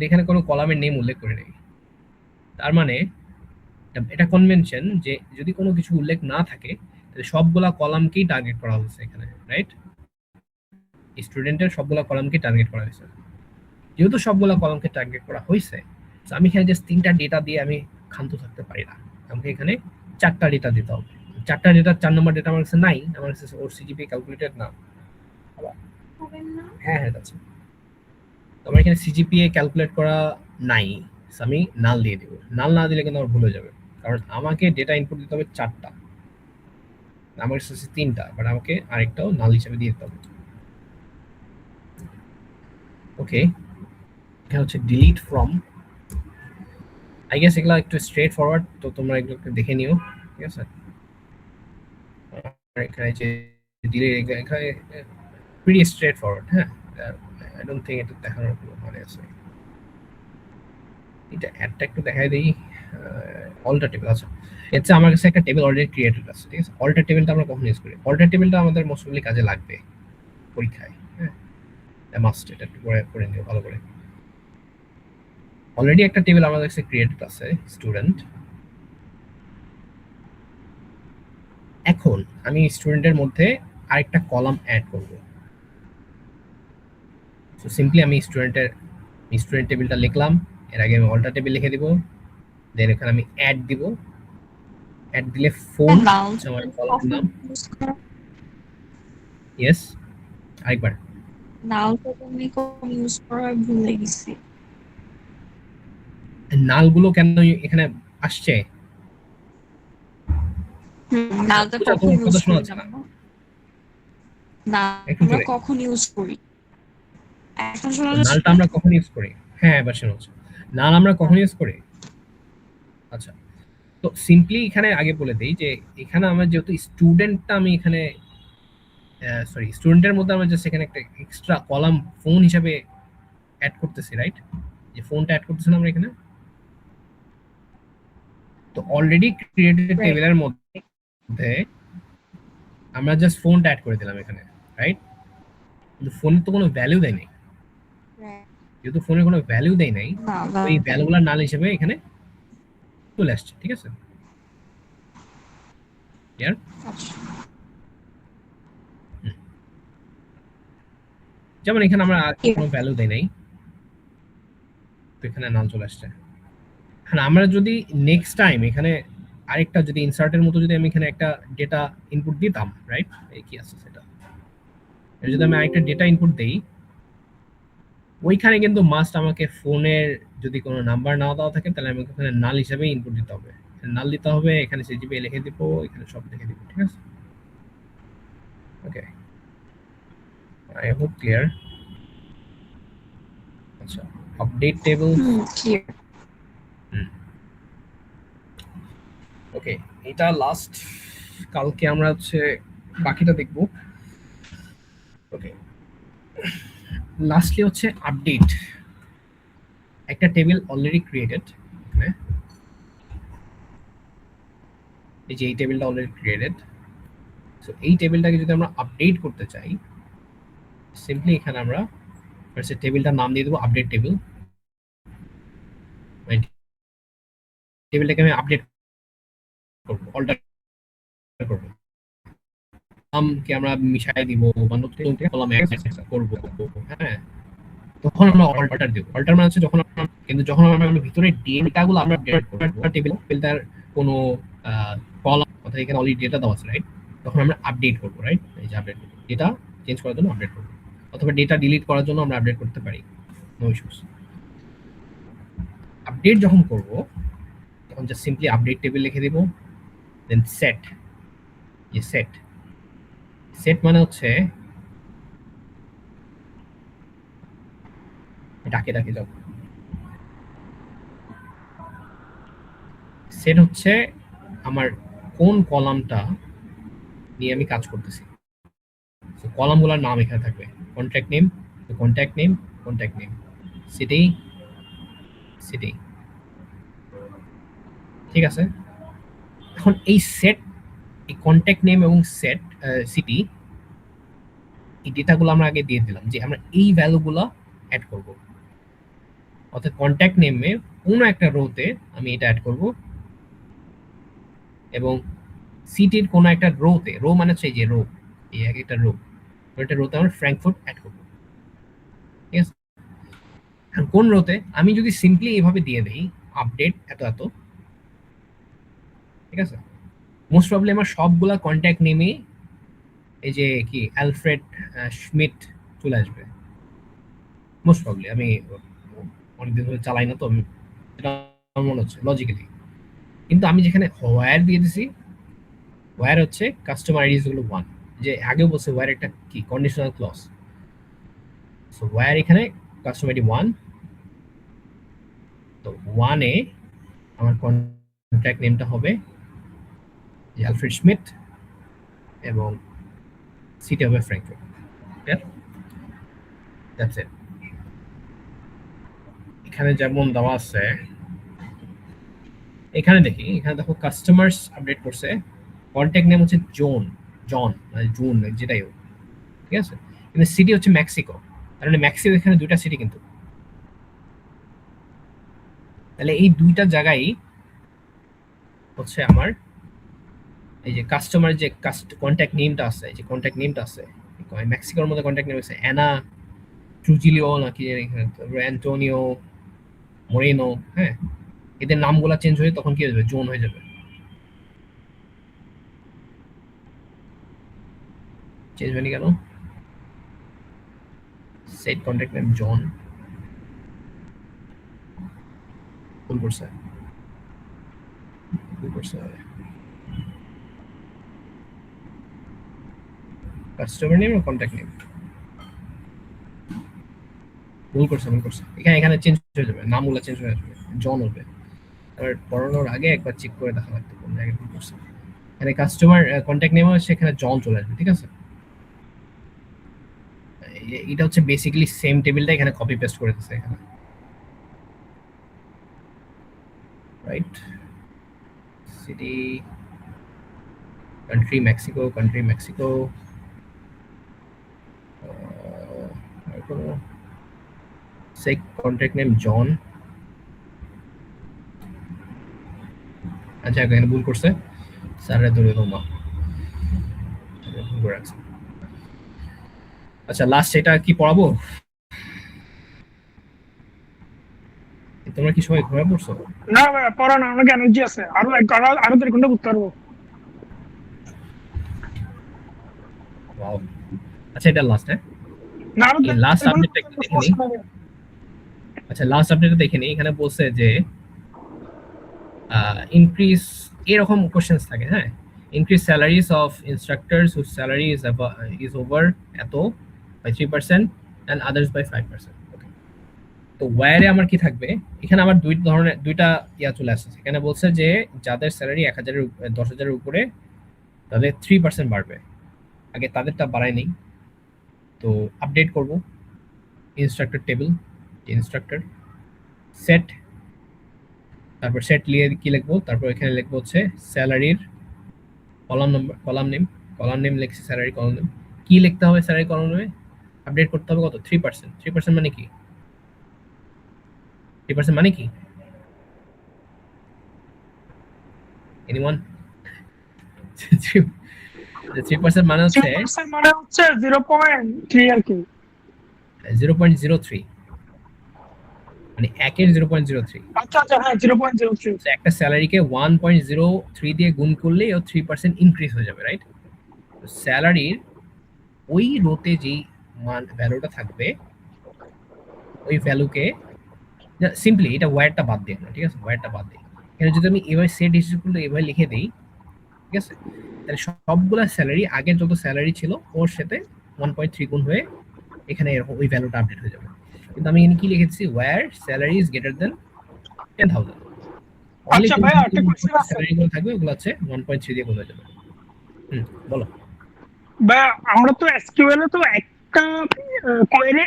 এখানে কোনো কলামের নেম উল্লেখ করে নেই। তার মানে এটা কনভেনশন যে যদি কোনো কিছু উল্লেখ না থাকে, তাহলে সবগুলা কলামকেই টার্গেট করা হয়েছে এখানে, রাইট? স্টুডেন্টের সবগুলা কলামকে টার্গেট করা হয়েছে। যেহেতু সবগুলা কলামকে টার্গেট করা হয়েছে, আমি এখানে জাস্ট 3টা ডেটা দিয়ে আমি ক্ষান্ত থাকতে পারি না, আমাকে এখানে 4টা ডেটা দিতে হবে। 4টা ডেটা 4 নম্বর ডেটা আমার কাছে নাই, আমার কাছে ওর সিজিপি ক্যালকুলেটেড না। হ্যাঁ হ্যাঁ আছে। তো আমার এখানে সিজিপিএ ক্যালকুলেট করা নাই, so আমি নাল দিয়ে দেব। নাল না দিলে কিন্তু আমার ভুল হয়ে যাবে, কারণ আমাকে ডেটা ইনপুট দিতে হবে 4টা, আমার কাছে 3টা, বাট আমাকে আরেকটাও নাল হিসেবে দিয়ে দিতে হবে। ওকে, এটা হচ্ছে ডিলিট ফ্রম। আই গেস এগুলা একটু স্ট্রেট ফরওয়ার্ড, তো তোমরা এগুলো একটু দেখে নিও, ঠিক আছে? এখানে যে ডিলিট, এখানে প্রিটি স্ট্রেট ফরওয়ার্ড। হ্যাঁ, আই ডোন্ট থিংক এটা দেখানোর কোনো মানে আছে। এটা অ্যাডটা একটু দেখাই দিই। অল্টার টেবিল, আচ্ছা এতে আমার কাছে একটা টেবিল অলরেডি ক্রিয়েটেড আছে, ঠিক আছে? অল্টার টেবিলটা আমরা কখন ইউজ করি? অল্টার টেবিলটা আমাদের মোস্টলি কাজে লাগবে পরীক্ষায়, হ্যাঁ মাস্ট, এটা একটু করে নিও ভালো করে। অলরেডি একটা টেবিল আমাদের কাছে ক্রিয়েটেড আছে, স্টুডেন্ট। এখন আমি স্টুডেন্টের মধ্যে আরেকটা কলাম অ্যাড করব। সো সিম্পলি আমি স্টুডেন্ট টেবিলটা লিখলাম, এর আগে আমি অল্টার টেবিল লিখে দিব, দেন এখানে আমি অ্যাড দিব। অ্যাড দিলে ফোন নাল আমার কলাম নাম। ইউজ করা, ইয়েস, আরেকবার। নালটা তুমি কখন ইউজ করা ভুলে গেছি। নালগুলো কেন এখানে আসছে? নালটা বুঝা, কখন তোমার ইউজ কথা শোনা করি যাচ্ছে না। না, একটু আমরা জোরে। কখন ইউজ করি? এখন শোনা তো যাচ্ছে? নালটা আমরা কখন ইউজ করি? হ্যাঁ এবার শোনা যাচ্ছে। নাল আমরা কখন ইউজ করি? আচ্ছা, তো সিম্পলি এখানে আগে বলে দেই যে এখানে আমার যেহেতু স্টুডেন্টটা আমি এখানে স্টুডেন্টের মধ্যে আমরা জাস্ট এখানে একটা এক্সট্রা কলাম ফোন হিসাবে অ্যাড করতেছি, রাইট? যে ফোনটা অ্যাড করতেছি না আমরা এখানে। তো অলরেডি ক্রিয়েটেড টেবিলের মধ্যে আমরা জাস্ট ফোনটা অ্যাড করে দিলাম এখানে, রাইট? কিন্তু ফোনের তো কোনো ভ্যালু দেয় নাই, যেহেতু ফোনের কোনো ভ্যালু দেয় নাই, ওই ভ্যালুগুলো নাল হিসেবে এখানে চলে আসছে, ঠিক আছে? ক্লিয়ার? যেমন এখানে আমরা কোনো ভ্যালু দেই নাই, তো এখানে নাল চলে আসছে। এখন আমরা যদি নেক্সট টাইম এখানে আরেকটা যদি ইনসার্টের মতো যদি আমি এখানে একটা ডেটা ইনপুট দিতাম, রাইট? এই কি আছে সেটা, যদি আমি আরেকটা ডেটা ইনপুট দেই, ওইখানে কিন্তু মাস্ট আমাকে ফোনের যদি কোনো নাম্বার না দেওয়া থাকে তাহলে আমাকে ওখানে নাল হিসেবে ইনপুট দিতে হবে। নাল দিতে হবে, এখানে সিজিপি লিখে দিব, এখানে সব লিখে দিব, ঠিক আছে? ওকে, আই হোপ ক্লিয়ার। আচ্ছা, আপডেট টেবল। ওকে, এটা লাস্ট, কালকে আমরা হচ্ছে বাকিটা দেখব। ওকে, লাস্টলি হচ্ছে আপডেট। একটা টেবিল অলরেডি ক্রিয়েটেড, এই যে এই টেবিলটা অলরেডি ক্রিয়েটেড। সো এই টেবিলটাকে যদি আমরা আপডেট করতে চাই, সিম্পলি এখানে আমরা ফার্স্টে টেবিলটার নাম দিয়ে দেবো আপডেট টেবিল। টেবিলটাকে আমি আপডেট করব, অল্টার করব, নামকে আমরা মিশাই দিব বা নতুন কলাম অ্যাড করব, হ্যাঁ? তখন আমরা অল্টার দেব। অল্টার মানে হচ্ছে যখন আমরা, কিন্তু যখন আমরা ভিতরে ডেটাগুলো আমরা আপডেট করব, টেবিলটার কোনো কলাম অর্থাৎ এখানে অলরেডি ডেটা দেওয়া আছে, রাইট? তখন আমরা আপডেট করব, রাইট? এই যে আপডেট করব, ডেটা চেঞ্জ করার জন্য আপডেট করব, অথবা ডেটা ডিলিট করার জন্য আমরা আপডেট করতে পারি, নো ইস্যুস। আপডেট যখন করব তখন জাস্ট সিম্পলি আপডেট টেবিল লিখে দেব, দেন সেট। যে সেট মানে হচ্ছে ডাকে যাও। সেট হচ্ছে আমার কোন কলামটা নিয়ে আমি কাজ করতেছি। কলামগুলোর নাম এখানে থাকবে, কন্ট্যাক্ট নেম, সিটি, ঠিক আছে? এখন এই সেট, এই কন্ট্যাক্ট নেম এবং সেট সিটি, এই ডেটাগুলো আমরা আগে দিয়ে দিলাম যে আমরা এই ভ্যালুগুলো অ্যাড করব। অর্থাৎ কন্ট্যাক্ট নেমে কোনো একটা রোতে আমি এটা অ্যাড করব, এবং সিটির কোনো একটা রোতে, রো মানে হচ্ছে যে রো, এই একটা রো, একটা রোতে আমরা ফ্র্যাঙ্কফুর্ট অ্যাড করব, ঠিক আছে? কোন রোতে আমি যদি সিম্পলি এইভাবে দিয়ে দেই আপডেট এত এত, ঠিক আছে? মোস্ট প্রবলি আমার সবগুলা কন্ট্যাক্ট নেমে এই যে কি অ্যালফ্রেড schmidt চলে আসবে মোস্ট প্রবলি। আমি অনেকদিন ধরে চালাই না তো এটা আমার মনে হচ্ছে লজিক্যালি। কিন্তু আমি যেখানে ওয়্যার দিয়ে দিছি, ওয়্যার হচ্ছে কাস্টমার আইডি গুলো 1, যে আগেও বলছে ওয়্যার একটা কি কন্ডিশনাল ক্লজ। সো ওয়্যার এখানে কাস্টমার আইডি 1, তো 1 এ আমার কন্ট্যাক্ট নেমটা হবে অ্যালফ্রেড schmidt এবং সিটি হবে ফ্র্যাঙ্কফুর্ট। ক্লিয়ার? That's it. এখানে যেমন দেওয়া আছে, এখানে দেখি, এখানে দেখো কাস্টমার্স আপডেট করছে, কন্ট্যাক্ট নেম হচ্ছে জন মানে জুন যেটাই হোক, ঠিক আছে? কিন্তু সিটি হচ্ছে মেক্সিকো, তার মানে মেক্সিকো এখানে দুইটা সিটি কিন্তু, তাহলে এই দুইটা জায়গায় হচ্ছে আমার এই যে কাস্টমার যে কন্ট্যাক্ট নেমটা আছে, এই যে কন্ট্যাক্ট নেমটা আছে মেক্সিকোর মধ্যে কন্ট্যাক্ট নেম আছে অ্যানা ট্রুজিলিও নাকি অ্যান্টোনিও মোরেনো, হ্যাঁ, এদের নামগুলা চেঞ্জ হয়ে তখন কি হয়ে যাবে, জোন হয়ে যাবে। চেঞ্জ হয়নি কেন? সেট কন্ট্যাক্ট নেম জন, ভুল করছে। কাস্টমার নেম আর কন্ট্যাক্ট নেম ভুল করছে। এখানে চেঞ্জ হয়ে যাবে, নামগুলো চেঞ্জ হয়ে যাবে, জন হবে। আর পড়ানোর আগে একবার চেক করে দেখা লাগবে কোন জায়গায় ভুল করছে। এখানে কাস্টমার কন্ট্যাক্ট নেম আছে, সেখানে জন চলে আসবে, ঠিক আছে? এটা হচ্ছে বেসিক্যালি সেম টেবিলটা এখানে কপি পেস্ট করে দিয়েছে এখানে, right? City country Mexico set contact name John. আচ্ছা এখানে ভুল করছে, স্যারের ধরে মা ভুল করে রাখছে। আচ্ছা লাস্ট এটা কি পড়াবো? তোমরা কি সবাই ঘুরে পড়ছো? না ভাই পড়া না, আমাকে এনার্জি আছে, আরো 1.5 ঘন্টা করতে পারবো। ওয়াও, আচ্ছা এটা লাস্ট, হ্যাঁ না আরো এই লাস্ট আপডেটটা একটু দেখে নিই। আচ্ছা লাস্ট আপডেটটা দেখে নিই। এখানে বলছে যে ইনক্রিজ, এরকম কোশ্চেন্স থাকে, হ্যাঁ, increase salaries of instructors whose salary is over এত বাই 3% এন্ড আদার্স বাই 5%। তো ওয়্যারে আমার কি থাকবে, এখানে আমার দুইটা ইয়া চলে আসছে। এখানে বলছে যে যাদের স্যালারি 10,000 উপরে তাদের 3% বাড়বে, আগে তাদেরটা বাড়ায় নেই। তো আপডেট করব ইনস্ট্রাক্টর টেবিল, ইনস্ট্রাক্টর সেট, তারপর সেট লিয়ে কি লিখবো, তারপর এখানে লিখবো হচ্ছে স্যালারির কলাম নেম লিখছি, স্যালারি কলাম নেম কি লিখতে হবে, স্যালারি কলাম নেমে আপডেট করতে হবে কত, 3%। 3% মানে কি? 3% মানে কি? এনিওয়ান? 3% মানে হচ্ছে 3% মানে হচ্ছে 0.3 আর কি, 0.03, মানে 1-এর 0.03। আচ্ছা হ্যাঁ 0.03। তো একটা স্যালারিকে 1.03 দিয়ে গুণ করলে ও 3% ইনক্রিজ হয়ে যাবে, রাইট? তো স্যালারির ওই রোতে যেই মান ভ্যালুটা থাকবে, ওই ভ্যালুকে সিম্পলি এটা ওয়্যারটা বাদ দিই আমরা, ঠিক আছে? ওয়্যারটা বাদ দিই। এখানে যদি আমি এভাবে সেট ইকুয়াল এভাবে লিখে দিই, ঠিক আছে, তাহলে সবগুলা স্যালারি আগের যত স্যালারি ছিল ওর সাথে 1.3 গুণ হয়ে এখানে এরকম ওই ভ্যালুটা আপডেট হয়ে যাবে। কিন্তু আমি এখানে কি লিখেছি, where salary is greater than 10,000, only আচ্ছা ভাই একটা কোশ্চেন আছে স্যালারি গুলো থাকবে ওগুলো হচ্ছে 1.3 দিয়ে গুণ হয়ে যাবে। বলো ভাই, আমরা তো এসকিউএল এ তো একটা কোয়েরি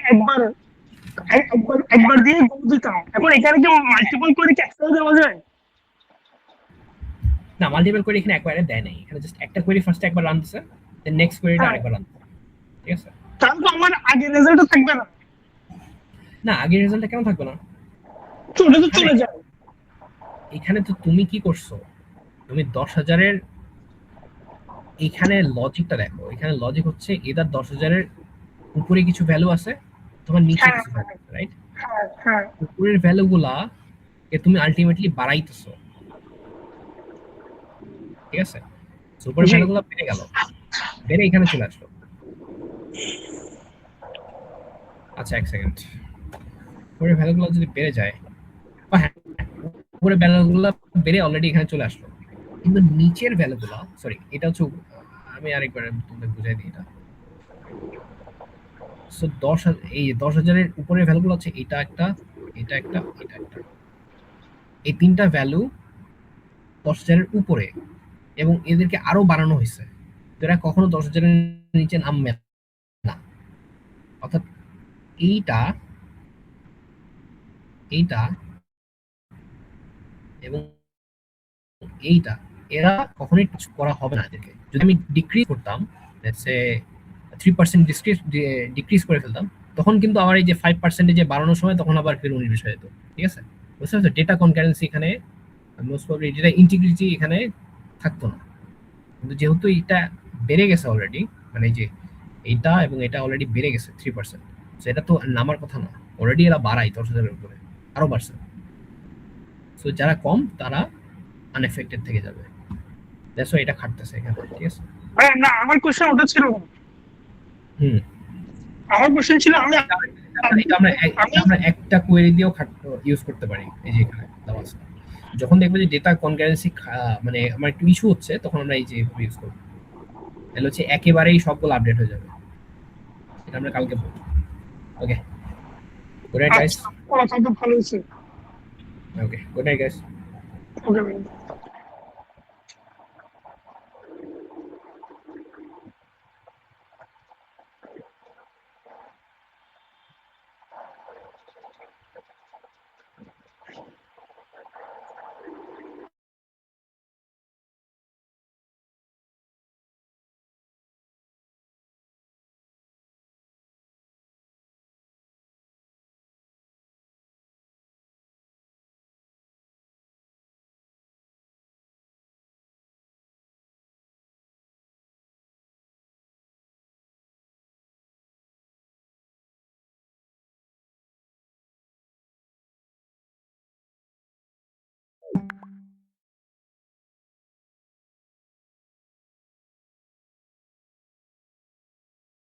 একবার দিয়ে গুণ দিতাম, এখন এখানে কি মাল্টিপল কোয়েরি কি একসাথে দেওয়া যায়? না, মাল্টিপল কোয়েরি এখানে একবারে দেয় নাই, এখানে জাস্ট একটা কোয়েরি ফার্স্টে একবার রান দিছে, দেন নেক্সট কোয়েরিটা আরেকবার রান দিছে, ঠিক আছে? তাহলে তো আমার আগের রেজাল্টটা থাকবে না। না, আগের রেজাল্টটা কেন থাকবে না? চলে তো চলে যায়। এখানে তো তুমি কি করছো, তুমি 10,000-এর এখানে লজিকটা দেখো, এখানে লজিক হচ্ছে এদার 10,000-এর উপরে কিছু ভ্যালু আছে, তোমার নিচে হ্যাঁ কিছু ভ্যালু আছে, রাইট? হ্যাঁ উপরের ভ্যালুগুলা কে তুমি আলটিমেটলি বাড়াইতেছো, ঠিক আছে? সুপার জি। ভ্যালুগুলো বেড়ে গেল, বেড়ে এখানে চলে আসলো। আচ্ছা এক সেকেন্ড, উপরের ভ্যালুগুলো যদি বেড়ে যায়, হ্যাঁ উপরের ভ্যালুগুলো বেড়ে অলরেডি এখানে চলে আসলো, কিন্তু নিচের ভ্যালুগুলো, সরি এটা হচ্ছে আমি আরেকবার তোমাদের বুঝাই দিই এটা। সো 10,000, এই 10,000-এর উপরের ভ্যালুগুলো হচ্ছে এটা একটা, এটা একটা, এটা একটা, এই তিনটা ভ্যালু 10,000-এর উপরে, এবং এদেরকে আরো বাড়ানো হয়েছে, তো এরা কখনো 10,000-এর নিচে নামবে না। অর্থাৎ এইটা, এইটা এবং এইটা, এরা কখনোই টাচ করা হবে না এদেরকে। যদি আমি ডিক্রিজ করতাম, লেটস সে 3% ডিক্রিজ করে ফেলতাম, তখন কিন্তু আবার এই যে 5% যে বাড়ানোর সময় তখন আবার ফের 19 হয়ে যেত। ঠিক আছে, বুঝতে পারছো? ডেটা কনকারেন্সি এখানে মোস্ট প্রবাবলি, ডেটা ইন্টিগ্রিটি এখানে থাকতো না। কিন্তু যেহেতু এটা বেড়ে গেছে অলরেডি, মানে এই যে এইটা এবং এটা অলরেডি বেড়ে গেছে 3%, সেটা তো নামার কথা না, অলরেডি এরা বাড়ায় 10,000-এর উপরে, আরো বাড়ছে। সো যারা কম তারা আনএফেক্টেড থেকে যাবে, দ্যাটস ওয়াই এটা খাটতেছে এখানে। ঠিক আছে। ভাই না, আমার কোশ্চেন ওটা ছিল না। হুম, আমার কোশ্চেন ছিল আমি এটা আমরা একটা কোয়েরি দিয়েও ইউজ করতে পারি। এই যে এখানে দেওয়া আছে, যখন দেখবো যে ডেটা কনকারেন্সি মানে আমার একটু ইস্যু হচ্ছে, তখন আমরা এই যে ইউজ করবো, তাহলে হচ্ছে একেবারেই সবগুলো আপডেট হয়ে যাবে। এটা আমরা কালকে বলবো। ওকে, গুড নাইট গাইস। আচ্ছা, ওরা তো ভালো হয়েছে। ওকে, গুড নাইট গাইস। ওকে ভাই।